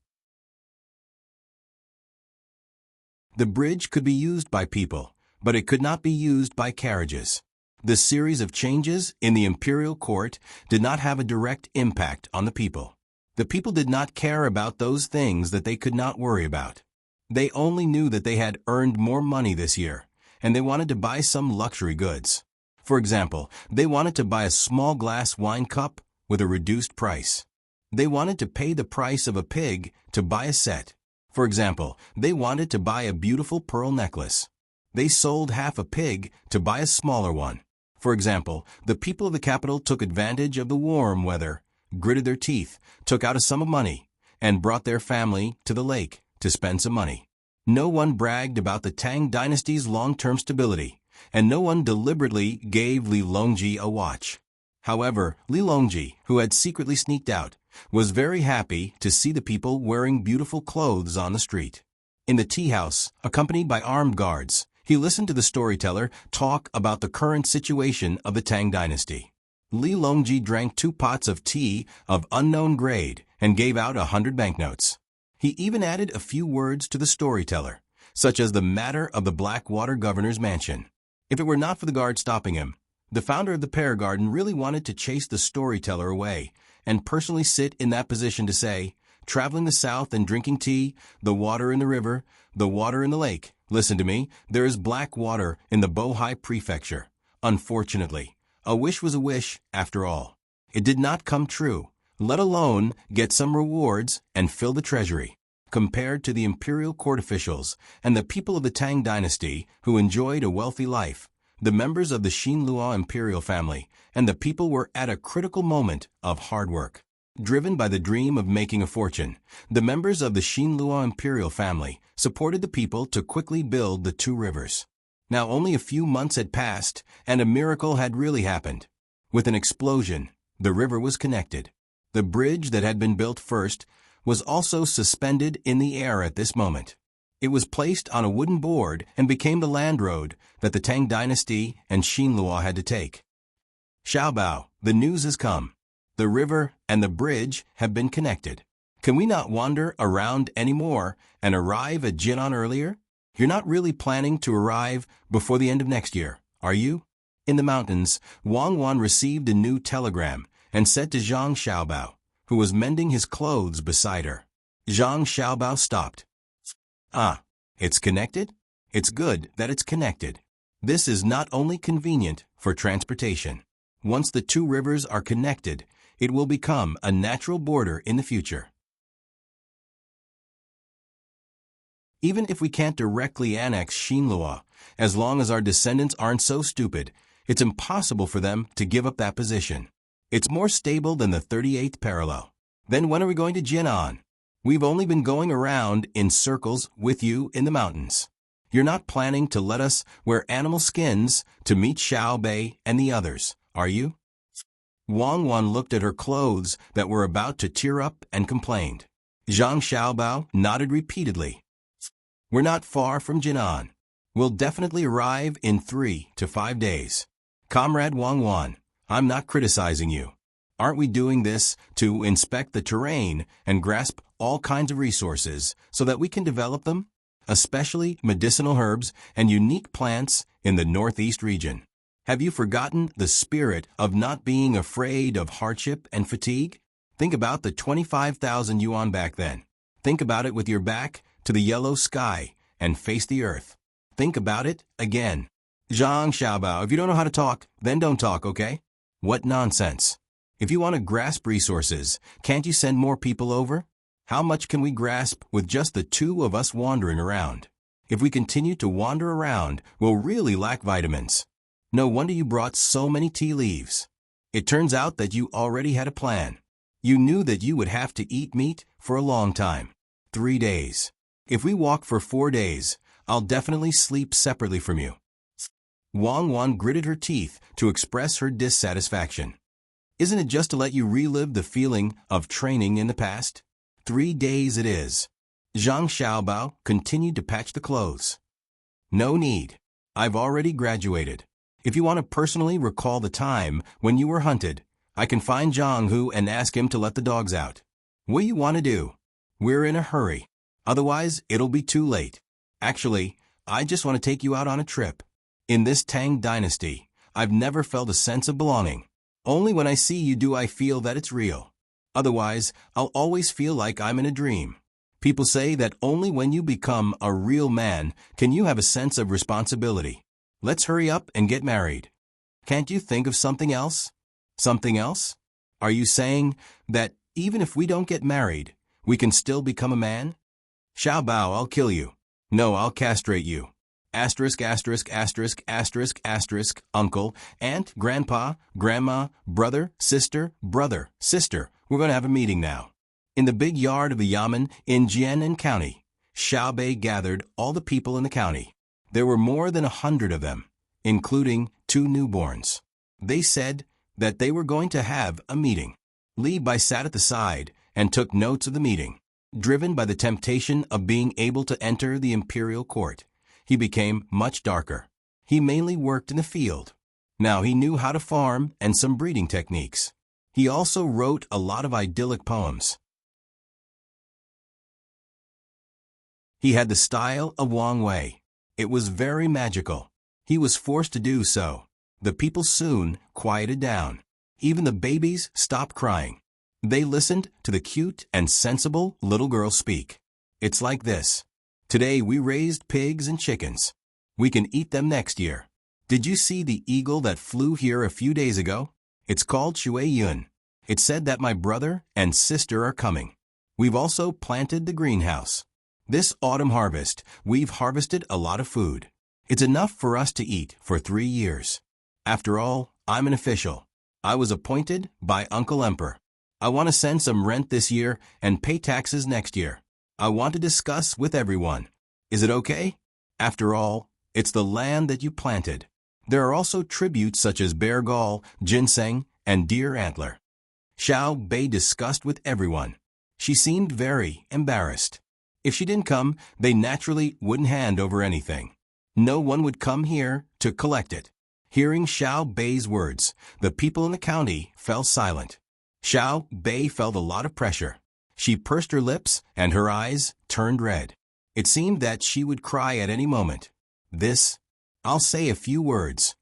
The bridge could be used by people, but it could not be used by carriages. The series of changes in the imperial court did not have a direct impact on the people. The people did not care about those things that they could not worry about. They only knew that they had earned more money this year, and they wanted to buy some luxury goods. For example, they wanted to buy a small glass wine cup with a reduced price. They wanted to pay the price of a pig to buy a set. For example, they wanted to buy a beautiful pearl necklace. They sold half a pig to buy a smaller one. For example, the people of the capital took advantage of the warm weather, gritted their teeth, took out a sum of money, and brought their family to the lake to spend some money. No one bragged about the Tang Dynasty's long-term stability, and no one deliberately gave Li Longji a watch. However, Li Longji, who had secretly sneaked out, was very happy to see the people wearing beautiful clothes on the street. In the tea house, accompanied by armed guards, he listened to the storyteller talk about the current situation of the Tang Dynasty. Li Longji drank 2 pots of tea of unknown grade and gave out 100 banknotes. He even added a few words to the storyteller, such as the matter of the Blackwater governor's mansion. If it were not for the guard stopping him, the founder of the Pear Garden really wanted to chase the storyteller away and personally sit in that position to say, traveling the south and drinking tea, the water in the river, the water in the lake. Listen to me, there is black water in the Bohai prefecture. Unfortunately, a wish was a wish after all. It did not come true, let alone get some rewards and fill the treasury. Compared to the imperial court officials and the people of the Tang Dynasty who enjoyed a wealthy life, the members of the Xinlua imperial family and the people were at a critical moment of hard work. Driven by the dream of making a fortune, the members of the Xinlua imperial family supported the people to quickly build the 2 rivers. Now only a few months had passed, and a miracle had really happened. With an explosion, the river was connected. The bridge that had been built first was also suspended in the air at this moment. It was placed on a wooden board and became the land road that the Tang Dynasty and Xinlua had to take. Xiaobao, the news has come. The river and the bridge have been connected. Can we not wander around anymore and arrive at Jinan earlier? You're not really planning to arrive before the end of next year, are you? In the mountains, Wang Wan received a new telegram and said to Zhang Xiaobao, who was mending his clothes beside her. Zhang Xiaobao stopped. Ah, it's connected? It's good that it's connected. This is not only convenient for transportation. Once the 2 rivers are connected, it will become a natural border in the future. Even if we can't directly annex Xinlua, as long as our descendants aren't so stupid, it's impossible for them to give up that position. It's more stable than the 38th parallel. Then when are we going to Jinan? We've only been going around in circles with you in the mountains. You're not planning to let us wear animal skins to meet Xiao Bei and the others, are you? Wang Wan looked at her clothes that were about to tear up and complained. Zhang Xiaobao nodded repeatedly. We're not far from Jinan. We'll definitely arrive in 3 to 5 days. Comrade Wang Wan, I'm not criticizing you. Aren't we doing this to inspect the terrain and grasp all kinds of resources so that we can develop them, especially medicinal herbs and unique plants in the northeast region? Have you forgotten the spirit of not being afraid of hardship and fatigue? Think about the 25,000 yuan back then. Think about it with your back to the yellow sky and face the earth. Think about it again. Zhang Xiaobao, if you don't know how to talk, then don't talk, okay? What nonsense. If you want to grasp resources, can't you send more people over? How much can we grasp with just the 2 of us wandering around? If we continue to wander around, we'll really lack vitamins. No wonder you brought so many tea leaves. It turns out that you already had a plan. You knew that you would have to eat meat for a long time. 3 days. If we walk for 4 days, I'll definitely sleep separately from you. Wang Wan gritted her teeth to express her dissatisfaction. Isn't it just to let you relive the feeling of training in the past? 3 days it is. Zhang Xiaobao continued to patch the clothes. No need. I've already graduated. If you want to personally recall the time when you were hunted, I can find Zhang Hu and ask him to let the dogs out. What do you want to do? We're in a hurry. Otherwise, it'll be too late. Actually, I just want to take you out on a trip. In this Tang Dynasty, I've never felt a sense of belonging. Only when I see you do I feel that it's real. Otherwise, I'll always feel like I'm in a dream. People say that only when you become a real man can you have a sense of responsibility. Let's hurry up and get married. Can't you think of something else? Something else? Are you saying that even if we don't get married, we can still become a man? Xiao Bao, I'll kill you. No, I'll castrate you. Asterisk, asterisk, asterisk, asterisk, asterisk, uncle, aunt, grandpa, grandma, brother, sister, we're going to have a meeting now. In the big yard of the Yamen in Jianan County, Xiao Bei gathered all the people in the county. There were more than 100 of them, including 2 newborns. They said that they were going to have a meeting. Li Bai sat at the side and took notes of the meeting. Driven by the temptation of being able to enter the imperial court, he became much darker. He mainly worked in the field. Now he knew how to farm and some breeding techniques. He also wrote a lot of idyllic poems. He had the style of Wang Wei. It was very magical. He was forced to do so. The people soon quieted down. Even the babies stopped crying. They listened to the cute and sensible little girl speak. It's like this. Today we raised pigs and chickens. We can eat them next year. Did you see the eagle that flew here a few days ago? It's called Shui Yun. It said that my brother and sister are coming. We've also planted the greenhouse. This autumn harvest, we've harvested a lot of food. It's enough for us to eat for 3 years. After all, I'm an official. I was appointed by Uncle Emperor. I want to send some rent this year and pay taxes next year. I want to discuss with everyone. Is it okay? After all, it's the land that you planted. There are also tributes such as bear gall, ginseng, and deer antler. Xiao Bei discussed with everyone. She seemed very embarrassed. If she didn't come, they naturally wouldn't hand over anything. No one would come here to collect it. Hearing Xiao Bei's words, the people in the county fell silent. Xiao Bei felt a lot of pressure. She pursed her lips and her eyes turned red. It seemed that she would cry at any moment. I'll say a few words.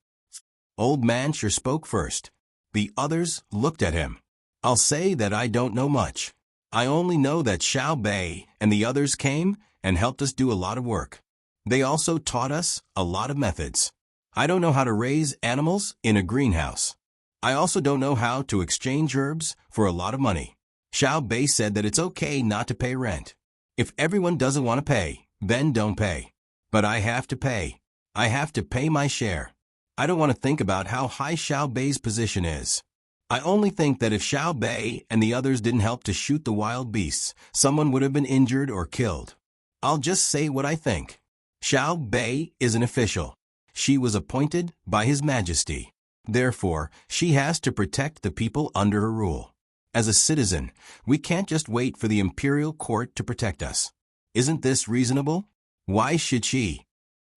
Old man sure spoke first. The others looked at him. I'll say that I don't know much. I only know that Xiao Bei and the others came and helped us do a lot of work. They also taught us a lot of methods. I don't know how to raise animals in a greenhouse. I also don't know how to exchange herbs for a lot of money. Xiao Bei said that it's okay not to pay rent. If everyone doesn't want to pay, then don't pay. But I have to pay. I have to pay my share. I don't want to think about how high Xiao Bei's position is. I only think that if Xiao Bei and the others didn't help to shoot the wild beasts, someone would have been injured or killed. I'll just say what I think. Xiao Bei is an official. She was appointed by His Majesty. Therefore, she has to protect the people under her rule. As a citizen, we can't just wait for the imperial court to protect us. Isn't this reasonable? Why should she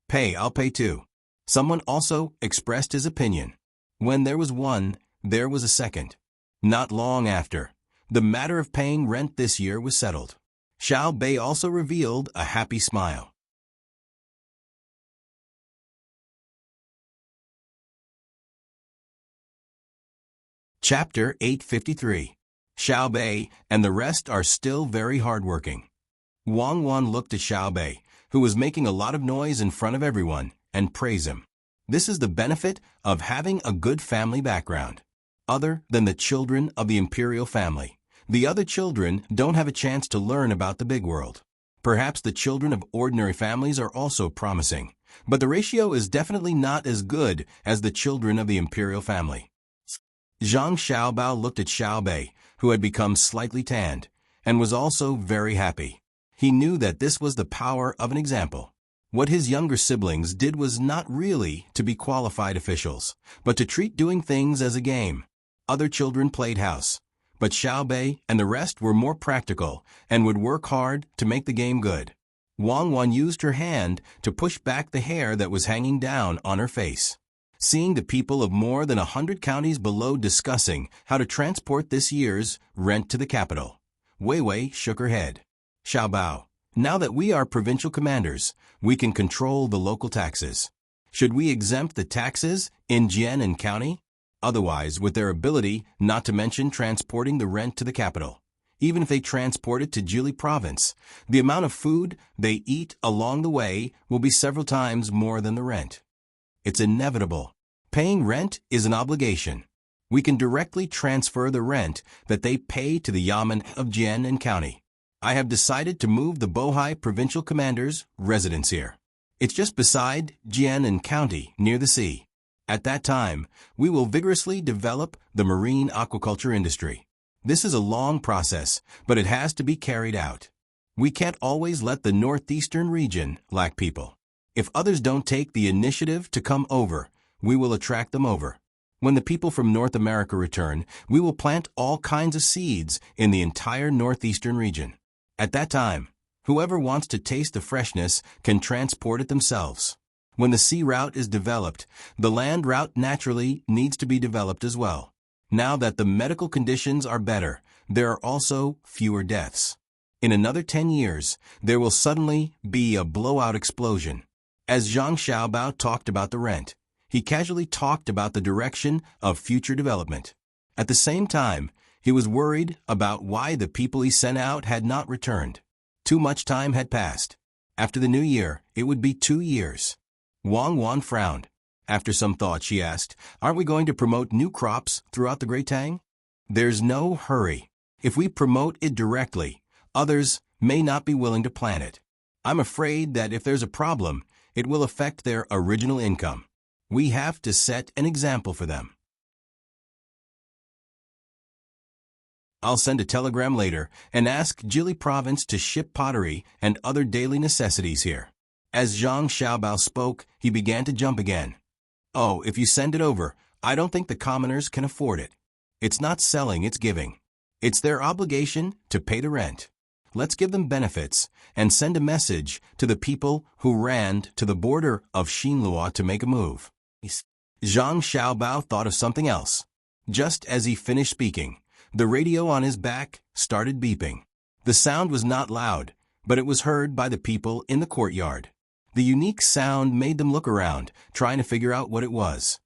pay? I'll pay too. Someone also expressed his opinion. When there was one, there was a second. Not long after, the matter of paying rent this year was settled. Xiao Bei also revealed a happy smile. Chapter 853. Xiao Bei and the rest are still very hardworking. Wang Wan looked at Xiao Bei, who was making a lot of noise in front of everyone, and praised him. This is the benefit of having a good family background. Other than the children of the imperial family, the other children don't have a chance to learn about the big world. Perhaps the children of ordinary families are also promising, but the ratio is definitely not as good as the children of the imperial family. Zhang Xiaobao looked at Xiao Bei, who had become slightly tanned, and was also very happy. He knew that this was the power of an example. What his younger siblings did was not really to be qualified officials, but to treat doing things as a game. Other children played house, but Xiao Bei and the rest were more practical and would work hard to make the game good. Wang Wan used her hand to push back the hair that was hanging down on her face. Seeing the people of more than 100 counties below discussing how to transport this year's rent to the capital, Wei Wei shook her head. Xiao Bao, now that we are provincial commanders, we can control the local taxes. Should we exempt the taxes in Jian and County? Otherwise, with their ability, not to mention transporting the rent to the capital. Even if they transport it to Jili province, the amount of food they eat along the way will be several times more than the rent. It's inevitable. Paying rent is an obligation. We can directly transfer the rent that they pay to the Yamen of Jian and County. I have decided to move the Bohai Provincial Commander's residence here. It's just beside Jian and County, near the sea. At that time, we will vigorously develop the marine aquaculture industry. This is a long process, but it has to be carried out. We can't always let the northeastern region lack people. If others don't take the initiative to come over, we will attract them over. When the people from North America return, we will plant all kinds of seeds in the entire northeastern region. At that time, whoever wants to taste the freshness can transport it themselves. When the sea route is developed, the land route naturally needs to be developed as well. Now that the medical conditions are better, there are also fewer deaths. In another 10 years, there will suddenly be a blowout explosion. As Zhang Xiaobao talked about the rent, he casually talked about the direction of future development. At the same time, he was worried about why the people he sent out had not returned. Too much time had passed. After the new year, it would be 2 years. Wang Wan frowned. After some thought, she asked, "Aren't we going to promote new crops throughout the Great Tang?" "There's no hurry. If we promote it directly, others may not be willing to plant it. I'm afraid that if there's a problem, it will affect their original income. We have to set an example for them." I'll send a telegram later and ask Jili province to ship pottery and other daily necessities here. As Zhang Xiaobao spoke, he began to jump again. "Oh, if you send it over, I don't think the commoners can afford it. It's not selling, it's giving. It's their obligation to pay the rent. Let's give them benefits and send a message to the people who ran to the border of Xinlua to make a move." Zhang Xiaobao thought of something else. Just as he finished speaking, the radio on his back started beeping. The sound was not loud, but it was heard by the people in the courtyard. The unique sound made them look around, trying to figure out what it was.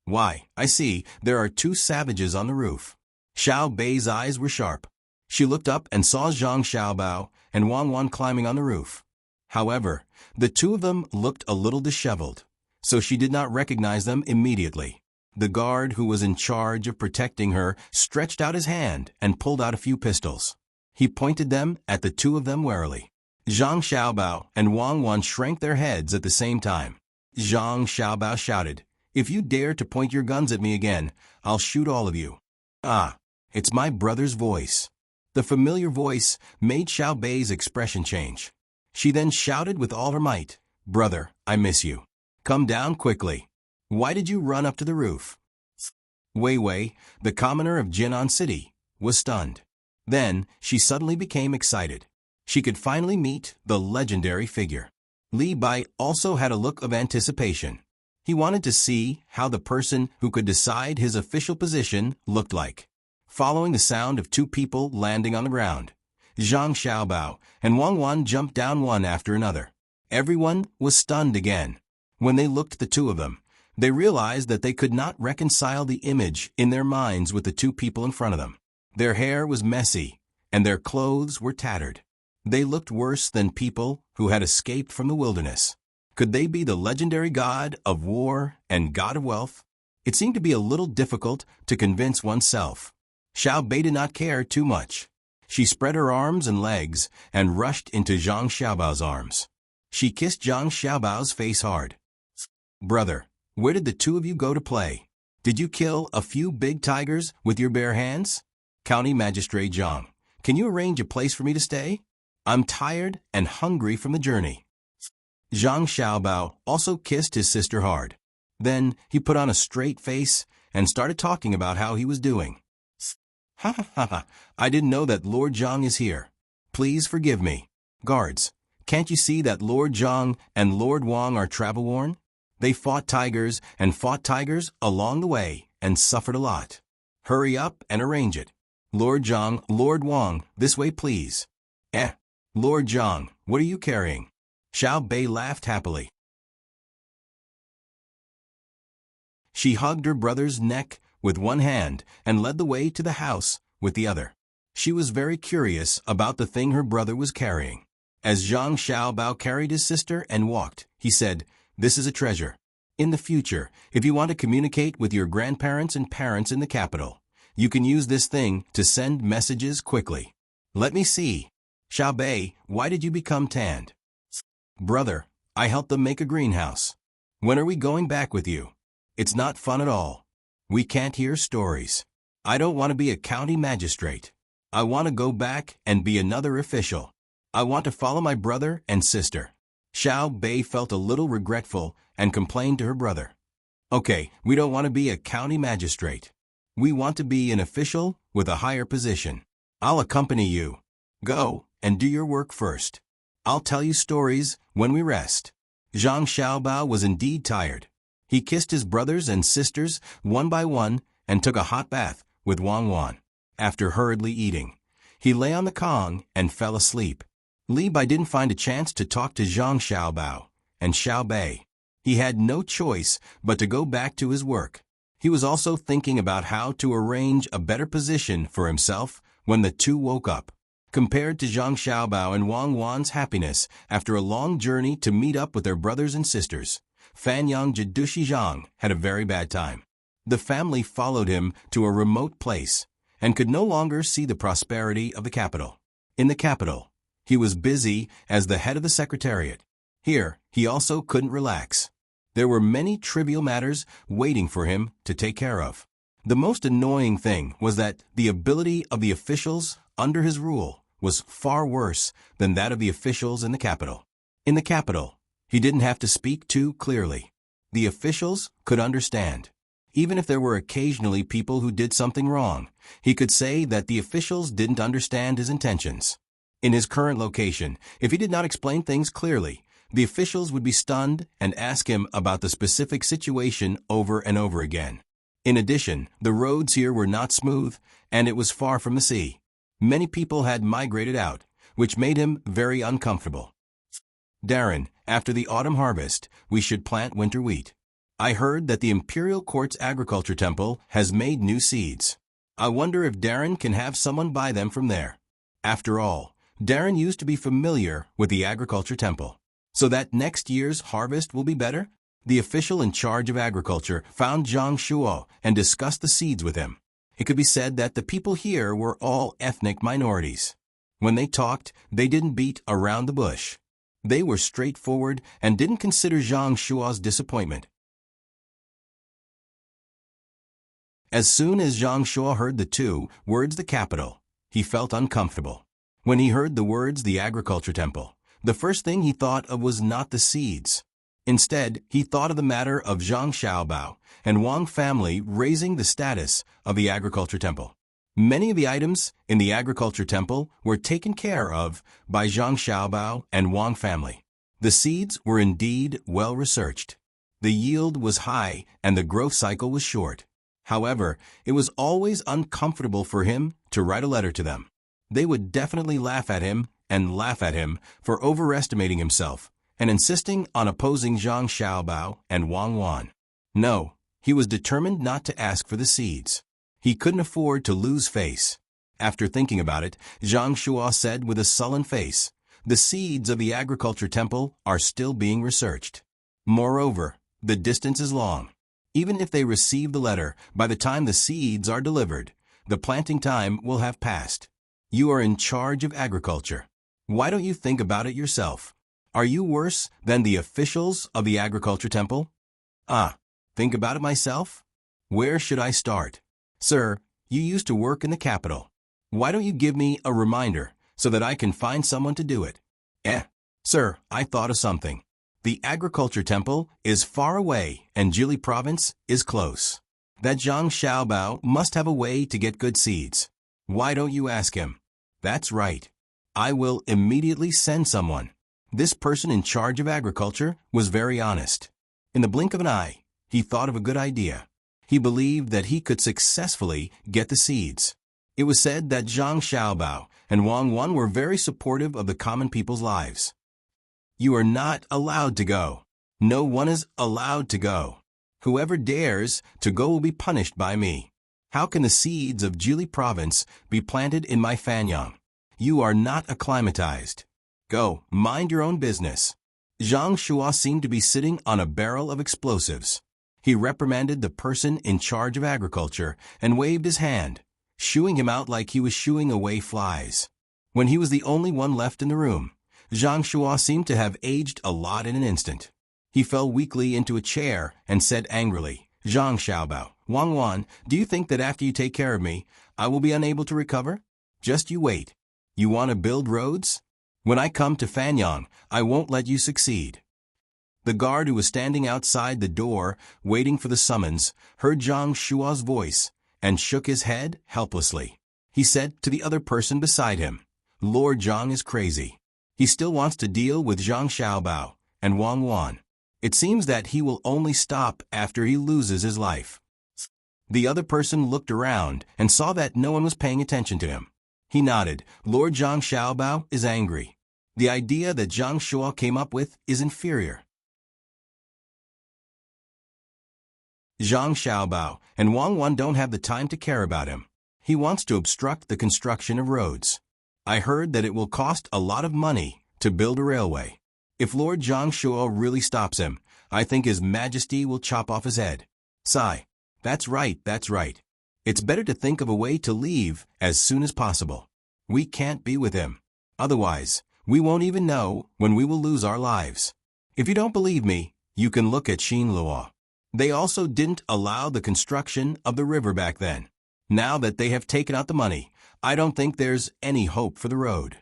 "Why, I see, there are 2 savages on the roof." Xiao Bei's eyes were sharp. She looked up and saw Zhang Xiaobao and Wang Wan climbing on the roof. However, the 2 of them looked a little disheveled, so she did not recognize them immediately. The guard who was in charge of protecting her stretched out his hand and pulled out a few pistols. He pointed them at the 2 of them warily. Zhang Xiaobao and Wang Wan shrank their heads at the same time. Zhang Xiaobao shouted, "If you dare to point your guns at me again, I'll shoot all of you." "Ah, it's my brother's voice." The familiar voice made Xiao Bei's expression change. She then shouted with all her might, "Brother, I miss you. Come down quickly. Why did you run up to the roof?" Wei Wei, the commoner of Jinan City, was stunned. Then she suddenly became excited. She could finally meet the legendary figure. Li Bai also had a look of anticipation. He wanted to see how the person who could decide his official position looked like. Following the sound of 2 people landing on the ground, Zhang Xiaobao and Wang Wan jumped down one after another. Everyone was stunned again. When they looked at the 2 of them, they realized that they could not reconcile the image in their minds with the 2 people in front of them. Their hair was messy, and their clothes were tattered. They looked worse than people who had escaped from the wilderness. Could they be the legendary god of war and god of wealth? It seemed to be a little difficult to convince oneself. Xiao Bei did not care too much. She spread her arms and legs and rushed into Zhang Xiaobao's arms. She kissed Zhang Xiaobao's face hard. "Brother, where did the 2 of you go to play? Did you kill a few big tigers with your bare hands? County Magistrate Zhang, can you arrange a place for me to stay? I'm tired and hungry from the journey." Zhang Xiaobao also kissed his sister hard. Then he put on a straight face and started talking about how he was doing. "Ha ha ha ha, I didn't know that Lord Zhang is here. Please forgive me. Guards, can't you see that Lord Zhang and Lord Wang are travel-worn? They fought tigers along the way and suffered a lot. Hurry up and arrange it. Lord Zhang, Lord Wang, this way please." Lord Zhang, what are you carrying?" Xiao Bei laughed happily. She hugged her brother's neck with one hand and led the way to the house with the other. She was very curious about the thing her brother was carrying. As Zhang Xiaobao carried his sister and walked, he said, "This is a treasure. In the future, if you want to communicate with your grandparents and parents in the capital, you can use this thing to send messages quickly." "Let me see. Xiaobei, why did you become tanned?" "Brother, I helped them make a greenhouse. When are we going back with you? It's not fun at all. We can't hear stories. I don't want to be a county magistrate. I want to go back and be another official. I want to follow my brother and sister." Xiao Bei felt a little regretful and complained to her brother. "Okay, we don't want to be a county magistrate. We want to be an official with a higher position. I'll accompany you. Go and do your work first. I'll tell you stories when we rest." Zhang Xiaobao was indeed tired. He kissed his brothers and sisters one by one and took a hot bath with Wang Wan. After hurriedly eating, he lay on the Kong and fell asleep. Li Bai didn't find a chance to talk to Zhang Xiaobao and Xiao Bei. He had no choice but to go back to his work. He was also thinking about how to arrange a better position for himself when the two woke up. Compared to Zhang Xiaobao and Wang Wan's happiness after a long journey to meet up with their brothers and sisters, Fanyang Jidushi Zhang had a very bad time. The family followed him to a remote place and could no longer see the prosperity of the capital. In the capital, he was busy as the head of the secretariat. Here, he also couldn't relax. There were many trivial matters waiting for him to take care of. The most annoying thing was that the ability of the officials under his rule was far worse than that of the officials in the capital. In the capital, he didn't have to speak too clearly. The officials could understand. Even if there were occasionally people who did something wrong, he could say that the officials didn't understand his intentions. In his current location, if he did not explain things clearly, the officials would be stunned and ask him about the specific situation over and over again. In addition, the roads here were not smooth, and it was far from the sea. Many people had migrated out, which made him very uncomfortable. "Darren, after the autumn harvest, we should plant winter wheat. I heard that the Imperial Court's Agriculture Temple has made new seeds. I wonder if Darren can have someone buy them from there." After all, Darren used to be familiar with the Agriculture Temple. So that next year's harvest will be better? The official in charge of agriculture found Zhang Shuo and discussed the seeds with him. It could be said that the people here were all ethnic minorities. When they talked, they didn't beat around the bush. They were straightforward and didn't consider Zhang Shuo's disappointment. As soon as Zhang Shuo heard the two words "the capital," he felt uncomfortable. When he heard the words "the Agriculture Temple," the first thing he thought of was not the seeds. Instead, he thought of the matter of Zhang Xiaobao and Wang family raising the status of the Agriculture Temple. Many of the items in the Agriculture Temple were taken care of by Zhang Xiaobao and Wang family. The seeds were indeed well researched. The yield was high and the growth cycle was short. However, it was always uncomfortable for him to write a letter to them. They would definitely laugh at him for overestimating himself and insisting on opposing Zhang Xiaobao and Wang Wan. No, he was determined not to ask for the seeds. He couldn't afford to lose face. After thinking about it, Zhang Shuo said with a sullen face, "The seeds of the Agriculture Temple are still being researched. Moreover, the distance is long. Even if they receive the letter, by the time the seeds are delivered, the planting time will have passed. You are in charge of agriculture. Why don't you think about it yourself? Are you worse than the officials of the Agriculture Temple?" Think about it myself? Where should I start? Sir, you used to work in the capital. Why don't you give me a reminder so that I can find someone to do it? Sir, I thought of something. The Agriculture Temple is far away and Jili Province is close. That Zhang Xiaobao must have a way to get good seeds. Why don't you ask him? That's right. I will immediately send someone. This person in charge of agriculture was very honest. In the blink of an eye, he thought of a good idea. He believed that he could successfully get the seeds. It was said that Zhang Xiaobao and Wang Wan were very supportive of the common people's lives. You are not allowed to go. No one is allowed to go. Whoever dares to go will be punished by me. How can the seeds of Jili province be planted in my Fanyang? You are not acclimatized. Go, mind your own business. Zhang Shua seemed to be sitting on a barrel of explosives. He reprimanded the person in charge of agriculture and waved his hand, shooing him out like he was shooing away flies. When he was the only one left in the room, Zhang Shua seemed to have aged a lot in an instant. He fell weakly into a chair and said angrily, Zhang Xiaobao, Wang Wan, do you think that after you take care of me, I will be unable to recover? Just you wait. You want to build roads? When I come to Fanyang, I won't let you succeed. The guard who was standing outside the door, waiting for the summons, heard Zhang Shua's voice and shook his head helplessly. He said to the other person beside him, Lord Zhang is crazy. He still wants to deal with Zhang Xiaobao and Wang Wan. It seems that he will only stop after he loses his life. The other person looked around and saw that no one was paying attention to him. He nodded. Lord Zhang Xiaobao is angry. The idea that Zhang Shua came up with is inferior. Zhang Xiaobao and Wang Wan don't have the time to care about him. He wants to obstruct the construction of roads. I heard that it will cost a lot of money to build a railway. If Lord Zhang Shua really stops him, I think His Majesty will chop off his head. Sigh. That's right, that's right. It's better to think of a way to leave as soon as possible. We can't be with him. Otherwise, we won't even know when we will lose our lives. If you don't believe me, you can look at Xinluo. They also didn't allow the construction of the river back then. Now that they have taken out the money, I don't think there's any hope for the road.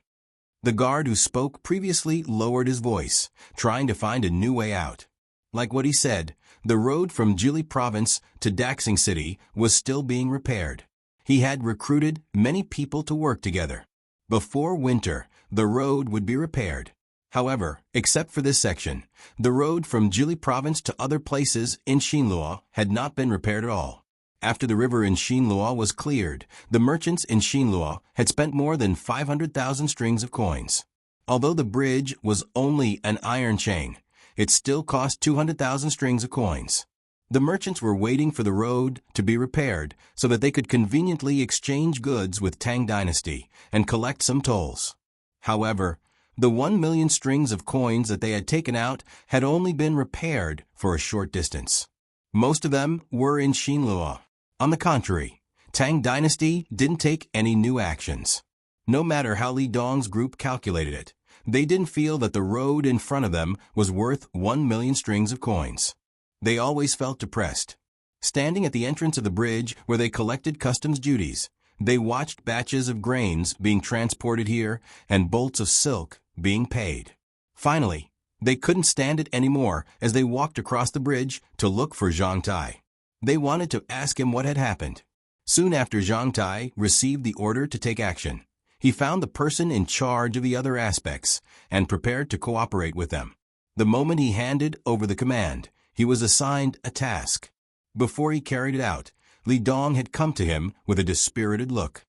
The guard who spoke previously lowered his voice, trying to find a new way out. Like what he said, the road from Jili province to Daxing City was still being repaired. He had recruited many people to work together. Before winter, the road would be repaired. However, except for this section, the road from Jili province to other places in Xinluo had not been repaired at all. After the river in Xinluo was cleared, the merchants in Xinluo had spent more than 500,000 strings of coins. Although the bridge was only an iron chain, it still cost 200,000 strings of coins. The merchants were waiting for the road to be repaired so that they could conveniently exchange goods with Tang Dynasty and collect some tolls. However, the 1 million strings of coins that they had taken out had only been repaired for a short distance. Most of them were in Xinluo. On the contrary, Tang Dynasty didn't take any new actions. No matter how Li Dong's group calculated it, they didn't feel that the road in front of them was worth 1 million strings of coins. They always felt depressed. Standing at the entrance of the bridge where they collected customs duties, they watched batches of grains being transported here and bolts of silk being paid. Finally, they couldn't stand it anymore as they walked across the bridge to look for Zhang Tai. They wanted to ask him what had happened. Soon after Zhang Tai received the order to take action, he found the person in charge of the other aspects and prepared to cooperate with them. The moment he handed over the command, he was assigned a task. Before he carried it out, Li Dong had come to him with a dispirited look.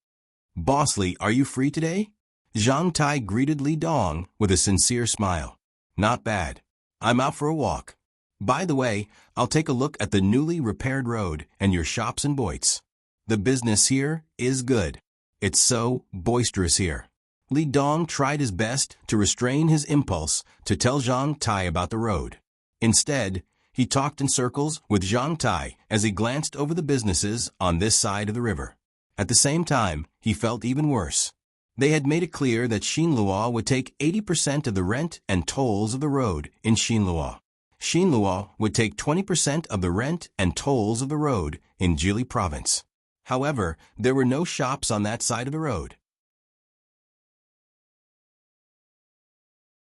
Boss Li, are you free today? Zhang Tai greeted Li Dong with a sincere smile. Not bad. I'm out for a walk. By the way, I'll take a look at the newly repaired road and your shops and boits. The business here is good. It's so boisterous here. Li Dong tried his best to restrain his impulse to tell Zhang Tai about the road. Instead, he talked in circles with Zhang Tai as he glanced over the businesses on this side of the river. At the same time, he felt even worse. They had made it clear that Xinluo would take 80% of the rent and tolls of the road in Xinluo. Xinluo would take 20% of the rent and tolls of the road in Jili province. However, there were no shops on that side of the road.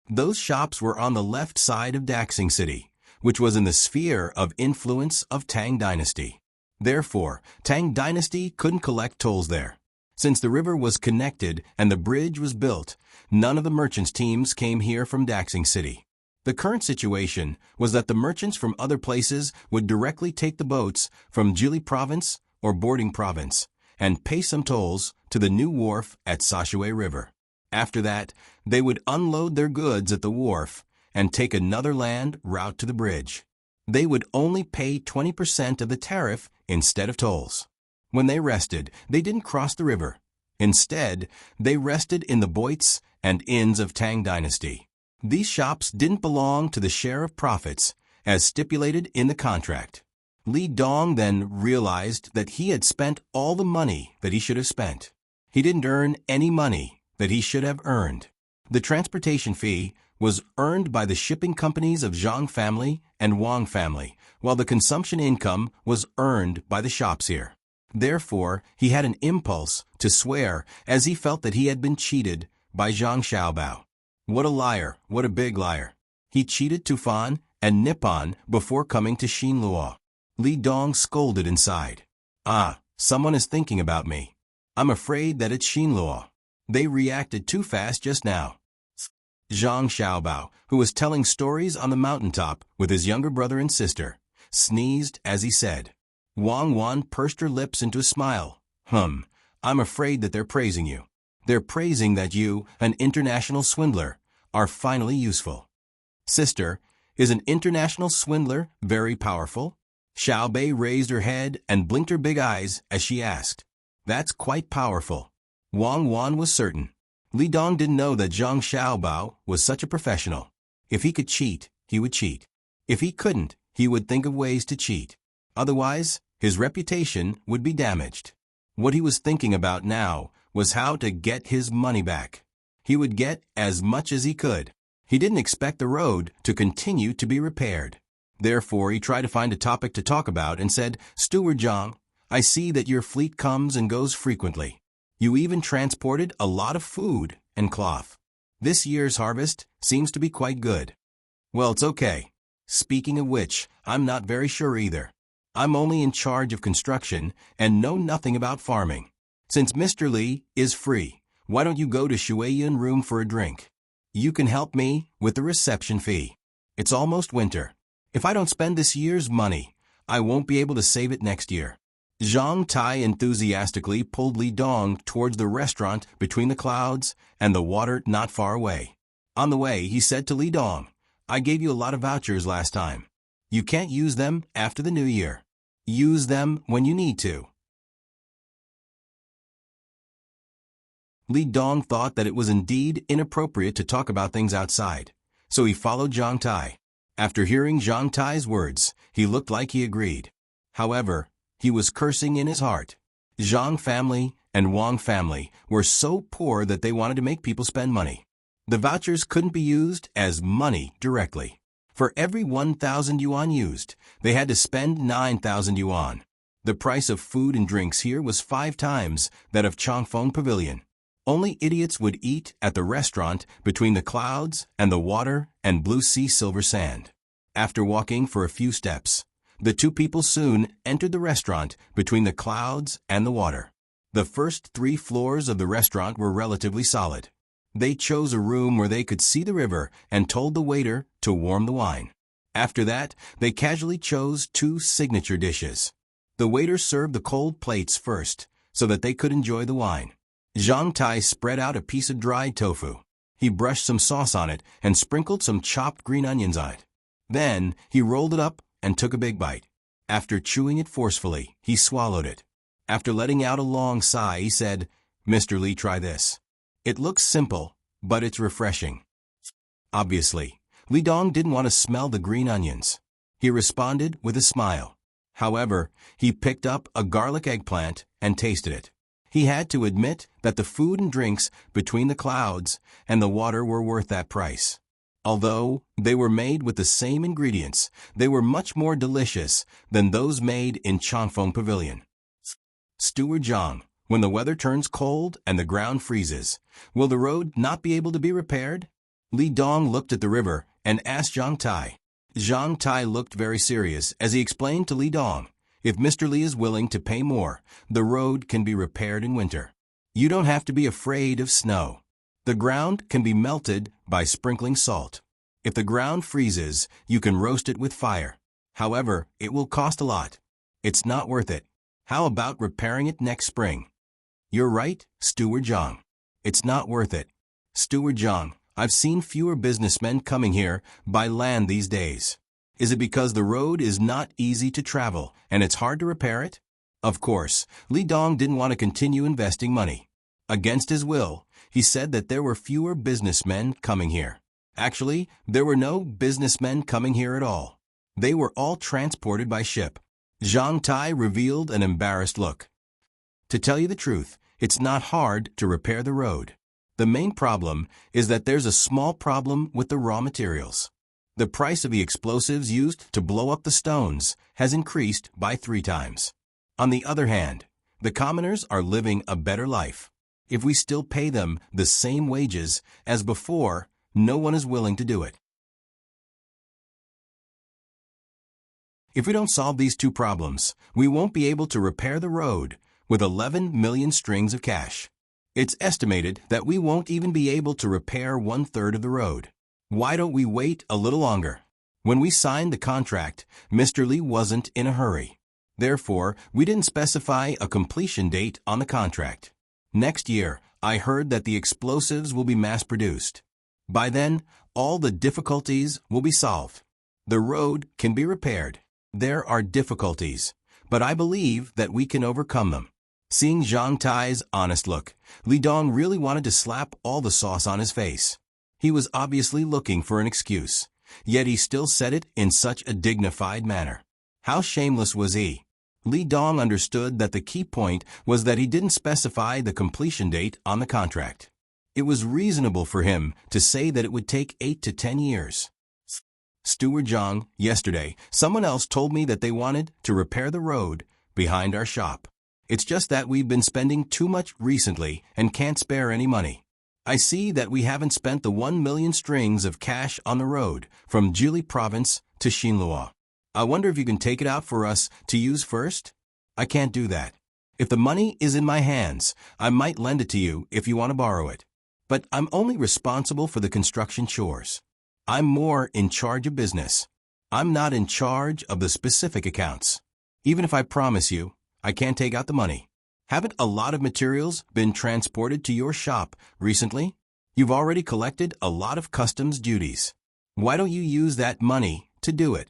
Those shops were on the left side of Daxing City, which was in the sphere of influence of Tang Dynasty. Therefore, Tang Dynasty couldn't collect tolls there. Since the river was connected and the bridge was built, none of the merchants' teams came here from Daxing City. The current situation was that the merchants from other places would directly take the boats from Jili province or Boarding province and pay some tolls to the new wharf at Sashui River. After that, they would unload their goods at the wharf and take another land route to the bridge. They would only pay 20% of the tariff instead of tolls. When they rested, they didn't cross the river. Instead, they rested in the boits and inns of Tang Dynasty. These shops didn't belong to the share of profits, as stipulated in the contract. Li Dong then realized that he had spent all the money that he should have spent. He didn't earn any money that he should have earned. The transportation fee was earned by the shipping companies of Zhang family and Wang family, while the consumption income was earned by the shops here. Therefore, he had an impulse to swear as he felt that he had been cheated by Zhang Xiaobao. What a liar, what a big liar. He cheated Tufan and Nippon before coming to Xinluo. Li Dong scolded inside. Someone is thinking about me. I'm afraid that it's Xinluo. They reacted too fast just now. Zhang Xiaobao, who was telling stories on the mountaintop with his younger brother and sister, sneezed as he said. Wang Wan pursed her lips into a smile. I'm afraid that they're praising you. They're praising that you, an international swindler, are finally useful. Sister, is an international swindler very powerful? Xiaobei raised her head and blinked her big eyes as she asked. That's quite powerful. Wang Wan was certain. Li Dong didn't know that Zhang Xiaobao was such a professional. If he could cheat, he would cheat. If he couldn't, he would think of ways to cheat. Otherwise, his reputation would be damaged. What he was thinking about now was how to get his money back. He would get as much as he could. He didn't expect the road to continue to be repaired. Therefore, he tried to find a topic to talk about and said, Steward Zhang, I see that your fleet comes and goes frequently. You even transported a lot of food and cloth. This year's harvest seems to be quite good. Well, it's okay. Speaking of which, I'm not very sure either. I'm only in charge of construction and know nothing about farming. Since Mr. Li is free, why don't you go to Shueyan room for a drink? You can help me with the reception fee. It's almost winter. If I don't spend this year's money, I won't be able to save it next year. Zhang Tai enthusiastically pulled Li Dong towards the restaurant between the clouds and the water not far away. On the way, he said to Li Dong, I gave you a lot of vouchers last time. You can't use them after the new year. Use them when you need to. Li Dong thought that it was indeed inappropriate to talk about things outside, so he followed Zhang Tai. After hearing Zhang Tai's words, he looked like he agreed. However, he was cursing in his heart. Zhang family and Wang family were so poor that they wanted to make people spend money. The vouchers couldn't be used as money directly. For every 1,000 yuan used, they had to spend 9,000 yuan. The price of food and drinks here was 5 times that of Changfeng Pavilion. Only idiots would eat at the restaurant between the clouds and the water and blue sea silver sand. After walking for a few steps, the two people soon entered the restaurant between the clouds and the water. The first 3 floors of the restaurant were relatively solid. They chose a room where they could see the river and told the waiter to warm the wine. After that, they casually chose 2 signature dishes. The waiter served the cold plates first so that they could enjoy the wine. Zhang Tai spread out a piece of dried tofu. He brushed some sauce on it and sprinkled some chopped green onions on it. Then, he rolled it up and took a big bite. After chewing it forcefully, he swallowed it. After letting out a long sigh, he said, Mr. Li, try this. It looks simple, but it's refreshing. Obviously, Li Dong didn't want to smell the green onions. He responded with a smile. However, he picked up a garlic eggplant and tasted it. He had to admit that the food and drinks between the clouds and the water were worth that price. Although they were made with the same ingredients, they were much more delicious than those made in Changfeng Pavilion. Steward Zhang, when the weather turns cold and the ground freezes, will the road not be able to be repaired? Li Dong looked at the river and asked Zhang Tai. Zhang Tai looked very serious as he explained to Li Dong, if Mr. Li is willing to pay more, the road can be repaired in winter. You don't have to be afraid of snow. The ground can be melted by sprinkling salt. If the ground freezes, you can roast it with fire. However, it will cost a lot. It's not worth it. How about repairing it next spring? You're right, Steward Zhang. It's not worth it. Steward Zhang, I've seen fewer businessmen coming here by land these days. Is it because the road is not easy to travel and it's hard to repair it? Of course, Li Dong didn't want to continue investing money. Against his will, he said that there were fewer businessmen coming here. Actually, there were no businessmen coming here at all. They were all transported by ship. Zhang Tai revealed an embarrassed look. To tell you the truth, it's not hard to repair the road. The main problem is that there's a small problem with the raw materials. The price of the explosives used to blow up the stones has increased by 3 times. On the other hand, the commoners are living a better life. If we still pay them the same wages as before, no one is willing to do it. If we don't solve these 2 problems, we won't be able to repair the road with 11 million strings of cash. It's estimated that we won't even be able to repair 1/3 of the road. Why don't we wait a little longer? When we signed the contract, Mr. Li wasn't in a hurry. Therefore, we didn't specify a completion date on the contract. Next year, I heard that the explosives will be mass-produced. By then, all the difficulties will be solved. The road can be repaired. There are difficulties, but I believe that we can overcome them. Seeing Zhang Tai's honest look, Li Dong really wanted to slap all the sauce on his face. He was obviously looking for an excuse, yet he still said it in such a dignified manner. How shameless was he? Li Dong understood that the key point was that he didn't specify the completion date on the contract. It was reasonable for him to say that it would take 8 to 10 years. Steward Zhang, yesterday, someone else told me that they wanted to repair the road behind our shop. It's just that we've been spending too much recently and can't spare any money. I see that we haven't spent the 1 million strings of cash on the road from Jili province to Xinluo. I wonder if you can take it out for us to use first? I can't do that. If the money is in my hands, I might lend it to you if you want to borrow it. But I'm only responsible for the construction chores. I'm more in charge of business. I'm not in charge of the specific accounts. Even if I promise you, I can't take out the money. Haven't a lot of materials been transported to your shop recently? You've already collected a lot of customs duties. Why don't you use that money to do it?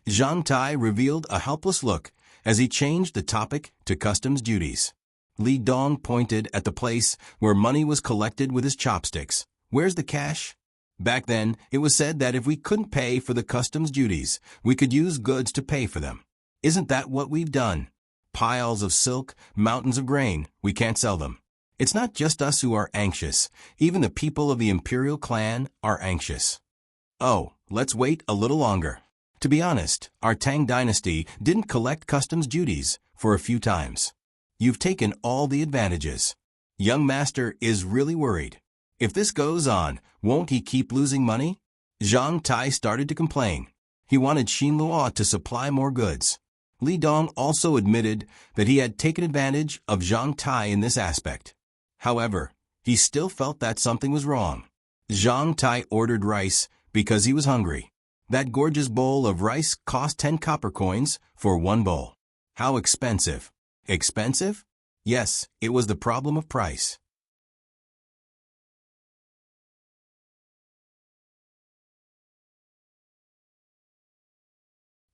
Zhang Tai revealed a helpless look as he changed the topic to customs duties. Li Dong pointed at the place where money was collected with his chopsticks. Where's the cash? Back then, it was said that if we couldn't pay for the customs duties, we could use goods to pay for them. Isn't that what we've done? Piles of silk, mountains of grain, we can't sell them. It's not just us who are anxious. Even the people of the imperial clan are anxious. Oh, let's wait a little longer. To be honest, our Tang Dynasty didn't collect customs duties for a few times. You've taken all the advantages. Young master is really worried. If this goes on, won't he keep losing money? Zhang Tai started to complain. He wanted Xinluo to supply more goods. Li Dong also admitted that he had taken advantage of Zhang Tai in this aspect. However, he still felt that something was wrong. Zhang Tai ordered rice because he was hungry. That gorgeous bowl of rice cost 10 copper coins for 1 bowl. How expensive. Expensive? Yes, it was the problem of price.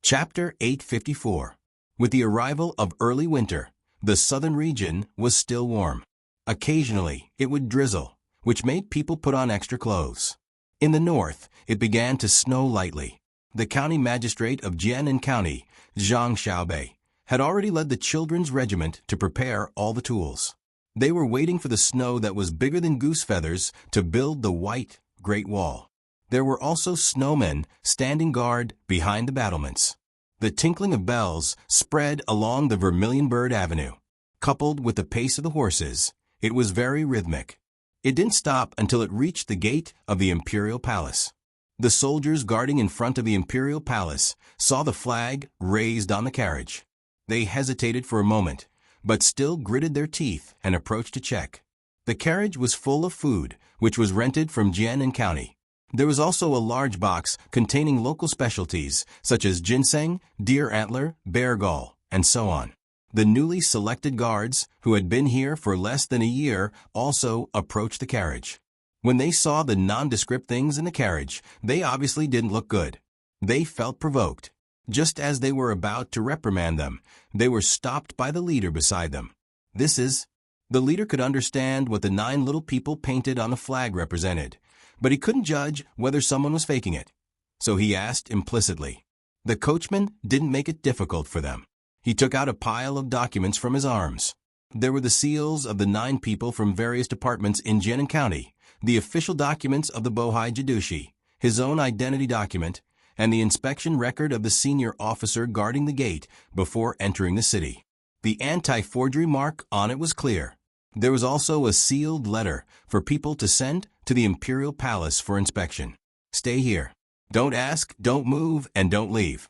Chapter 854. With the arrival of early winter, the southern region was still warm. Occasionally, it would drizzle, which made people put on extra clothes. In the north, it began to snow lightly. The county magistrate of Jianan County, Zhang Xiaobei, had already led the children's regiment to prepare all the tools. They were waiting for the snow that was bigger than goose feathers to build the white Great Wall. There were also snowmen standing guard behind the battlements. The tinkling of bells spread along the Vermilion Bird Avenue. Coupled with the pace of the horses, it was very rhythmic. It didn't stop until it reached the gate of the Imperial Palace. The soldiers guarding in front of the Imperial Palace saw the flag raised on the carriage. They hesitated for a moment, but still gritted their teeth and approached to check. The carriage was full of food, which was rented from Jianan County. There was also a large box containing local specialties, such as ginseng, deer antler, bear gall, and so on. The newly selected guards, who had been here for less than a year, also approached the carriage. When they saw the nondescript things in the carriage, they obviously didn't look good. They felt provoked. Just as they were about to reprimand them, they were stopped by the leader beside them. The leader could understand what the 9 little people painted on the flag represented, but he couldn't judge whether someone was faking it. So he asked implicitly. The coachman didn't make it difficult for them. He took out a pile of documents from his arms. There were the seals of the 9 people from various departments in Jiangnan County, the official documents of the Bohai Jidushi, his own identity document, and the inspection record of the senior officer guarding the gate before entering the city. The anti-forgery mark on it was clear. There was also a sealed letter for people to send to the Imperial Palace for inspection. Stay here. Don't ask, don't move, and don't leave.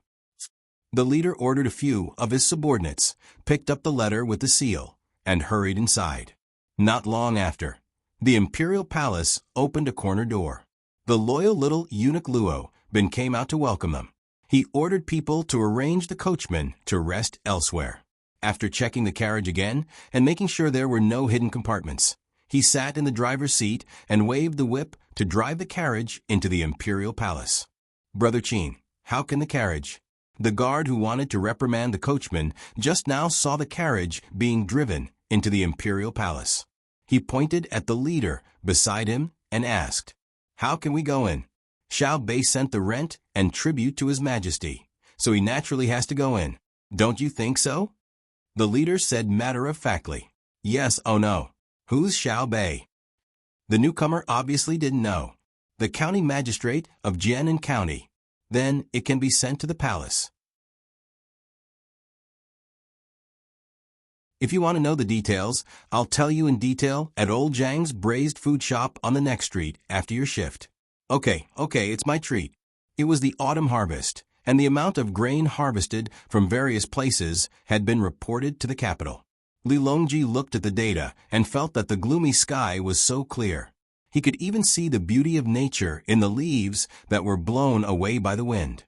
The leader ordered a few of his subordinates, picked up the letter with the seal, and hurried inside. Not long after, the Imperial Palace opened a corner door. The loyal little eunuch Luo Bin came out to welcome them. He ordered people to arrange the coachman to rest elsewhere. After checking the carriage again and making sure there were no hidden compartments, he sat in the driver's seat and waved the whip to drive the carriage into the Imperial Palace. Brother Qin, how can the carriage? The guard who wanted to reprimand the coachman just now saw the carriage being driven into the Imperial Palace. He pointed at the leader beside him and asked, "How can we go in?" Xiao Bei sent the rent and tribute to His Majesty, so he naturally has to go in. Don't you think so? The leader said matter-of-factly, "Yes, oh no. Who's Xiao Bei?" The newcomer obviously didn't know. The county magistrate of Jiangnan County. Then it can be sent to the palace. If you want to know the details, I'll tell you in detail at Old Zhang's braised food shop on the next street after your shift. Okay, it's my treat. It was the autumn harvest, and the amount of grain harvested from various places had been reported to the capital. Li Longji looked at the data and felt that the gloomy sky was so clear. He could even see the beauty of nature in the leaves that were blown away by the wind.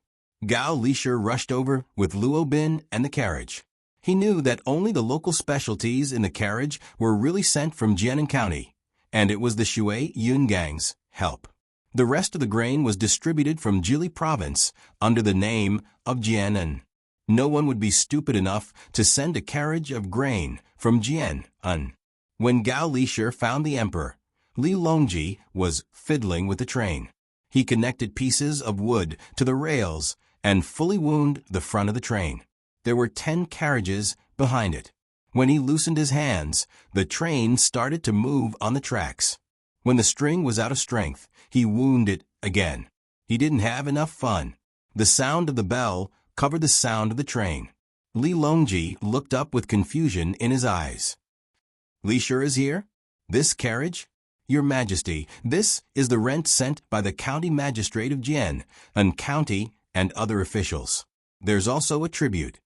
Gao Lisher rushed over with Luo Bin and the carriage. He knew that only the local specialties in the carriage were really sent from Jiangnan County, and it was the Shui Yungang's help. The rest of the grain was distributed from Jili Province under the name of Jiangnan. No one would be stupid enough to send a carriage of grain from Jiangnan. When Gao Lisher found the emperor, Li Longji was fiddling with the train. He connected pieces of wood to the rails and fully wound the front of the train. There were 10 carriages behind it. When he loosened his hands, the train started to move on the tracks. When the string was out of strength, he wound it again. He didn't have enough fun. The sound of the bell covered the sound of the train. Li Longji looked up with confusion in his eyes. Lisher is here? This carriage? Your Majesty, this is the rent sent by the county magistrate of Jian, and county and other officials. There's also a tribute.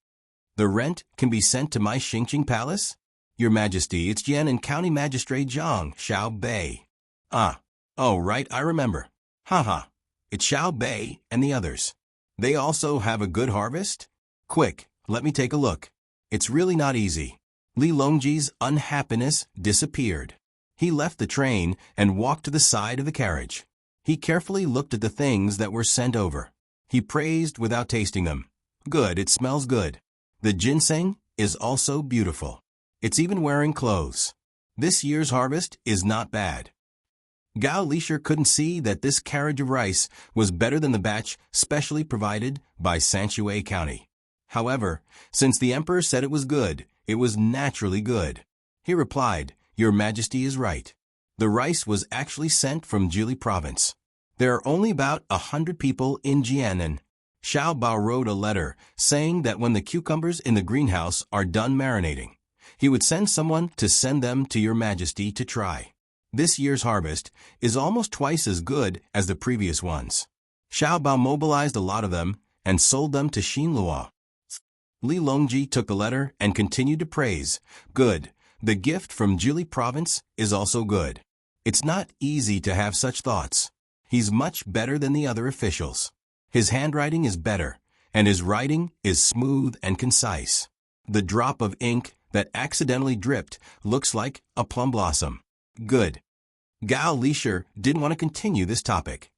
The rent can be sent to my Xingqing Palace? Your Majesty, it's Jian and County Magistrate Zhang Xiao Bei. Oh right, I remember. Haha, it's Xiao Bei and the others. They also have a good harvest? Quick, let me take a look. It's really not easy. Li Longji's unhappiness disappeared. He left the train and walked to the side of the carriage. He carefully looked at the things that were sent over. He praised without tasting them. Good, it smells good. The ginseng is also beautiful. It's even wearing clothes. This year's harvest is not bad. Gao Lisher couldn't see that this carriage of rice was better than the batch specially provided by Sanshui County. However, since the emperor said it was naturally good. He replied, Your Majesty is right. The rice was actually sent from Jili Province. There are only about 100 people in Jiangnan. Xiao Bao wrote a letter saying that when the cucumbers in the greenhouse are done marinating, he would send someone to send them to Your Majesty to try. This year's harvest is almost twice as good as the previous ones. Xiao Bao mobilized a lot of them and sold them to Xinluo. Li Longji took the letter and continued to praise. Good. The gift from Jili Province is also good. It's not easy to have such thoughts. He's much better than the other officials. His handwriting is better, and his writing is smooth and concise. The drop of ink that accidentally dripped looks like a plum blossom. Good. Gao Lisher didn't want to continue this topic.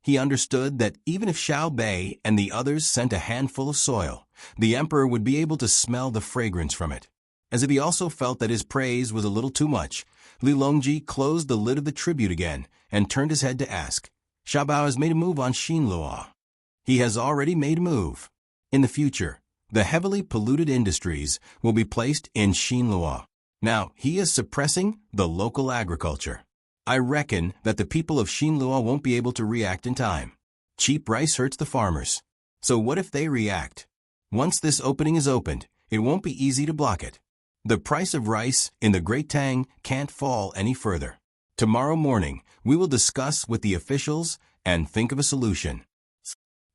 He understood that even if Xiao Bei and the others sent a handful of soil, the emperor would be able to smell the fragrance from it. As if he also felt that his praise was a little too much, Li Longji closed the lid of the tribute again and turned his head to ask, Xiao Bao has made a move on Xinluo. He has already made a move. In the future, the heavily polluted industries will be placed in Xinluo. Now, he is suppressing the local agriculture. I reckon that the people of Xinluo won't be able to react in time. Cheap rice hurts the farmers. So what if they react? Once this opening is opened, it won't be easy to block it. The price of rice in the Great Tang can't fall any further. Tomorrow morning, we will discuss with the officials and think of a solution.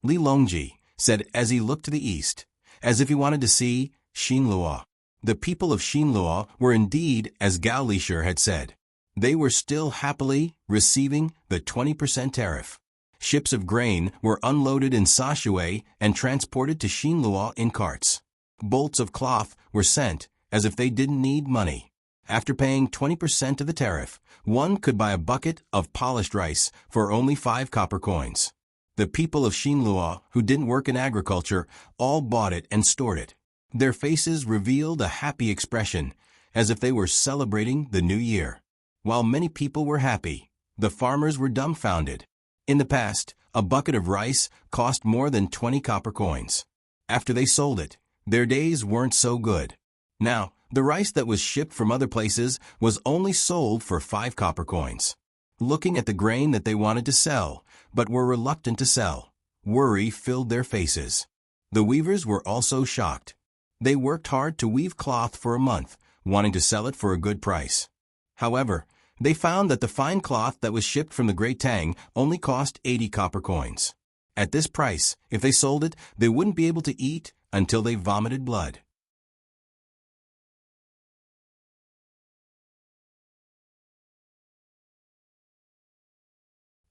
Li Longji said as he looked to the east, as if he wanted to see Xinluo. The people of Xinluo were indeed as Gao Lisher had said. They were still happily receiving the 20% tariff. Ships of grain were unloaded in Sashui and transported to Xinluo in carts. Bolts of cloth were sent as if they didn't need money. After paying 20% of the tariff, one could buy a bucket of polished rice for only 5 copper coins. The people of Xinluo who didn't work in agriculture all bought it and stored it. Their faces revealed a happy expression, as if they were celebrating the new year. While many people were happy, the farmers were dumbfounded. In the past, a bucket of rice cost more than 20 copper coins. After they sold it, their days weren't so good. Now, the rice that was shipped from other places was only sold for 5 copper coins. Looking at the grain that they wanted to sell, but were reluctant to sell, worry filled their faces. The weavers were also shocked. They worked hard to weave cloth for a month, wanting to sell it for a good price. However, they found that the fine cloth that was shipped from the Great Tang only cost 80 copper coins. At this price, if they sold it, they wouldn't be able to eat until they vomited blood.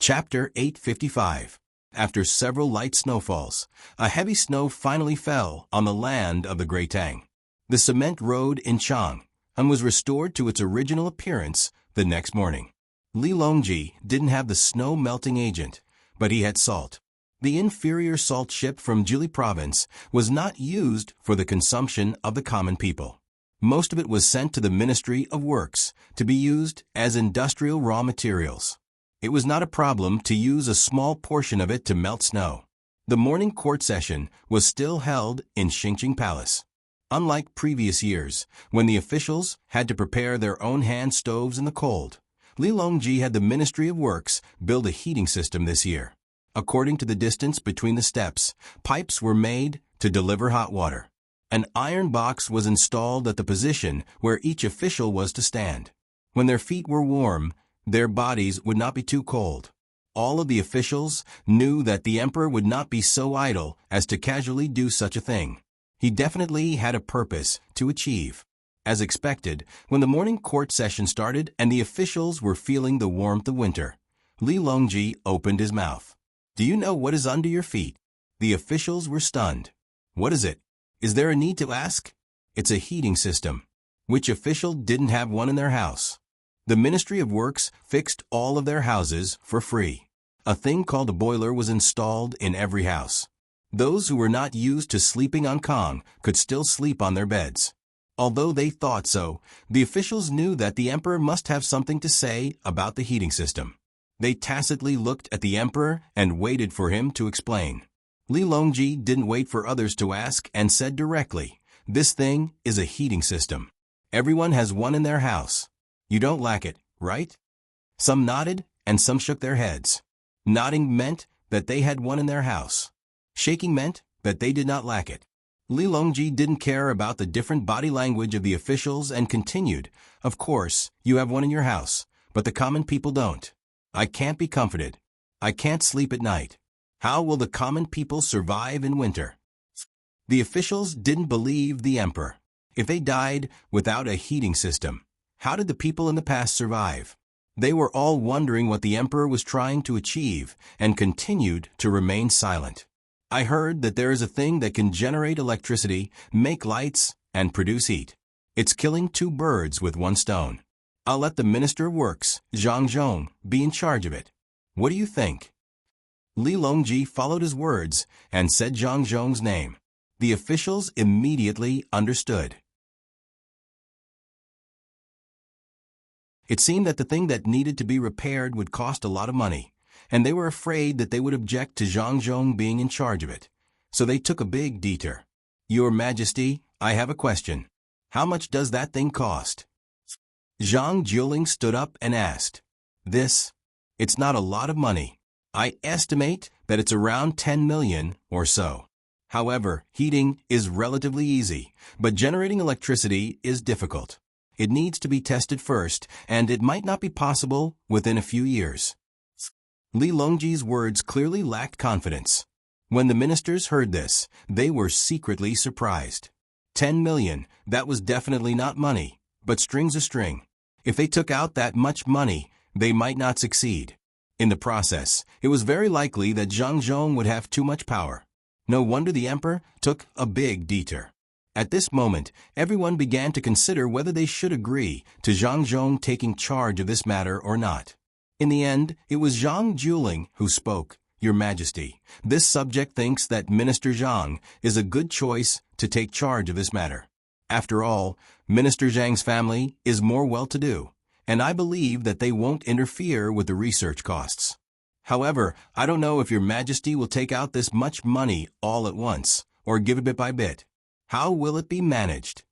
Chapter 855. After several light snowfalls, a heavy snow finally fell on the land of the Great Tang. The cement road in Chang and was restored to its original appearance the next morning. Li Longji didn't have the snow-melting agent, but he had salt. The inferior salt shipped from Jili province was not used for the consumption of the common people. Most of it was sent to the Ministry of Works to be used as industrial raw materials. It was not a problem to use a small portion of it to melt snow. The morning court session was still held in Xingqing Palace. Unlike previous years, when the officials had to prepare their own hand stoves in the cold, Li Longji had the Ministry of Works build a heating system this year. According to the distance between the steps, pipes were made to deliver hot water. An iron box was installed at the position where each official was to stand. When their feet were warm, their bodies would not be too cold. All of the officials knew that the emperor would not be so idle as to casually do such a thing. He definitely had a purpose to achieve. As expected, when the morning court session started and the officials were feeling the warmth of winter, Li Longji opened his mouth. Do you know what is under your feet? The officials were stunned. What is it? Is there a need to ask? It's a heating system. Which official didn't have one in their house? The Ministry of Works fixed all of their houses for free. A thing called a boiler was installed in every house. Those who were not used to sleeping on Kong could still sleep on their beds. Although they thought so, the officials knew that the emperor must have something to say about the heating system. They tacitly looked at the emperor and waited for him to explain. Li Longji didn't wait for others to ask and said directly, "This thing is a heating system. Everyone has one in their house. You don't lack it, right?" Some nodded and some shook their heads. Nodding meant that they had one in their house. Shaking meant that they did not lack it. Li Longji didn't care about the different body language of the officials and continued, "Of course, you have one in your house, but the common people don't. I can't be comforted. I can't sleep at night. How will the common people survive in winter?" The officials didn't believe the emperor. If they died without a heating system, how did the people in the past survive? They were all wondering what the emperor was trying to achieve and continued to remain silent. "I heard that there is a thing that can generate electricity, make lights, and produce heat. It's killing 2 birds with 1 stone. I'll let the Minister of Works, Zhang Zhong, be in charge of it. What do you think?" Li Longji followed his words and said Zhang Zhong's name. The officials immediately understood. It seemed that the thing that needed to be repaired would cost a lot of money, and they were afraid that they would object to Zhang Zhong being in charge of it. So they took a big detour. Your Majesty, I have a question. How much does that thing cost? Zhang Juling stood up and asked. It's not a lot of money. I estimate that it's around 10 million or so. However, heating is relatively easy, but generating electricity is difficult. It needs to be tested first, and it might not be possible within a few years. Li Longji's words clearly lacked confidence. When the ministers heard this, they were secretly surprised. 10 million, that was definitely not money, but string's a string. If they took out that much money, they might not succeed. In the process, it was very likely that Zhang Zhong would have too much power. No wonder the emperor took a big detour. At this moment, everyone began to consider whether they should agree to Zhang Zhong taking charge of this matter or not. In the end, it was Zhang Juling who spoke. Your Majesty, this subject thinks that Minister Zhang is a good choice to take charge of this matter. After all, Minister Zhang's family is more well-to-do, and I believe that they won't interfere with the research costs. However, I don't know if Your Majesty will take out this much money all at once, or give it bit by bit. How will it be managed?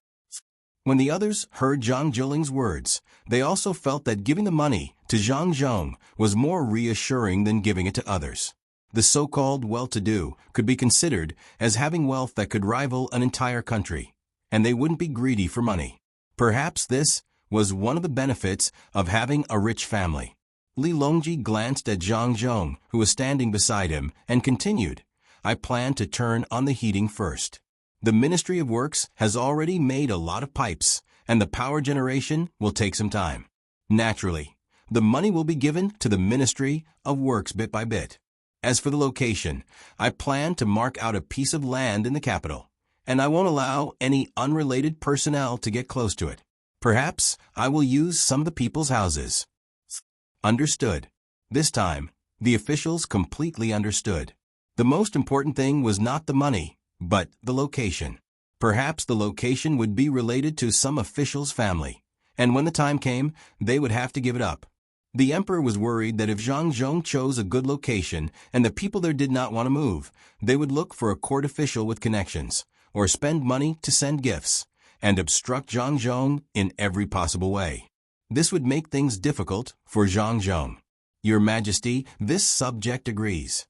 When the others heard Zhang Juling's words, they also felt that giving the money to Zhang Zhong was more reassuring than giving it to others. The so-called well-to-do could be considered as having wealth that could rival an entire country, and they wouldn't be greedy for money. Perhaps this was one of the benefits of having a rich family. Li Longji glanced at Zhang Zhong, who was standing beside him, and continued, I plan to turn on the heating first. The Ministry of Works has already made a lot of pipes, and the power generation will take some time. Naturally, the money will be given to the Ministry of Works bit by bit. As for the location, I plan to mark out a piece of land in the capital, and I won't allow any unrelated personnel to get close to it. Perhaps I will use some of the people's houses. Understood. This time, the officials completely understood. The most important thing was not the money, but the location. Perhaps the location would be related to some official's family, and when the time came, they would have to give it up. The emperor was worried that if Zhang Zhong chose a good location and the people there did not want to move, they would look for a court official with connections, or spend money to send gifts, and obstruct Zhang Zhong in every possible way. This would make things difficult for Zhang Zhong. Your Majesty, this subject agrees.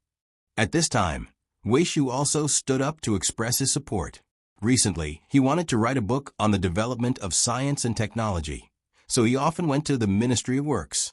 At this time, Wei Shu also stood up to express his support. Recently, he wanted to write a book on the development of science and technology, so he often went to the Ministry of Works.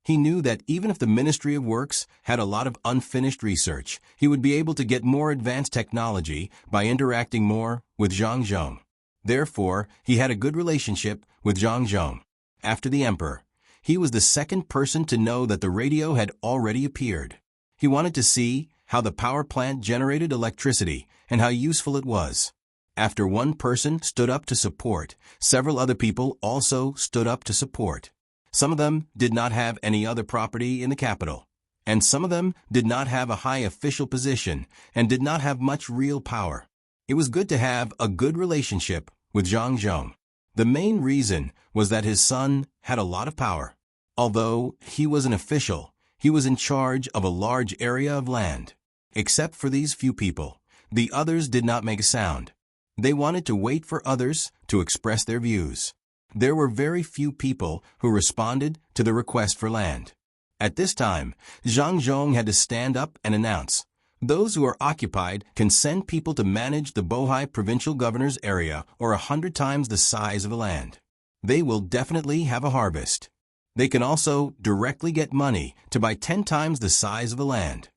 He knew that even if the Ministry of Works had a lot of unfinished research, he would be able to get more advanced technology by interacting more with Zhang Zhong. Therefore, he had a good relationship with Zhang Zhong. After the emperor, he was the second person to know that the radio had already appeared. He wanted to see how the power plant generated electricity and how useful it was. After one person stood up to support, several other people also stood up to support. Some of them did not have any other property in the capital, and some of them did not have a high official position and did not have much real power. It was good to have a good relationship with Zhang Zhong. The main reason was that his son had a lot of power. Although he was an official, he was in charge of a large area of land. Except for these few people, the others did not make a sound. They wanted to wait for others to express their views. There were very few people who responded to the request for land. At this time, Zhang Zhong had to stand up and announce, those who are occupied can send people to manage the Bohai provincial governor's area or 100 times the size of the land. They will definitely have a harvest. They can also directly get money to buy 10 times the size of the land.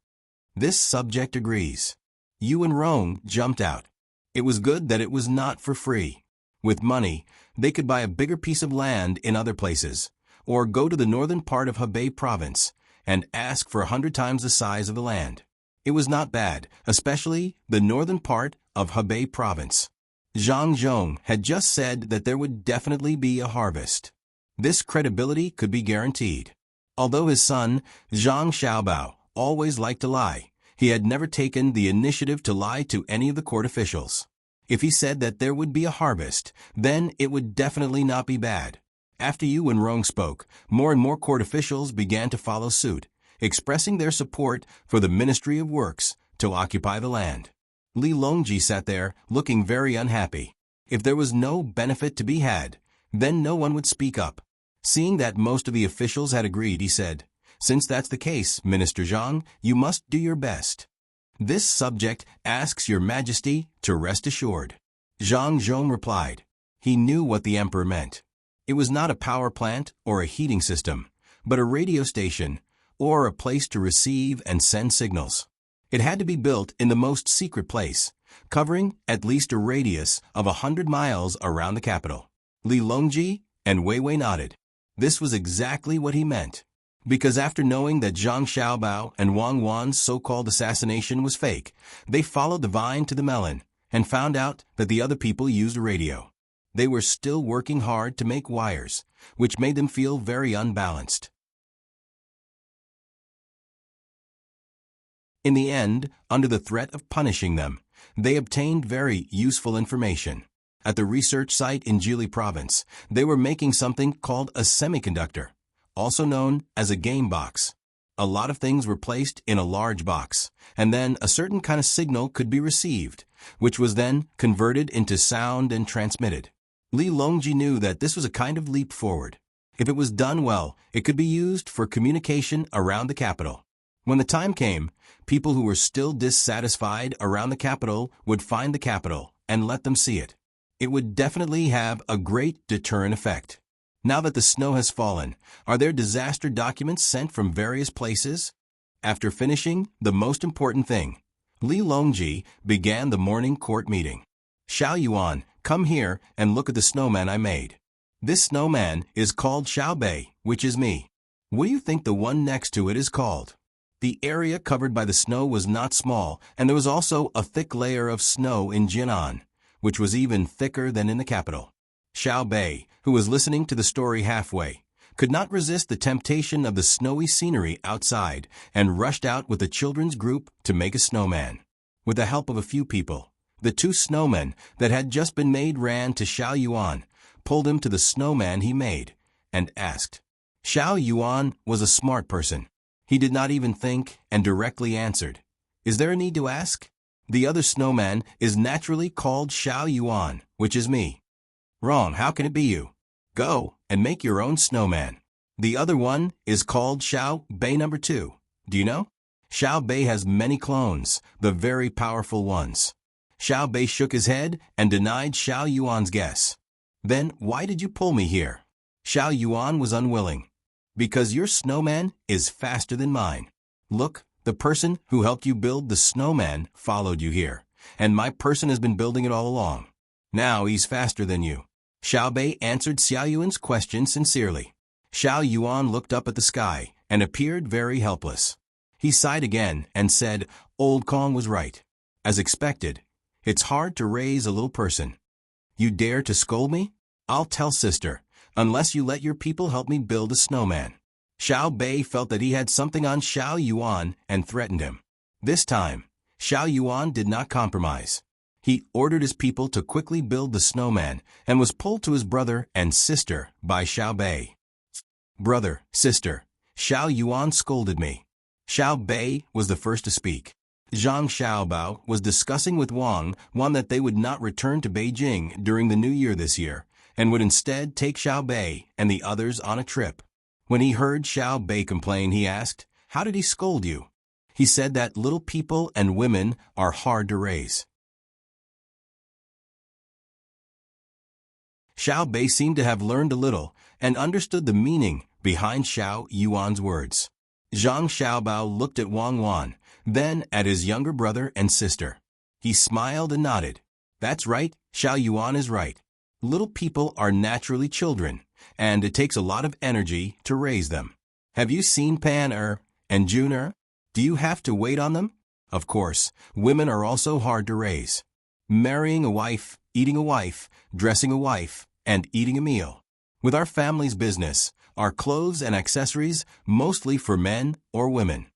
This subject agrees. Yuan Rong jumped out. It was good that it was not for free. With money, they could buy a bigger piece of land in other places, or go to the northern part of Hebei province and ask for 100 times the size of the land. It was not bad, especially the northern part of Hebei province. Zhang Zhong had just said that there would definitely be a harvest. This credibility could be guaranteed. Although his son, Zhang Xiaobao, always liked to lie, he had never taken the initiative to lie to any of the court officials. If he said that there would be a harvest, then it would definitely not be bad. After Yu and Rong spoke, more and more court officials began to follow suit, expressing their support for the Ministry of Works to occupy the land. Li Longji sat there, looking very unhappy. If there was no benefit to be had, then no one would speak up. Seeing that most of the officials had agreed, he said, "Since that's the case, Minister Zhang, you must do your best. This subject asks your majesty to rest assured." Zhang Zhong replied. He knew what the emperor meant. It was not a power plant or a heating system, but a radio station, or a place to receive and send signals. It had to be built in the most secret place, covering at least a radius of 100 miles around the capital. Li Longji and Wei Wei nodded. This was exactly what he meant. Because after knowing that Zhang Xiaobao and Wang Wan's so-called assassination was fake, they followed the vine to the melon and found out that the other people used a radio. They were still working hard to make wires, which made them feel very unbalanced. In the end, under the threat of punishing them, they obtained very useful information. At the research site in Jili province, they were making something called a semiconductor, also known as a game box. A lot of things were placed in a large box, and then a certain kind of signal could be received, which was then converted into sound and transmitted. Li Longji knew that this was a kind of leap forward. If it was done well, it could be used for communication around the capital. When the time came, people who were still dissatisfied around the capital would find the capital and let them see it. It would definitely have a great deterrent effect. Now that the snow has fallen, are there disaster documents sent from various places? After finishing the most important thing, Li Longji began the morning court meeting. "Xiao Yuan, come here and look at the snowman I made. This snowman is called Xiao Bei, which is me. What do you think the one next to it is called?" The area covered by the snow was not small, and there was also a thick layer of snow in Jinan, which was even thicker than in the capital. Xiao Bei, who was listening to the story halfway, could not resist the temptation of the snowy scenery outside and rushed out with the children's group to make a snowman. With the help of a few people, the two snowmen that had just been made ran to Xiao Yuan, pulled him to the snowman he made, and asked. Xiao Yuan was a smart person. He did not even think and directly answered, "Is there a need to ask? The other snowman is naturally called Xiao Yuan, which is me." "Wrong, how can it be you? Go and make your own snowman. The other one is called Xiao Bei number 2. Do you know? Xiao Bei has many clones, the very powerful ones." Xiao Bei shook his head and denied Xiao Yuan's guess. "Then why did you pull me here?" Xiao Yuan was unwilling. "Because your snowman is faster than mine. Look, the person who helped you build the snowman followed you here, and my person has been building it all along. Now he's faster than you." Xiao Bei answered Xiao Yuan's question sincerely. Xiao Yuan looked up at the sky and appeared very helpless. He sighed again and said, "Old Kong was right. As expected, it's hard to raise a little person. You dare to scold me? I'll tell sister, unless you let your people help me build a snowman." Xiao Bei felt that he had something on Xiao Yuan and threatened him. This time, Xiao Yuan did not compromise. He ordered his people to quickly build the snowman and was pulled to his brother and sister by Xiao Bei. "Brother, sister, Xiao Yuan scolded me." Xiao Bei was the first to speak. Zhang Xiaobao was discussing with Wang that they would not return to Beijing during the New Year this year, and would instead take Xiao Bei and the others on a trip. When he heard Xiao Bei complain, he asked, "How did he scold you?" He said that little people and women are hard to raise. Xiao Bei seemed to have learned a little and understood the meaning behind Xiao Yuan's words. Zhang Xiaobao looked at Wang Wan, then at his younger brother and sister. He smiled and nodded. "That's right, Xiao Yuan is right. Little people are naturally children, and it takes a lot of energy to raise them. Have you seen Pan and June? Do you have to wait on them? Of course, women are also hard to raise. Marrying a wife, eating a wife, dressing a wife, and eating a meal. With our family's business, are clothes and accessories mostly for men or women.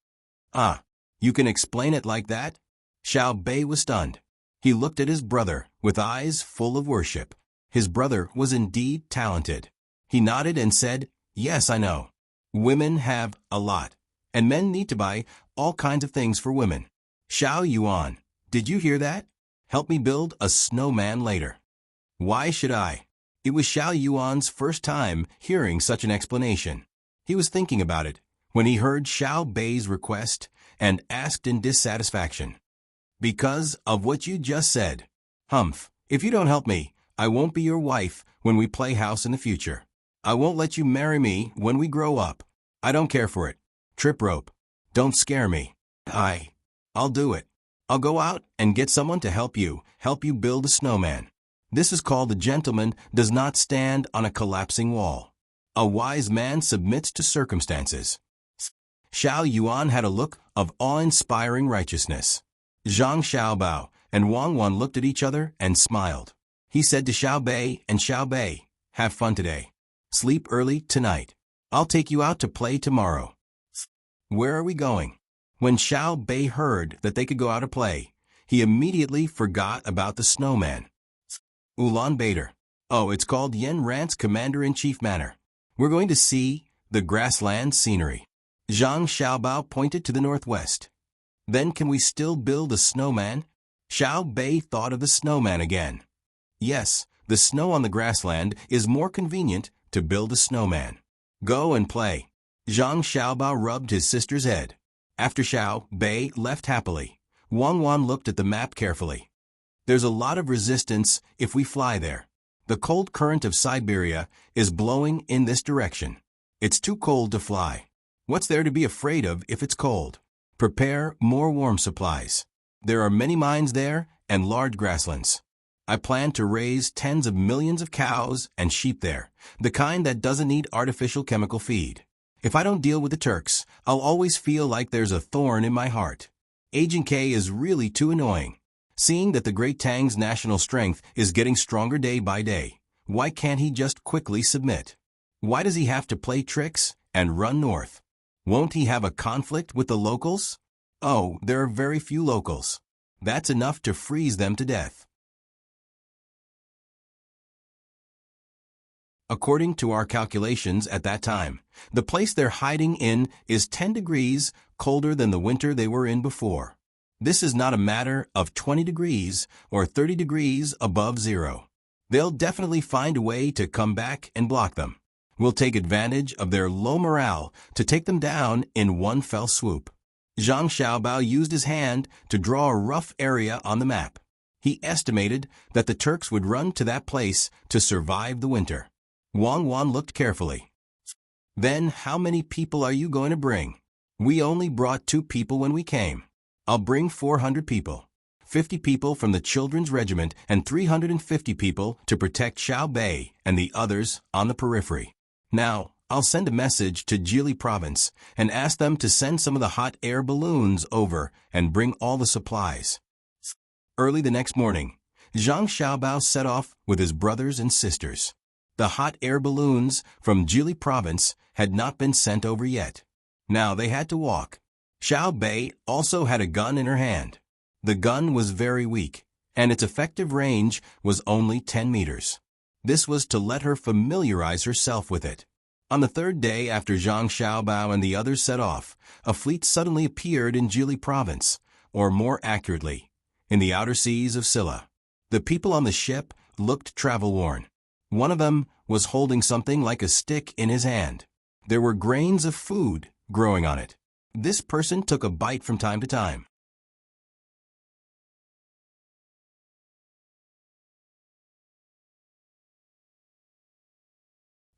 Ah, you can explain it like that? Xiao Bei was stunned. He looked at his brother with eyes full of worship. His brother was indeed talented. He nodded and said, "Yes, I know. Women have a lot, and men need to buy all kinds of things for women." Xiao Yuan, did you hear that? Help me build a snowman later. Why should I? It was Xiao Yuan's first time hearing such an explanation. He was thinking about it when he heard Xiao Bei's request and asked in dissatisfaction. Because of what you just said. Humph, if you don't help me, I won't be your wife when we play house in the future. I won't let you marry me when we grow up. I don't care for it. Trip rope. Don't scare me. I'll do it. I'll go out and get someone to help you build a snowman. This is called a gentleman does not stand on a collapsing wall. A wise man submits to circumstances. Xiao Yuan had a look of awe-inspiring righteousness. Zhang Xiaobao and Wang Wan looked at each other and smiled. He said to Xiao Bei and Xiao Bei, "Have fun today. Sleep early tonight. I'll take you out to play tomorrow." Where are we going? When Xiao Bei heard that they could go out to play, he immediately forgot about the snowman. Ulaanbaatar. Oh, it's called Yen Rant's Commander-in-Chief Manor. We're going to see the grassland scenery. Zhang Xiaobao pointed to the northwest. Then can we still build a snowman? Xiao Bei thought of the snowman again. Yes, the snow on the grassland is more convenient to build a snowman. Go and play. Zhang Xiaobao rubbed his sister's head. After Xiao Bei left happily, Wang Wan looked at the map carefully. There's a lot of resistance if we fly there. The cold current of Siberia is blowing in this direction. It's too cold to fly. What's there to be afraid of if it's cold? Prepare more warm supplies. There are many mines there and large grasslands. I plan to raise tens of millions of cows and sheep there, the kind that doesn't need artificial chemical feed. If I don't deal with the Turks, I'll always feel like there's a thorn in my heart. Agent K is really too annoying. Seeing that the great Tang's national strength is getting stronger day by day, why can't he just quickly submit? Why does he have to play tricks and run north? Won't he have a conflict with the locals? Oh, there are very few locals. That's enough to freeze them to death. According to our calculations at that time, the place they're hiding in is 10 degrees colder than the winter they were in before. This is not a matter of 20 degrees or 30 degrees above zero. They'll definitely find a way to come back and block them. We'll take advantage of their low morale to take them down in one fell swoop. Zhang Xiaobao used his hand to draw a rough area on the map. He estimated that the Turks would run to that place to survive the winter. Wang Wan looked carefully. Then how many people are you going to bring? We only brought 2 people when we came. I'll bring 400 people. 50 people from the children's regiment and 350 people to protect Xiao Bei and the others on the periphery. Now, I'll send a message to Jili province and ask them to send some of the hot air balloons over and bring all the supplies. Early the next morning, Zhang Xiaobao set off with his brothers and sisters. The hot air balloons from Jili province had not been sent over yet. Now they had to walk. Xiao Bei also had a gun in her hand. The gun was very weak, and its effective range was only 10 meters. This was to let her familiarize herself with it. On the 3rd day after Zhang Xiaobao and the others set off, a fleet suddenly appeared in Jili province, or more accurately, in the outer seas of Silla. The people on the ship looked travel-worn. One of them was holding something like a stick in his hand. There were grains of food growing on it. This person took a bite from time to time.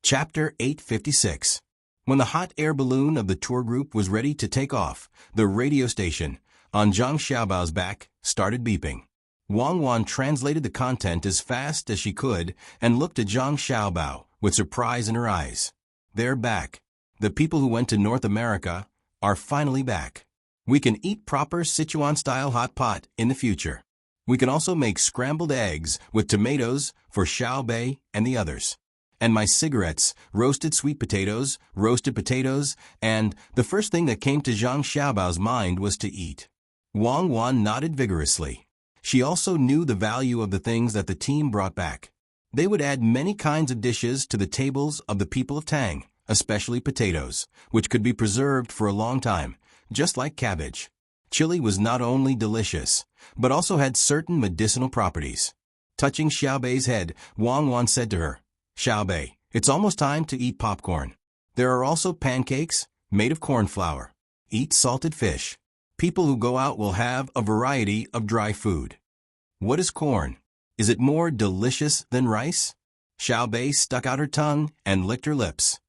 Chapter 856. When the hot air balloon of the tour group was ready to take off, the radio station, on Zhang Xiaobao's back, started beeping. Wang Wan translated the content as fast as she could and looked at Zhang Xiaobao with surprise in her eyes. They're back. The people who went to North America are finally back. We can eat proper Sichuan-style hot pot in the future. We can also make scrambled eggs with tomatoes for Xiao Bei and the others. and my cigarettes, roasted sweet potatoes, and the first thing that came to Zhang Xiaobao's mind was to eat. Wang Wan nodded vigorously. She also knew the value of the things that the team brought back. They would add many kinds of dishes to the tables of the people of Tang, especially potatoes, which could be preserved for a long time, just like cabbage. Chili was not only delicious, but also had certain medicinal properties. Touching Xiaobei's head, Wang Wan said to her, "Xiaobei, it's almost time to eat popcorn. There are also pancakes made of corn flour. Eat salted fish. People who go out will have a variety of dry food." What is corn? Is it more delicious than rice? Xiaobei stuck out her tongue and licked her lips.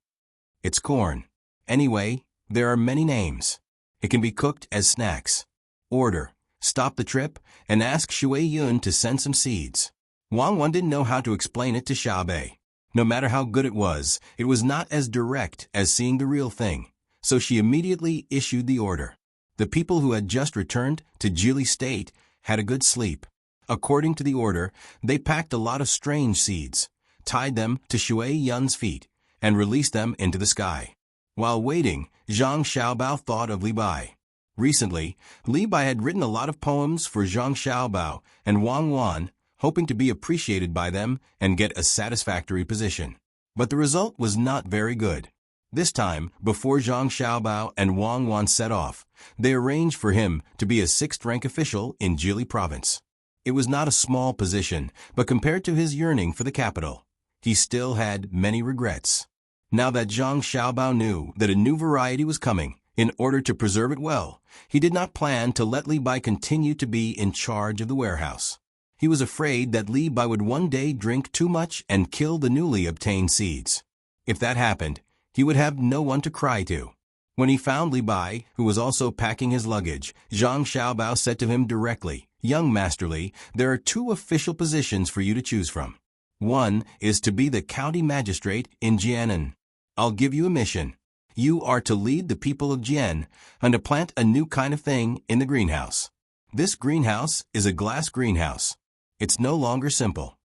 It's corn. Anyway, there are many names. It can be cooked as snacks. Order, stop the trip, and ask Shui Yun to send some seeds. Wang Wan didn't know how to explain it to Xiaobei. No matter how good it was not as direct as seeing the real thing, so she immediately issued the order. The people who had just returned to Jili State had a good sleep. According to the order, they packed a lot of strange seeds, tied them to Shui Yun's feet, and released them into the sky. While waiting, Zhang Xiaobao thought of Li Bai. Recently, Li Bai had written a lot of poems for Zhang Xiaobao and Wang Wan, hoping to be appreciated by them and get a satisfactory position. But the result was not very good. This time, before Zhang Xiaobao and Wang Wan set off, they arranged for him to be a 6th-rank official in Jili province. It was not a small position, but compared to his yearning for the capital, he still had many regrets. Now that Zhang Xiaobao knew that a new variety was coming, in order to preserve it well, he did not plan to let Li Bai continue to be in charge of the warehouse. He was afraid that Li Bai would one day drink too much and kill the newly obtained seeds. If that happened, he would have no one to cry to. When he found Li Bai, who was also packing his luggage, Zhang Xiaobao said to him directly, "Young Master Li, there are 2 official positions for you to choose from. One is to be the county magistrate in Jianan. I'll give you a mission. You are to lead the people of Jian and to plant a new kind of thing in the greenhouse. This greenhouse is a glass greenhouse. It's no longer simple."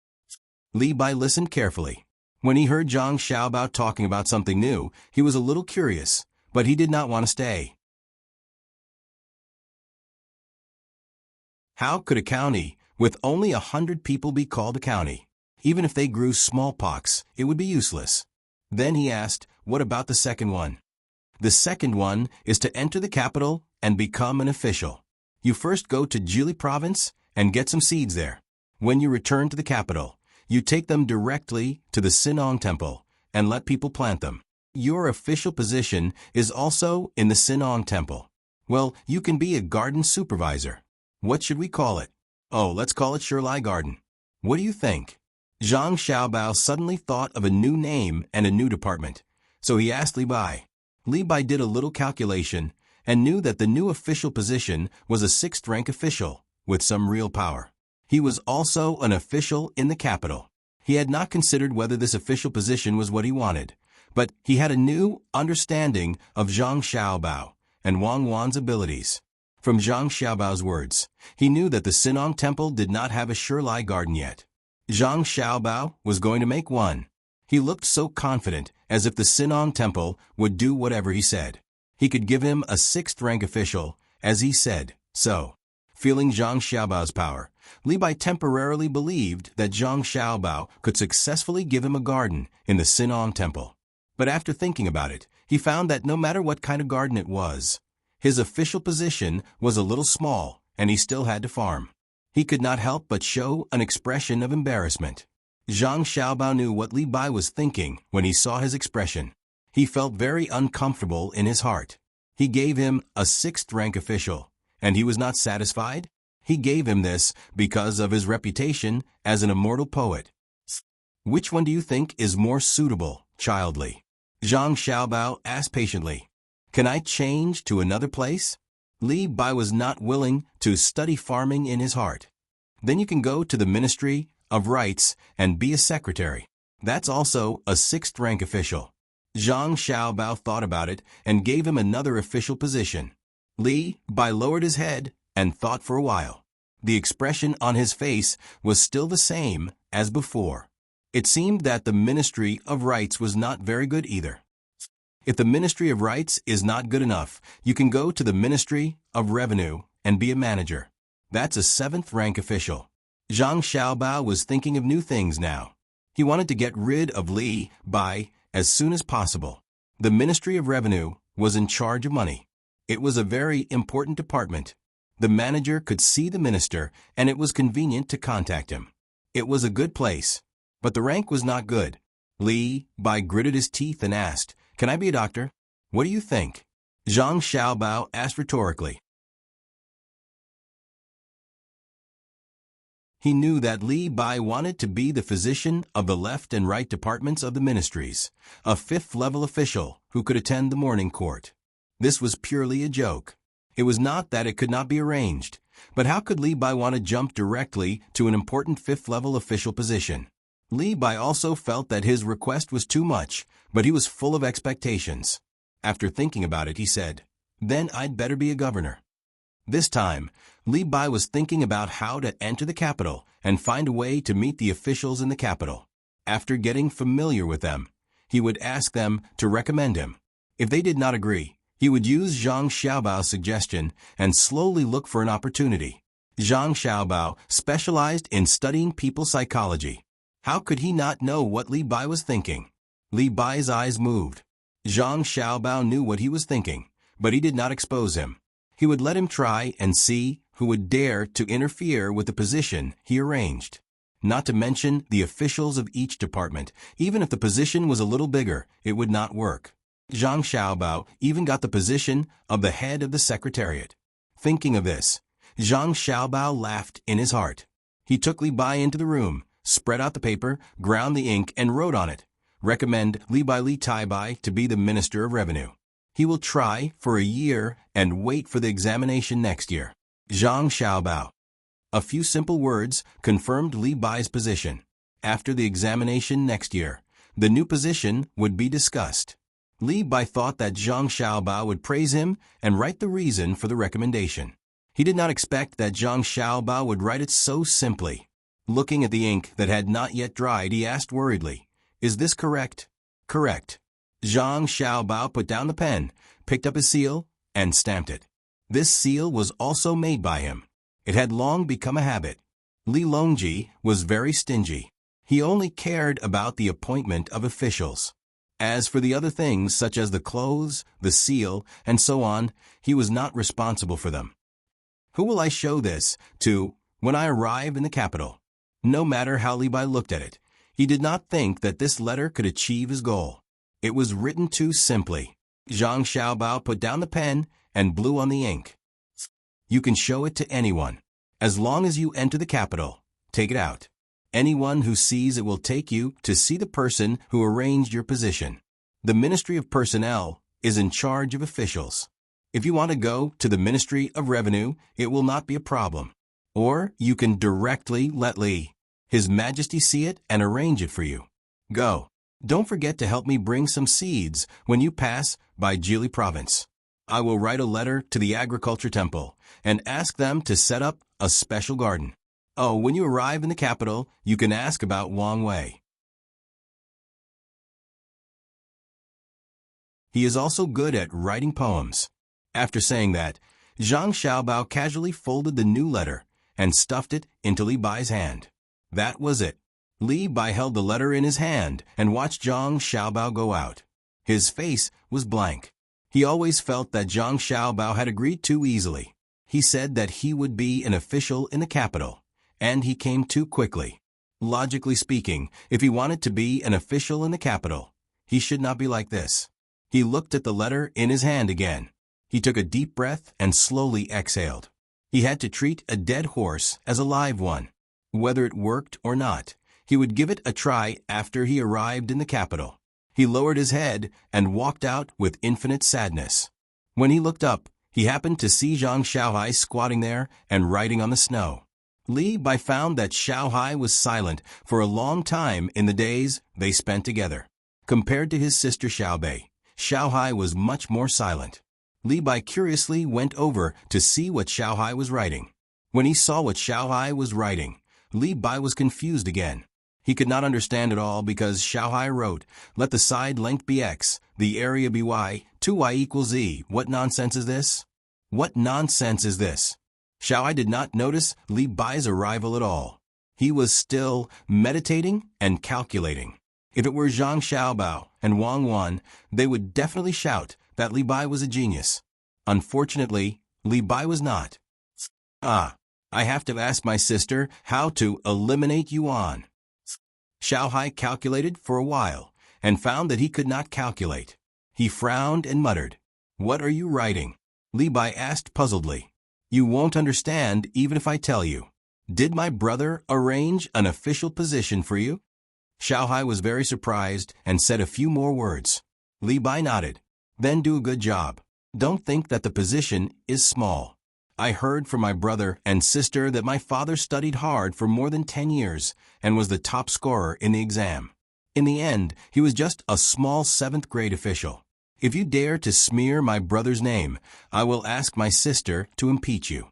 Li Bai listened carefully. When he heard Zhang Xiaobao talking about something new, he was a little curious, but he did not want to stay. How could a county with only 100 people be called a county? Even if they grew smallpox, it would be useless. Then he asked, "What about the second one?" "The second one is to enter the capital and become an official. You first go to Jili province and get some seeds there. When you return to the capital, you take them directly to the Sinong Temple and let people plant them. Your official position is also in the Sinong Temple. Well, you can be a garden supervisor. What should we call it? Oh, let's call it Shirlai Garden. What do you think?" Zhang Xiaobao suddenly thought of a new name and a new department, so he asked Li Bai. Li Bai did a little calculation and knew that the new official position was a 6th-rank official with some real power. He was also an official in the capital. He had not considered whether this official position was what he wanted, but he had a new understanding of Zhang Xiaobao and Wang Wan's abilities. From Zhang Xiaobao's words, he knew that the Sinong Temple did not have a Shirlai Garden yet. Zhang Xiaobao was going to make one. He looked so confident, as if the Sinong Temple would do whatever he said. He could give him a 6th-rank official, as he said, so. Feeling Zhang Xiaobao's power, Li Bai temporarily believed that Zhang Xiaobao could successfully give him a garden in the Sinong Temple. But after thinking about it, he found that no matter what kind of garden it was, his official position was a little small, and he still had to farm. He could not help but show an expression of embarrassment. Zhang Xiaobao knew what Li Bai was thinking when he saw his expression. He felt very uncomfortable in his heart. He gave him a 6th-rank official, and he was not satisfied. He gave him this because of his reputation as an immortal poet. "Which one do you think is more suitable, childly?" Zhang Xiaobao asked patiently. "Can I change to another place?" Li Bai was not willing to study farming in his heart. "Then you can go to the Ministry of Rights and be a secretary. That's also a 6th-rank official." Zhang Xiaobao thought about it and gave him another official position. Li Bai lowered his head and thought for a while. The expression on his face was still the same as before. It seemed that the Ministry of Rights was not very good either. If the Ministry of Rights is not good enough, you can go to the Ministry of Revenue and be a manager. That's a 7th-rank official. Zhang Xiaobao was thinking of new things now. He wanted to get rid of Li Bai as soon as possible. The Ministry of Revenue was in charge of money. It was a very important department. The manager could see the minister, and it was convenient to contact him. It was a good place, but the rank was not good. Li Bai gritted his teeth and asked, "Can I be a doctor?" "What do you think?" Zhang Xiaobao asked rhetorically. He knew that Li Bai wanted to be the physician of the left and right departments of the ministries, a 5th-level official who could attend the morning court. This was purely a joke. It was not that it could not be arranged, but how could Li Bai want to jump directly to an important 5th-level official position? Li Bai also felt that his request was too much, but he was full of expectations. After thinking about it, he said, "Then I'd better be a governor." This time, Li Bai was thinking about how to enter the capital and find a way to meet the officials in the capital. After getting familiar with them, he would ask them to recommend him. If they did not agree, he would use Zhang Xiaobao's suggestion and slowly look for an opportunity. Zhang Xiaobao specialized in studying people's psychology. How could he not know what Li Bai was thinking? Li Bai's eyes moved. Zhang Xiaobao knew what he was thinking, but he did not expose him. He would let him try and see who would dare to interfere with the position he arranged. Not to mention the officials of each department. Even if the position was a little bigger, it would not work. Zhang Xiaobao even got the position of the head of the secretariat. Thinking of this, Zhang Xiaobao laughed in his heart. He took Li Bai into the room, spread out the paper, ground the ink, and wrote on it, "Recommend Li Bai Li Tai Bai to be the Minister of Revenue. He will try for a year and wait for the examination next year." Zhang Xiaobao. A few simple words confirmed Li Bai's position. After the examination next year, the new position would be discussed. Li Bai thought that Zhang Xiaobao would praise him and write the reason for the recommendation. He did not expect that Zhang Xiaobao would write it so simply. Looking at the ink that had not yet dried, he asked worriedly, "Is this correct?" "Correct." Zhang Xiaobao put down the pen, picked up his seal, and stamped it. This seal was also made by him. It had long become a habit. Li Longji was very stingy. He only cared about the appointment of officials. As for the other things, such as the clothes, the seal, and so on, he was not responsible for them. Who will I show this to when I arrive in the capital? No matter how Li Bai looked at it, he did not think that this letter could achieve his goal. It was written too simply. Zhang Xiaobao put down the pen and blew on the ink. "You can show it to anyone. As long as you enter the capital, take it out. Anyone who sees it will take you to see the person who arranged your position. The Ministry of Personnel is in charge of officials. If you want to go to the Ministry of Revenue, it will not be a problem. Or you can directly let His Majesty see it and arrange it for you. Go. Don't forget to help me bring some seeds when you pass by Jili province. I will write a letter to the Agriculture Temple and ask them to set up a special garden. Oh, when you arrive in the capital, you can ask about Wang Wei. He is also good at writing poems." After saying that, Zhang Xiaobao casually folded the new letter and stuffed it into Li Bai's hand. That was it. Li Bai held the letter in his hand and watched Zhang Xiaobao go out. His face was blank. He always felt that Zhang Xiaobao had agreed too easily. He said that he would be an official in the capital, and he came too quickly. Logically speaking, if he wanted to be an official in the capital, he should not be like this. He looked at the letter in his hand again. He took a deep breath and slowly exhaled. He had to treat a dead horse as a live one. Whether it worked or not, he would give it a try after he arrived in the capital. He lowered his head and walked out with infinite sadness. When he looked up, he happened to see Zhang Xiaohai squatting there and writing on the snow. Li Bai found that Xiaohai was silent for a long time in the days they spent together. Compared to his sister Xiaobei, Xiaohai was much more silent. Li Bai curiously went over to see what Xiaohai was writing. When he saw what Xiaohai was writing, Li Bai was confused again. He could not understand it all because Xiaohai wrote, "Let the side length be x, the area be y, 2y equals z. What nonsense is this? What nonsense is this?" Xiaohai did not notice Li Bai's arrival at all. He was still meditating and calculating. If it were Zhang Xiaobao and Wang Wan, they would definitely shout that Li Bai was a genius. Unfortunately, Li Bai was not. I have to ask my sister how to eliminate yuan. Xiaohai calculated for a while and found that he could not calculate. He frowned and muttered, "What are you writing?" Li Bai asked puzzledly. "You won't understand even if I tell you. Did my brother arrange an official position for you?" Xiaohai was very surprised and said a few more words. Li Bai nodded. "Then do a good job. Don't think that the position is small. I heard from my brother and sister that my father studied hard for more than 10 years and was the top scorer in the exam. In the end, he was just a small 7th grade official. If you dare to smear my brother's name, I will ask my sister to impeach you."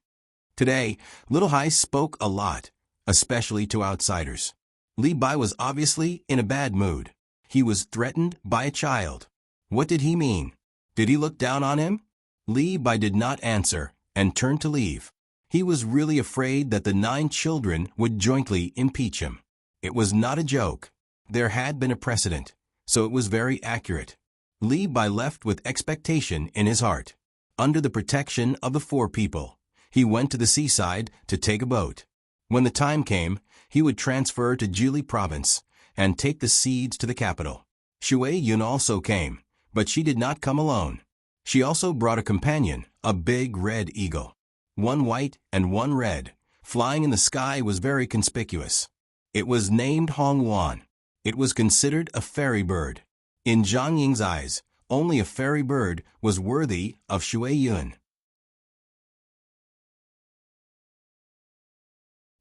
Today, Little Hai spoke a lot, especially to outsiders. Li Bai was obviously in a bad mood. He was threatened by a child. What did he mean? Did he look down on him? Li Bai did not answer and turned to leave. He was really afraid that the 9 children would jointly impeach him. It was not a joke. There had been a precedent, so it was very accurate. Li Bai left with expectation in his heart. Under the protection of the 4 people, he went to the seaside to take a boat. When the time came, he would transfer to Jili province and take the seeds to the capital. Shui Yun also came, but she did not come alone. She also brought a companion, a big red eagle. One white and one red, flying in the sky was very conspicuous. It was named Hongwan. It was considered a fairy bird. In Zhang Ying's eyes, only a fairy bird was worthy of Shui Yun.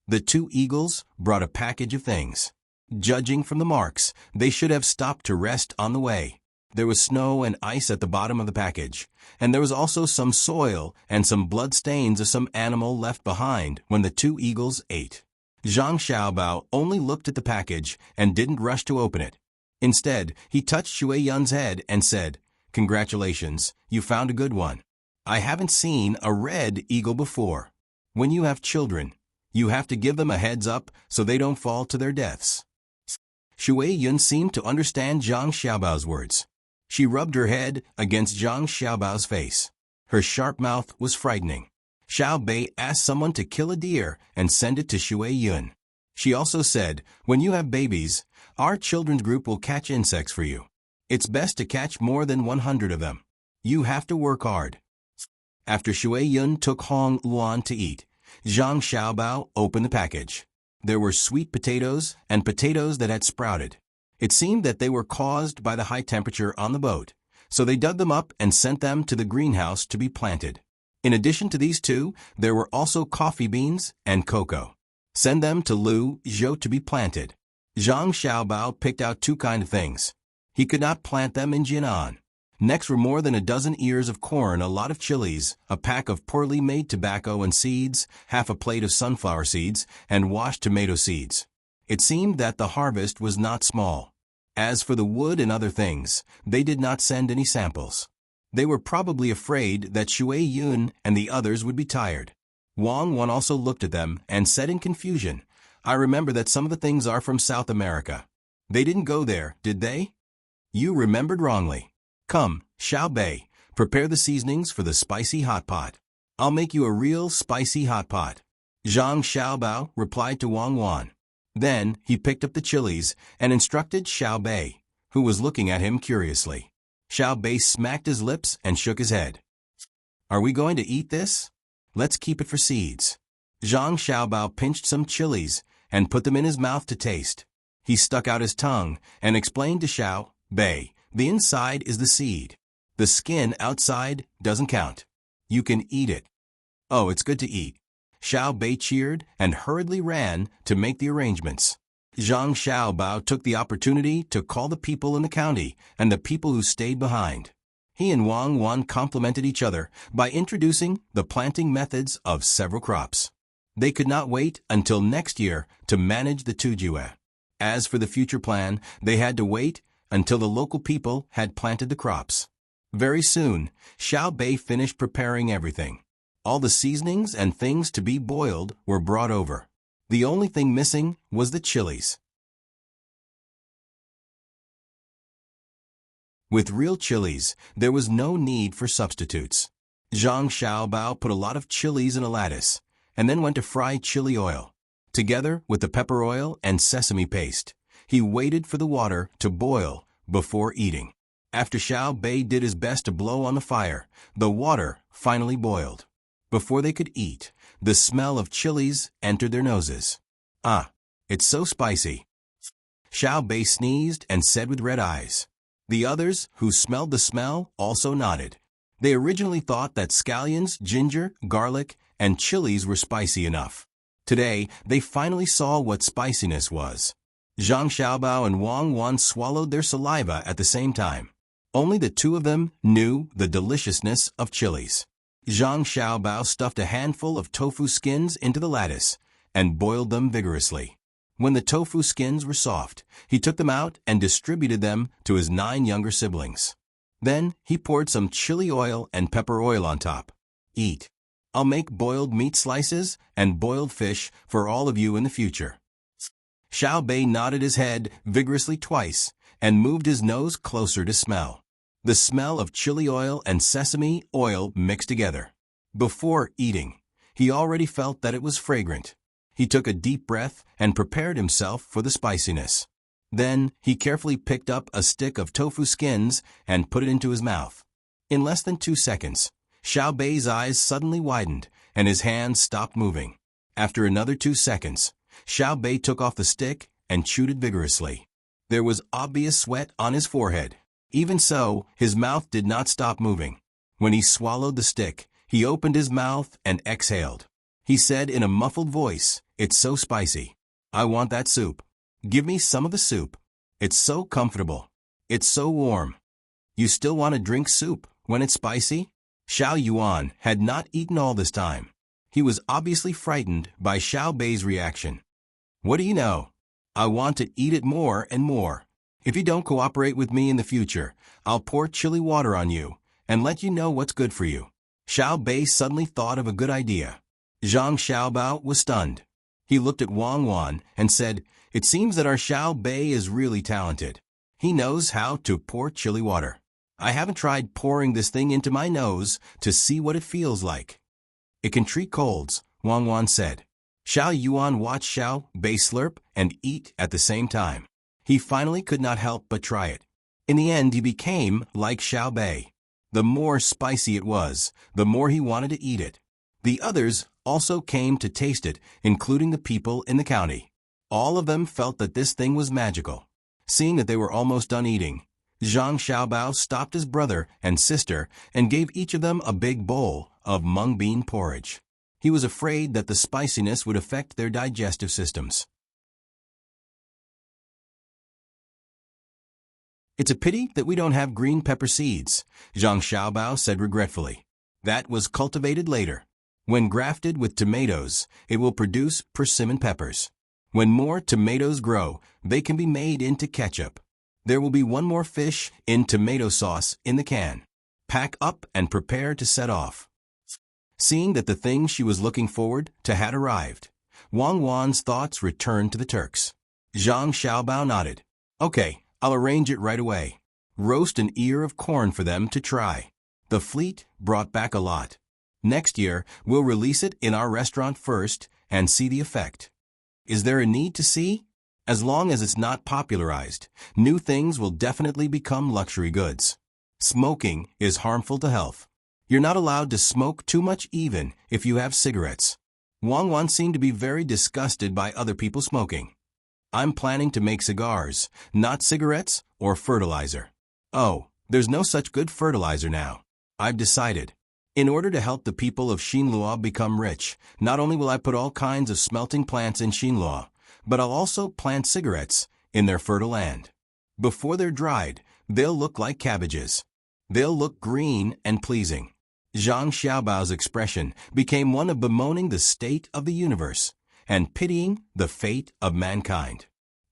The 2 eagles brought a package of things. Judging from the marks, they should have stopped to rest on the way. There was snow and ice at the bottom of the package, and there was also some soil and some blood stains of some animal left behind when the 2 eagles ate. Zhang Xiaobao only looked at the package and didn't rush to open it. Instead, he touched Shui Yun's head and said, "Congratulations, you found a good one. I haven't seen a red eagle before. When you have children, you have to give them a heads up so they don't fall to their deaths." Shui Yun seemed to understand Zhang Xiaobao's words. She rubbed her head against Zhang Xiaobao's face. Her sharp mouth was frightening. Xiao Bei asked someone to kill a deer and send it to Shui Yun. She also said, "When you have babies, our children's group will catch insects for you. It's best to catch more than 100 of them. You have to work hard." After Shui Yun took Hong Luan to eat, Zhang Xiaobao opened the package. There were sweet potatoes and potatoes that had sprouted. It seemed that they were caused by the high temperature on the boat, so they dug them up and sent them to the greenhouse to be planted. In addition to these 2, there were also coffee beans and cocoa. Send them to Lu Zhou to be planted. Zhang Xiaobao picked out 2 kind of things. He could not plant them in Jinan. Next were more than a dozen ears of corn, a lot of chilies, a pack of poorly made tobacco and seeds, half a plate of sunflower seeds, and washed tomato seeds. It seemed that the harvest was not small. As for the wood and other things, they did not send any samples. They were probably afraid that Shui Yun and the others would be tired. Wang Wan also looked at them and said in confusion, "I remember that some of the things are from South America. They didn't go there, did they?" "You remembered wrongly. Come, Xiao Bei, prepare the seasonings for the spicy hot pot. I'll make you a real spicy hot pot." Zhang Xiaobao replied to Wang Wan. Then he picked up the chilies and instructed Xiao Bei, who was looking at him curiously. Xiao Bei smacked his lips and shook his head. "Are we going to eat this? Let's keep it for seeds." Zhang Xiaobao pinched some chilies and put them in his mouth to taste. He stuck out his tongue and explained to Xiao Bei, "The inside is the seed. The skin outside doesn't count. You can eat it." "Oh, it's good to eat." Xiao Bei cheered and hurriedly ran to make the arrangements. Zhang Xiaobao took the opportunity to call the people in the county and the people who stayed behind. He and Wang Wan complimented each other by introducing the planting methods of several crops. They could not wait until next year to manage the Tujue. As for the future plan, they had to wait until the local people had planted the crops. Very soon, Xiao Bei finished preparing everything. All the seasonings and things to be boiled were brought over. The only thing missing was the chilies. With real chilies, there was no need for substitutes. Zhang Xiaobao put a lot of chilies in a lattice, and then went to fry chili oil. Together with the pepper oil and sesame paste, he waited for the water to boil before eating. After Xiao Bei did his best to blow on the fire, the water finally boiled. Before they could eat, the smell of chilies entered their noses. "Ah, it's so spicy." Xiao Bei sneezed and said with red eyes. The others, who smelled the smell, also nodded. They originally thought that scallions, ginger, garlic, and chilies were spicy enough. Today, they finally saw what spiciness was. Zhang Xiaobao and Wang Wan swallowed their saliva at the same time. Only the two of them knew the deliciousness of chilies. Zhang Xiaobao stuffed a handful of tofu skins into the lattice and boiled them vigorously. When the tofu skins were soft, he took them out and distributed them to his 9 younger siblings. Then he poured some chili oil and pepper oil on top. "Eat. I'll make boiled meat slices and boiled fish for all of you in the future." Xiao Bei nodded his head vigorously twice and moved his nose closer to smell. The smell of chili oil and sesame oil mixed together. Before eating, he already felt that it was fragrant. He took a deep breath and prepared himself for the spiciness. Then he carefully picked up a stick of tofu skins and put it into his mouth. In less than 2 seconds, Xiao Bei's eyes suddenly widened and his hands stopped moving. After another 2 seconds, Xiao Bei took off the stick and chewed it vigorously. There was obvious sweat on his forehead. Even so, his mouth did not stop moving. When he swallowed the stick, he opened his mouth and exhaled. He said in a muffled voice, "It's so spicy. I want that soup. Give me some of the soup. It's so comfortable. It's so warm." "You still want to drink soup when it's spicy?" Xiao Yuan had not eaten all this time. He was obviously frightened by Xiao Bei's reaction. "What do you know? I want to eat it more and more. If you don't cooperate with me in the future, I'll pour chili water on you and let you know what's good for you." Xiao Bei suddenly thought of a good idea. Zhang Xiaobao was stunned. He looked at Wang Wan and said, "It seems that our Xiao Bei is really talented. He knows how to pour chili water. I haven't tried pouring this thing into my nose to see what it feels like." "It can treat colds," Wang Wan said. Xiao Yuan watched Xiao Bei slurp and eat at the same time. He finally could not help but try it. In the end, he became like Xiao Bei. The more spicy it was, the more he wanted to eat it. The others also came to taste it, including the people in the county. All of them felt that this thing was magical. Seeing that they were almost done eating, Zhang Xiaobao stopped his brother and sister and gave each of them a big bowl of mung bean porridge. He was afraid that the spiciness would affect their digestive systems. "It's a pity that we don't have green pepper seeds," Zhang Xiaobao said regretfully. "That was cultivated later. When grafted with tomatoes, it will produce persimmon peppers. When more tomatoes grow, they can be made into ketchup. There will be one more fish in tomato sauce in the can. Pack up and prepare to set off." Seeing that the thing she was looking forward to had arrived, Wang Wan's thoughts returned to the Turks. Zhang Xiaobao nodded. "Okay, I'll arrange it right away. Roast an ear of corn for them to try." The fleet brought back a lot. "Next year, we'll release it in our restaurant first and see the effect." Is there a need to see? As long as it's not popularized, new things will definitely become luxury goods. Smoking is harmful to health. You're not allowed to smoke too much even if you have cigarettes. Wang Wan seemed to be very disgusted by other people smoking. "I'm planning to make cigars, not cigarettes or fertilizer." "Oh, there's no such good fertilizer now. I've decided. In order to help the people of Xinluo become rich, not only will I put all kinds of smelting plants in Xinluo, but I'll also plant cigarettes in their fertile land. Before they're dried, they'll look like cabbages. They'll look green and pleasing." Zhang Xiaobao's expression became one of bemoaning the state of the universe and pitying the fate of mankind.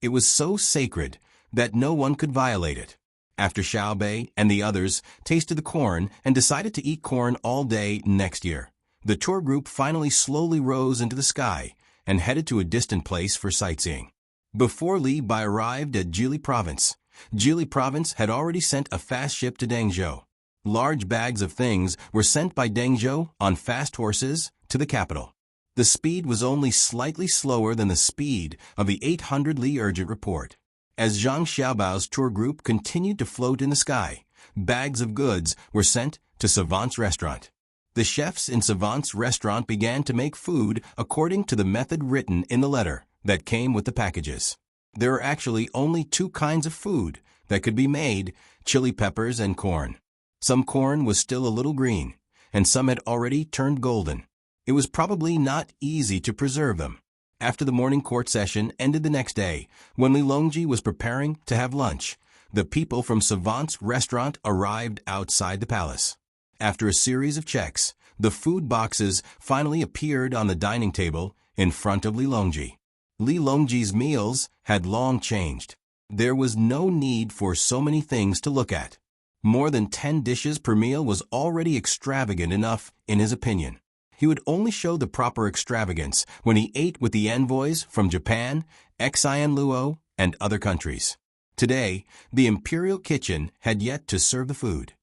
It was so sacred that no one could violate it. After Xiao Bei and the others tasted the corn and decided to eat corn all day next year, the tour group finally slowly rose into the sky and headed to a distant place for sightseeing. Before Li Bai arrived at Jili Province had already sent a fast ship to Dengzhou. Large bags of things were sent by Dengzhou on fast horses to the capital. The speed was only slightly slower than the speed of the 800 Li urgent report. As Zhang Xiaobao's tour group continued to float in the sky, bags of goods were sent to Savant's restaurant. The chefs in Savant's restaurant began to make food according to the method written in the letter that came with the packages. There are actually only two kinds of food that could be made: chili peppers and corn. Some corn was still a little green, and some had already turned golden. It was probably not easy to preserve them. After the morning court session ended the next day, when Li Longji was preparing to have lunch, the people from Savant's restaurant arrived outside the palace. After a series of checks, the food boxes finally appeared on the dining table in front of Li Longji. Li Longji's meals had long changed. There was no need for so many things to look at. More than 10 dishes per meal was already extravagant enough, in his opinion. He would only show the proper extravagance when he ate with the envoys from Japan, Xian Luo, and other countries. Today, the imperial kitchen had yet to serve the food.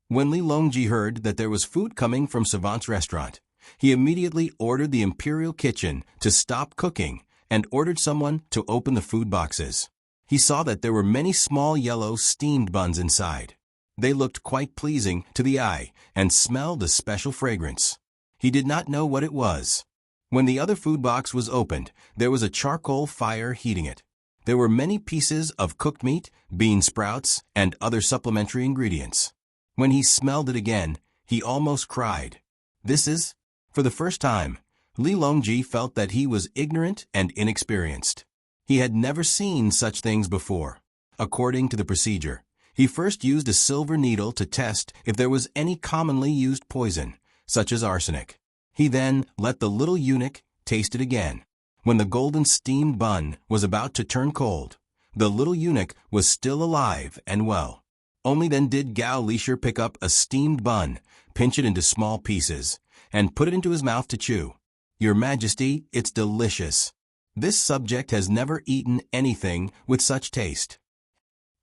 When Li Longji heard that there was food coming from Savant's restaurant, he immediately ordered the imperial kitchen to stop cooking and ordered someone to open the food boxes. He saw that there were many small yellow steamed buns inside. They looked quite pleasing to the eye and smelled a special fragrance. He did not know what it was. When the other food box was opened, there was a charcoal fire heating it. There were many pieces of cooked meat, bean sprouts, and other supplementary ingredients. When he smelled it again, he almost cried. For the first time, Li Longji felt that he was ignorant and inexperienced. He had never seen such things before. According to the procedure, he first used a silver needle to test if there was any commonly used poison, such as arsenic. He then let the little eunuch taste it again. When the golden steamed bun was about to turn cold, the little eunuch was still alive and well. Only then did Gao Lisher pick up a steamed bun, pinch it into small pieces, and put it into his mouth to chew. "Your Majesty, it's delicious. This subject has never eaten anything with such taste."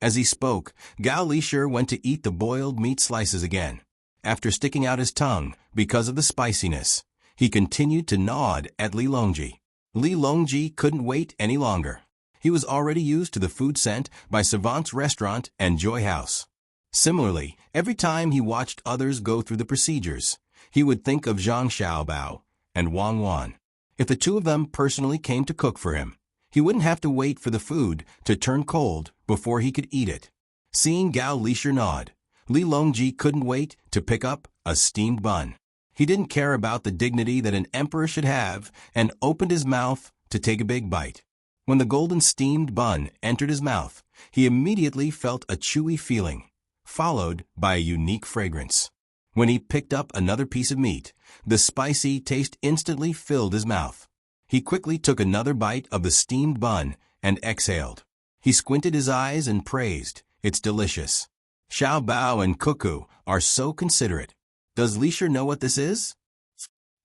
As he spoke, Gao Lisher went to eat the boiled meat slices again. After sticking out his tongue because of the spiciness, he continued to nod at Li Longji. Li Longji couldn't wait any longer. He was already used to the food sent by Savant's restaurant and Joy House. Similarly, every time he watched others go through the procedures, he would think of Zhang Xiaobao and Wang Wan. If the two of them personally came to cook for him, he wouldn't have to wait for the food to turn cold before he could eat it. Seeing Gao Lisher nod, Li Longji couldn't wait to pick up a steamed bun. He didn't care about the dignity that an emperor should have and opened his mouth to take a big bite. When the golden steamed bun entered his mouth, he immediately felt a chewy feeling, followed by a unique fragrance. When he picked up another piece of meat, the spicy taste instantly filled his mouth. He quickly took another bite of the steamed bun and exhaled. He squinted his eyes and praised, "It's delicious. Xiao Bao and Cuckoo are so considerate. Does Lisher know what this is?"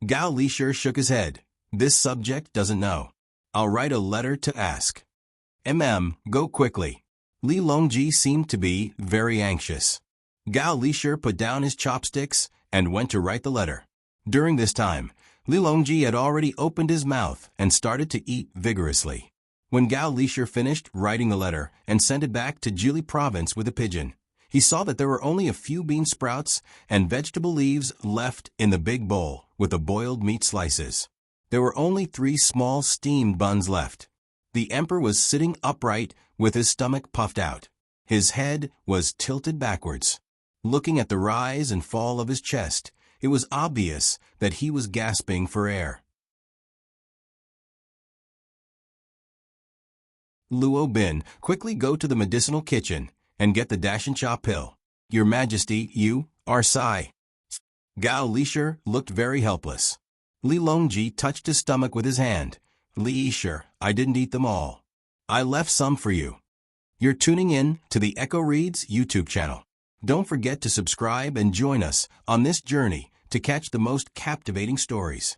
Gao Lisher shook his head. "This subject doesn't know. I'll write a letter to ask." Go quickly." Li Longji seemed to be very anxious. Gao Lisher put down his chopsticks and went to write the letter. During this time, Li Longji had already opened his mouth and started to eat vigorously. When Gao Lisher finished writing the letter and sent it back to Jili Province with a pigeon, he saw that there were only a few bean sprouts and vegetable leaves left in the big bowl with the boiled meat slices. There were only 3 small steamed buns left. The emperor was sitting upright with his stomach puffed out. His head was tilted backwards. Looking at the rise and fall of his chest, it was obvious that he was gasping for air. Luo Bin, quickly go to the medicinal kitchen and get the Dashancha pill. Your Majesty, you are Sai. Gao Lisher looked very helpless. Li Longji touched his stomach with his hand. Li sure, I didn't eat them all. I left some for you. You're tuning in to the Echo Reads YouTube channel. Don't forget to subscribe and join us on this journey to catch the most captivating stories.